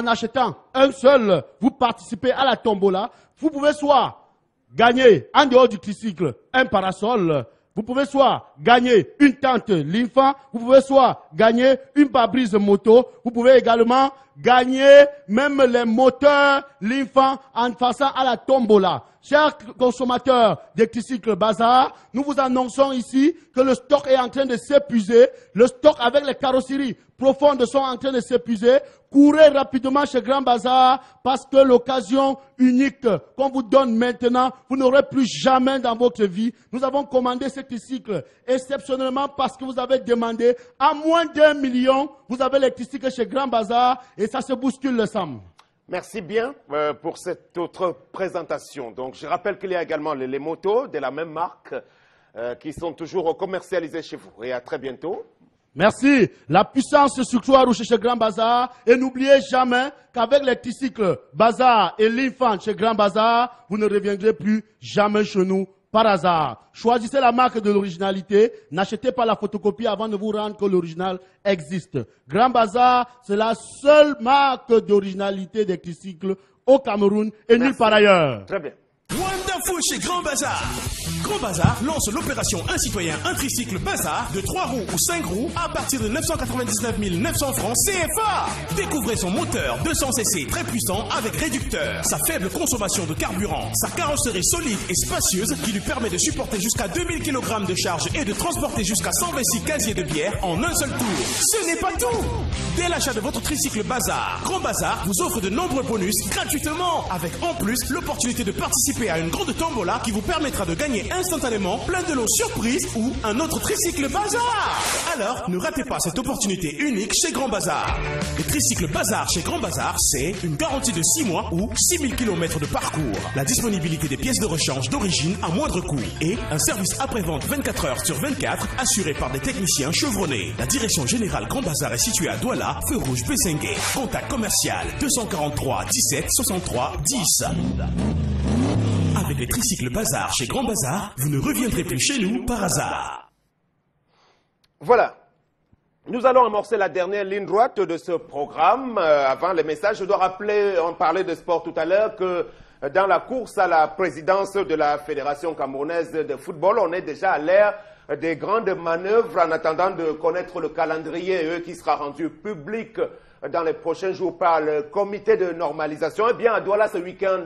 achetant un seul. Vous participez à la tombola. Vous pouvez soit gagner en dehors du tricycle un parasol. Vous pouvez soit gagner une tente Lifan, vous pouvez soit gagner une pare-brise moto, vous pouvez également gagner même les moteurs, l'INFAN, en faisant à la tombola. Chers consommateurs des tricycles Bazar, nous vous annonçons ici que le stock est en train de s'épuiser. Le stock avec les carrosseries profondes sont en train de s'épuiser. Courez rapidement chez Grand Bazar parce que l'occasion unique qu'on vous donne maintenant, vous n'aurez plus jamais dans votre vie. Nous avons commandé ce tricycle exceptionnellement parce que vous avez demandé à moins d'1 million. Vous avez les tricycles chez Grand Bazar et ça se bouscule le Sam. Merci bien pour cette autre présentation. Donc, je rappelle qu'il y a également les motos de la même marque qui sont toujours commercialisées chez vous. Et à très bientôt. Merci. La puissance sur Croix-Rouge chez Grand Bazar. Et n'oubliez jamais qu'avec les tricycles Bazar et l'Infant chez Grand Bazar, vous ne reviendrez plus jamais chez nous par hasard. Choisissez la marque de l'originalité. N'achetez pas la photocopie avant de vous rendre que l'original existe. Grand Bazar, c'est la seule marque d'originalité des tricycles au Cameroun et nulle part ailleurs. Très bien. Wonderful chez Grand Bazar. Grand Bazar lance l'opération Un citoyen, un tricycle Bazar de 3 roues ou 5 roues à partir de 999 900 francs CFA. Découvrez son moteur 200 cc très puissant avec réducteur, sa faible consommation de carburant, sa carrosserie solide et spacieuse qui lui permet de supporter jusqu'à 2000 kg de charge et de transporter jusqu'à 126 casiers de bière en un seul tour. Ce n'est pas tout. Dès l'achat de votre tricycle Bazar, Grand Bazar vous offre de nombreux bonus gratuitement avec en plus l'opportunité de participer à une grande tombola qui vous permettra de gagner instantanément plein de lots surprises ou un autre tricycle Bazar. Alors, ne ratez pas cette opportunité unique chez Grand Bazar. Le tricycle Bazar chez Grand Bazar, c'est une garantie de 6 mois ou 6000 km de parcours, la disponibilité des pièces de rechange d'origine à moindre coût et un service après-vente 24 heures sur 24 assuré par des techniciens chevronnés. La direction générale Grand Bazar est située à Douala, feu rouge Bessengue. Contact commercial 243 17 63 10. Avec les tricycles Bazar chez Grand Bazar, vous ne reviendrez plus chez nous par hasard. Voilà. Nous allons amorcer la dernière ligne droite de ce programme. Avant les messages, je dois rappeler, on parlait de sport tout à l'heure, que dans la course à la présidence de la Fédération camerounaise de football, on est déjà à l'ère des grandes manœuvres en attendant de connaître le calendrier qui sera rendu public dans les prochains jours par le comité de normalisation. Eh bien, à Douala, ce week-end,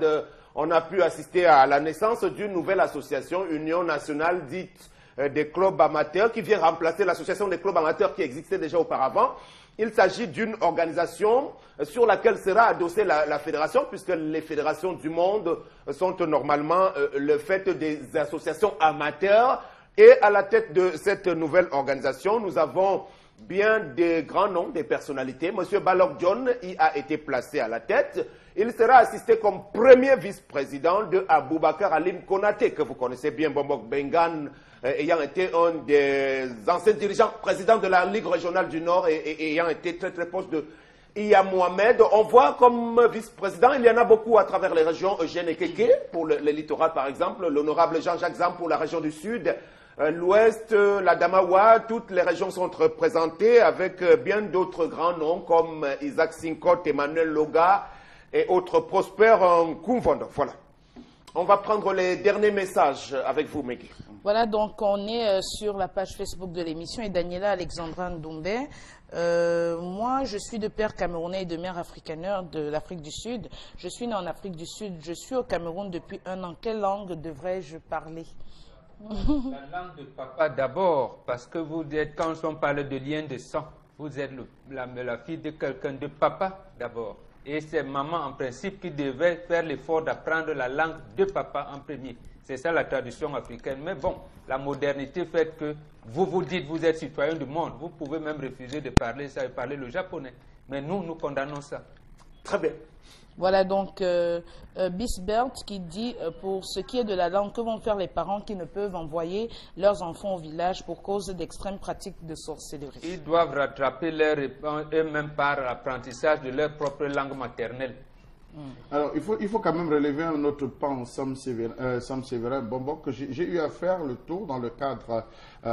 on a pu assister à la naissance d'une nouvelle association, Union nationale dite des clubs amateurs, qui vient remplacer l'association des clubs amateurs qui existait déjà auparavant. Il s'agit d'une organisation sur laquelle sera adossée la fédération, puisque les fédérations du monde sont normalement le fait des associations amateurs. Et à la tête de cette nouvelle organisation, nous avons bien des grands noms, des personnalités. Monsieur Balok John y a été placé à la tête. Il sera assisté comme premier vice-président de Aboubakar Alim Konaté, que vous connaissez bien, Bombok Bengan, ayant été un des anciens dirigeants, président de la Ligue régionale du Nord et ayant été très très proche de Iya Mohamed. On voit comme vice-président, il y en a beaucoup à travers les régions, Eugène Ekeke, pour le littoral par exemple, l'honorable Jean-Jacques Zam pour la région du Sud, l'Ouest, la Damawa, toutes les régions sont représentées avec bien d'autres grands noms comme Isaac Sinkot, Emmanuel Loga et autres prospères en Koumvondo. Voilà. On va prendre les derniers messages avec vous, Megui. Voilà, donc on est sur la page Facebook de l'émission et Daniela Alexandra Ndombé. Moi, je suis de père camerounais et de mère afrikaneur de l'Afrique du Sud. Je suis né en Afrique du Sud. Je suis au Cameroun depuis 1 an. Quelle langue devrais-je parler? La langue de papa d'abord, parce que vous êtes, quand on parle de lien de sang, vous êtes la fille de quelqu'un de papa d'abord. Et c'est maman en principe qui devait faire l'effort d'apprendre la langue de papa en premier. C'est ça la tradition africaine. Mais bon, la modernité fait que vous vous dites vous êtes citoyen du monde. Vous pouvez même refuser de parler ça et parler le japonais. Mais nous, nous condamnons ça. Très bien. Voilà donc Bisbert qui dit pour ce qui est de la langue, que vont faire les parents qui ne peuvent envoyer leurs enfants au village pour cause d'extrêmes pratiques de sorcellerie? Ils doivent rattraper eux-mêmes par l'apprentissage de leur propre langue maternelle. Alors, il faut quand même relever un autre pan, Sam Séverin Bombok, que j'ai eu à faire le tour dans le cadre,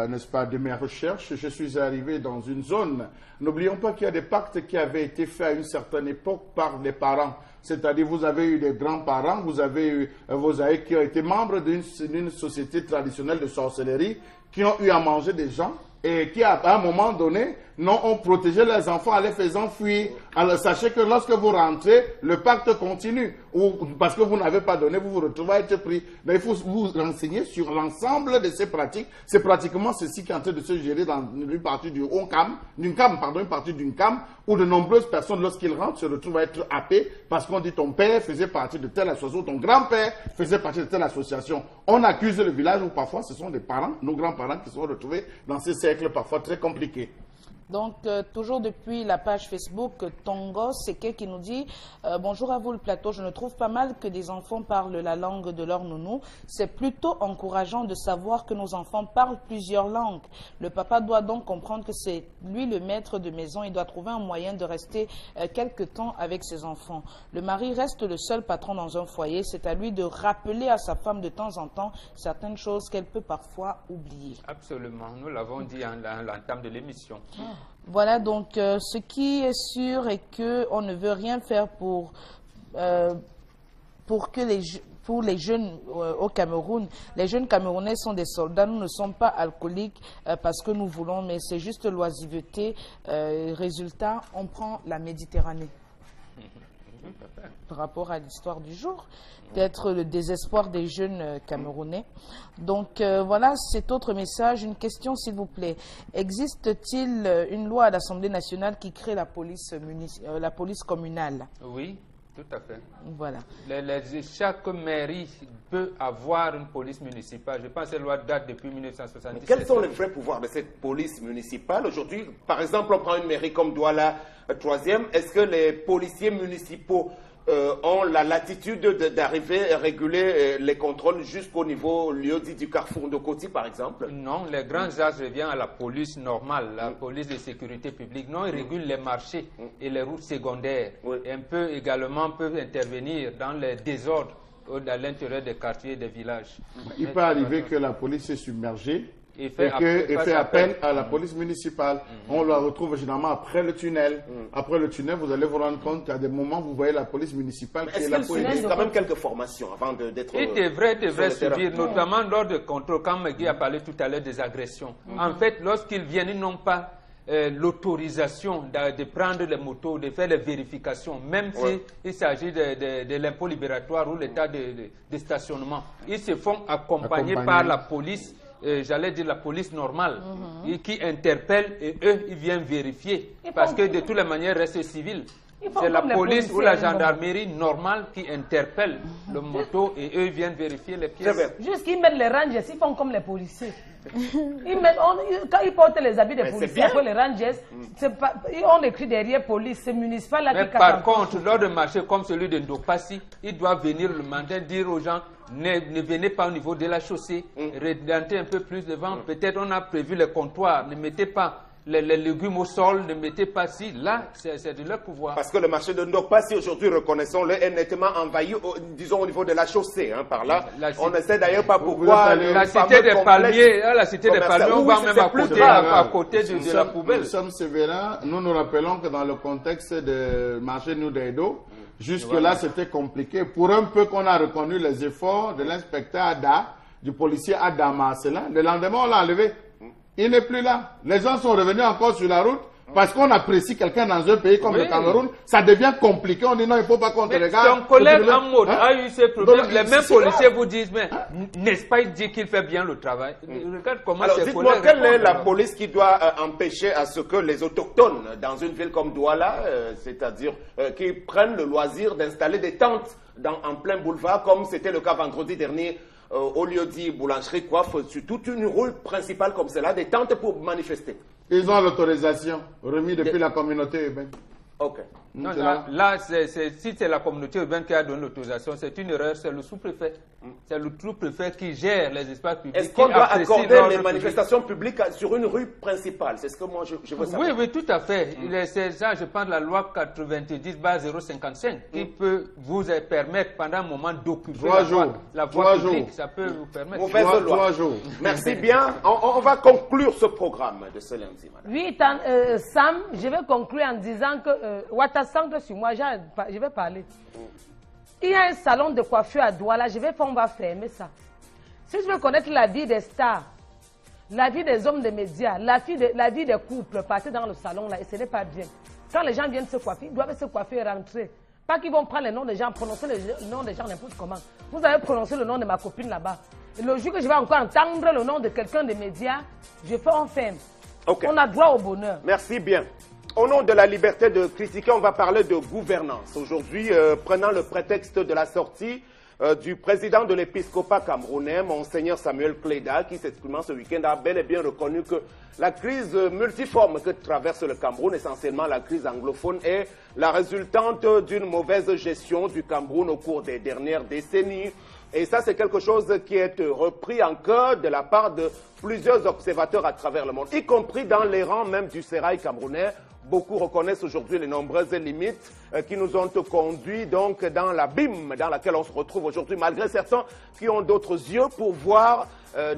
n'est-ce pas, de mes recherches. Je suis arrivé dans une zone. N'oublions pas qu'il y a des pactes qui avaient été faits à une certaine époque par les parents. C'est-à-dire, vous avez eu des grands-parents, vous avez eu vos aïeux qui ont été membres d'une société traditionnelle de sorcellerie, qui ont eu à manger des gens et qui, à un moment donné, non, on protégeait les enfants en les faisant fuir. Alors sachez que lorsque vous rentrez, le pacte continue. Ou parce que vous n'avez pas donné, vous vous retrouvez à être pris. Mais il faut vous renseigner sur l'ensemble de ces pratiques. C'est pratiquement ceci qui est en train de se gérer dans une partie du une partie d'une CAM, où de nombreuses personnes, lorsqu'ils rentrent, se retrouvent à être happés parce qu'on dit ton père faisait partie de telle association, ton grand-père faisait partie de telle association. On accuse le village où parfois ce sont des parents, nos grands-parents qui sont retrouvés dans ces cercles parfois très compliqués. Donc, toujours depuis la page Facebook, Tongo Seke qui nous dit bonjour à vous le plateau, je ne trouve pas mal que des enfants parlent la langue de leur nounou. C'est plutôt encourageant de savoir que nos enfants parlent plusieurs langues. Le papa doit donc comprendre que c'est lui le maître de maison. Il doit trouver un moyen de rester quelque temps avec ses enfants. Le mari reste le seul patron dans un foyer. C'est à lui de rappeler à sa femme de temps en temps certaines choses qu'elle peut parfois oublier. Absolument, nous l'avons dit à l'entame de l'émission. Voilà, donc ce qui est sûr est qu'on ne veut rien faire pour les jeunes au Cameroun. Les jeunes Camerounais sont des soldats, nous ne sommes pas alcooliques parce que nous voulons, mais c'est juste l'oisiveté. Résultat, on prend la Méditerranée. Par rapport à l'histoire du jour, peut-être le désespoir des jeunes Camerounais. Donc voilà, cet autre message. Une question s'il vous plaît. Existe-t-il une loi à l'Assemblée nationale qui crée la police communale? Oui, tout à fait. Voilà. Chaque mairie peut avoir une police municipale. Je pense que cette loi date depuis 1977. Mais quels sont les vrais pouvoirs de cette police municipale aujourd'hui? Par exemple, on prend une mairie comme Douala 3e. Est-ce que les policiers municipaux ont la latitude d'arriver à réguler les contrôles jusqu'au niveau lieu dit du carrefour de Koti, par exemple? Non, les grands axes reviennent à la police normale, la police de sécurité publique. Non, ils régulent les marchés et les routes secondaires. Et un peu également peuvent intervenir dans les désordres à l'intérieur des quartiers et des villages. Il peut arriver que la police est submergée et fait appel à la police municipale. On la retrouve généralement après le tunnel. Après le tunnel, vous allez vous rendre compte qu'à des moments, vous voyez la police municipale qui est là pour aider. Il y a quand même quelques formations avant d'être... Il devrait subir, notamment lors de contrôles, quand Megui a parlé tout à l'heure des agressions. En fait, lorsqu'ils viennent, ils n'ont pas l'autorisation de prendre les motos, de faire les vérifications, même s'il s'agit de l'impôt libératoire ou l'état de stationnement. Ils se font accompagner par la police. J'allais dire la police normale, qui interpelle et eux, ils viennent vérifier. Parce que de toutes les manières, reste civil. C'est la police ou la gendarmerie normale qui interpelle le moto et eux, ils viennent vérifier les pièces. Juste qu'ils mettent les rangers, ils font comme les policiers. Quand ils portent les habits des policiers, après les rangers, on écrit derrière police, c'est municipal là qui... Par contre, lors de marché comme celui de Ndopassi, ils doivent venir le matin dire aux gens, ne venez pas au niveau de la chaussée, redentez un peu plus devant. Peut-être on a prévu les comptoirs, ne mettez pas les légumes au sol, ne mettez pas si. Là, c'est de leur pouvoir. Parce que le marché de Ndopassi, aujourd'hui, reconnaissons-le, est nettement envahi, disons, au niveau de la chaussée. Par là, on ne sait d'ailleurs pas pourquoi... La cité des palmiers, on va même à côté de la poubelle. Nous sommes sévérins. Nous nous rappelons que dans le contexte du marché Nudaido, jusque-là, c'était compliqué. Pour un peu qu'on a reconnu les efforts de l'inspecteur Ada, du policier Ada Marcelin, le lendemain, on l'a enlevé. Il n'est plus là. Les gens sont revenus encore sur la route parce qu'on apprécie quelqu'un dans un pays comme le Cameroun. Ça devient compliqué. On dit non, il ne faut pas qu'on te regarde. Ton collègue Amoud a eu ces problèmes. Les mêmes policiers vous disent, mais n'est-ce pas, il dit qu'il fait bien le travail. Regarde comment alors, ses collègues... Alors, dites-moi, quelle est la police qui doit empêcher à ce que les autochtones, dans une ville comme Douala, c'est-à-dire qui prennent le loisir d'installer des tentes en plein boulevard, comme c'était le cas vendredi dernier, au lieu dit boulangerie, coiffe, sur toute une rue principale comme celle-là, des tentes pour manifester. Ils ont l'autorisation remise depuis la communauté urbaine. Ok. Non, là, si c'est la communauté urbaine qui a donné l'autorisation, c'est une erreur, c'est le sous-préfet. C'est le sous-préfet qui gère les espaces publics. Est-ce qu'on doit accorder les manifestations publiques sur une rue principale? C'est ce que moi je veux savoir. Oui, tout à fait. C'est ça, je parle de la loi 90/055 qui peut vous permettre pendant un moment d'occuper la voie publique. Ça peut vous permettre. Mauvaise loi. 3 jours. Merci bien. On va conclure ce programme de ce lundi, madame. Oui, Sam, je vais conclure en disant que Ouattara sur moi, je vais parler. Il y a un salon de coiffure à Douala, on va fermer ça. Si je veux connaître la vie des stars, La vie des hommes des médias, la vie des couples, passer dans le salon là, et ce n'est pas bien. Quand les gens viennent se coiffer, ils doivent se coiffer et rentrer. Pas qu'ils vont prendre les noms des gens, prononcer le nom des gens n'importe comment. Vous avez prononcé le nom de ma copine là-bas. Et le jour que je vais encore entendre le nom de quelqu'un des médias, je fais en ferme. Okay. On a droit au bonheur. Merci bien. Au nom de la liberté de critiquer, on va parler de gouvernance. Aujourd'hui, prenant le prétexte de la sortie du président de l'épiscopat camerounais, Monseigneur Samuel Kleda, qui s'exprimant ce week-end, a bel et bien reconnu que la crise multiforme que traverse le Cameroun, essentiellement la crise anglophone, est la résultante d'une mauvaise gestion du Cameroun au cours des dernières décennies. Et ça, c'est quelque chose qui est repris en cœur de la part de plusieurs observateurs à travers le monde, y compris dans les rangs même du sérail camerounais. Beaucoup reconnaissent aujourd'hui les nombreuses limites qui nous ont conduits donc dans l'abîme dans laquelle on se retrouve aujourd'hui, malgré certains qui ont d'autres yeux pour voir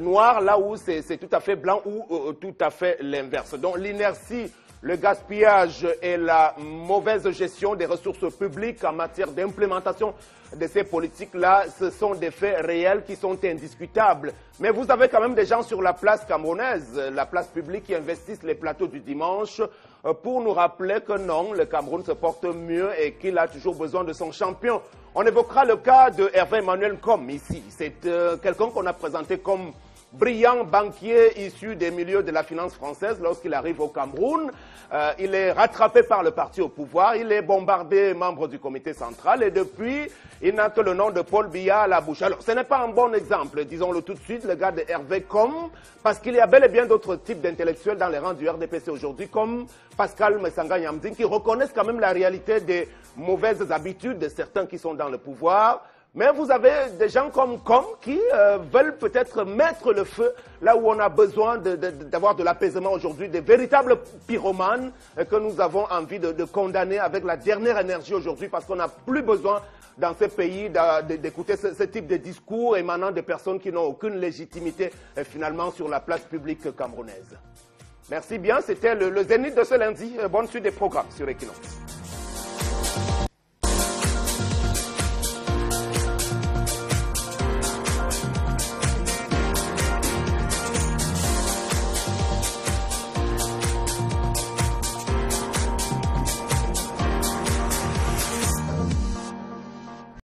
noir là où c'est tout à fait blanc ou tout à fait l'inverse. Donc l'inertie, le gaspillage et la mauvaise gestion des ressources publiques en matière d'implémentation de ces politiques-là, ce sont des faits réels qui sont indiscutables. Mais vous avez quand même des gens sur la place camerounaise, la place publique, qui investissent les plateaux du dimanche pour nous rappeler que non, le Cameroun se porte mieux et qu'il a toujours besoin de son champion. On évoquera le cas de Hervé Emmanuel Kom ici. C'est quelqu'un qu'on a présenté comme brillant banquier issu des milieux de la finance française lorsqu'il arrive au Cameroun. Il est rattrapé par le parti au pouvoir, il est bombardé membre du comité central et depuis, il n'a que le nom de Paul Biya à la bouche. Alors, ce n'est pas un bon exemple, disons-le tout de suite, le gars de Hervé Kom, parce qu'il y a bel et bien d'autres types d'intellectuels dans les rangs du RDPC aujourd'hui, comme Pascal Messanga Nyamdine, qui reconnaissent quand même la réalité des mauvaises habitudes de certains qui sont dans le pouvoir. Mais vous avez des gens comme Kom qui veulent peut-être mettre le feu là où on a besoin d'avoir de l'apaisement aujourd'hui, des véritables pyromanes que nous avons envie de condamner avec la dernière énergie aujourd'hui parce qu'on n'a plus besoin dans ces pays d'écouter ce type de discours émanant de personnes qui n'ont aucune légitimité finalement sur la place publique camerounaise. Merci bien, c'était le Zénith de ce lundi. Bonne suite des programmes sur Equinox.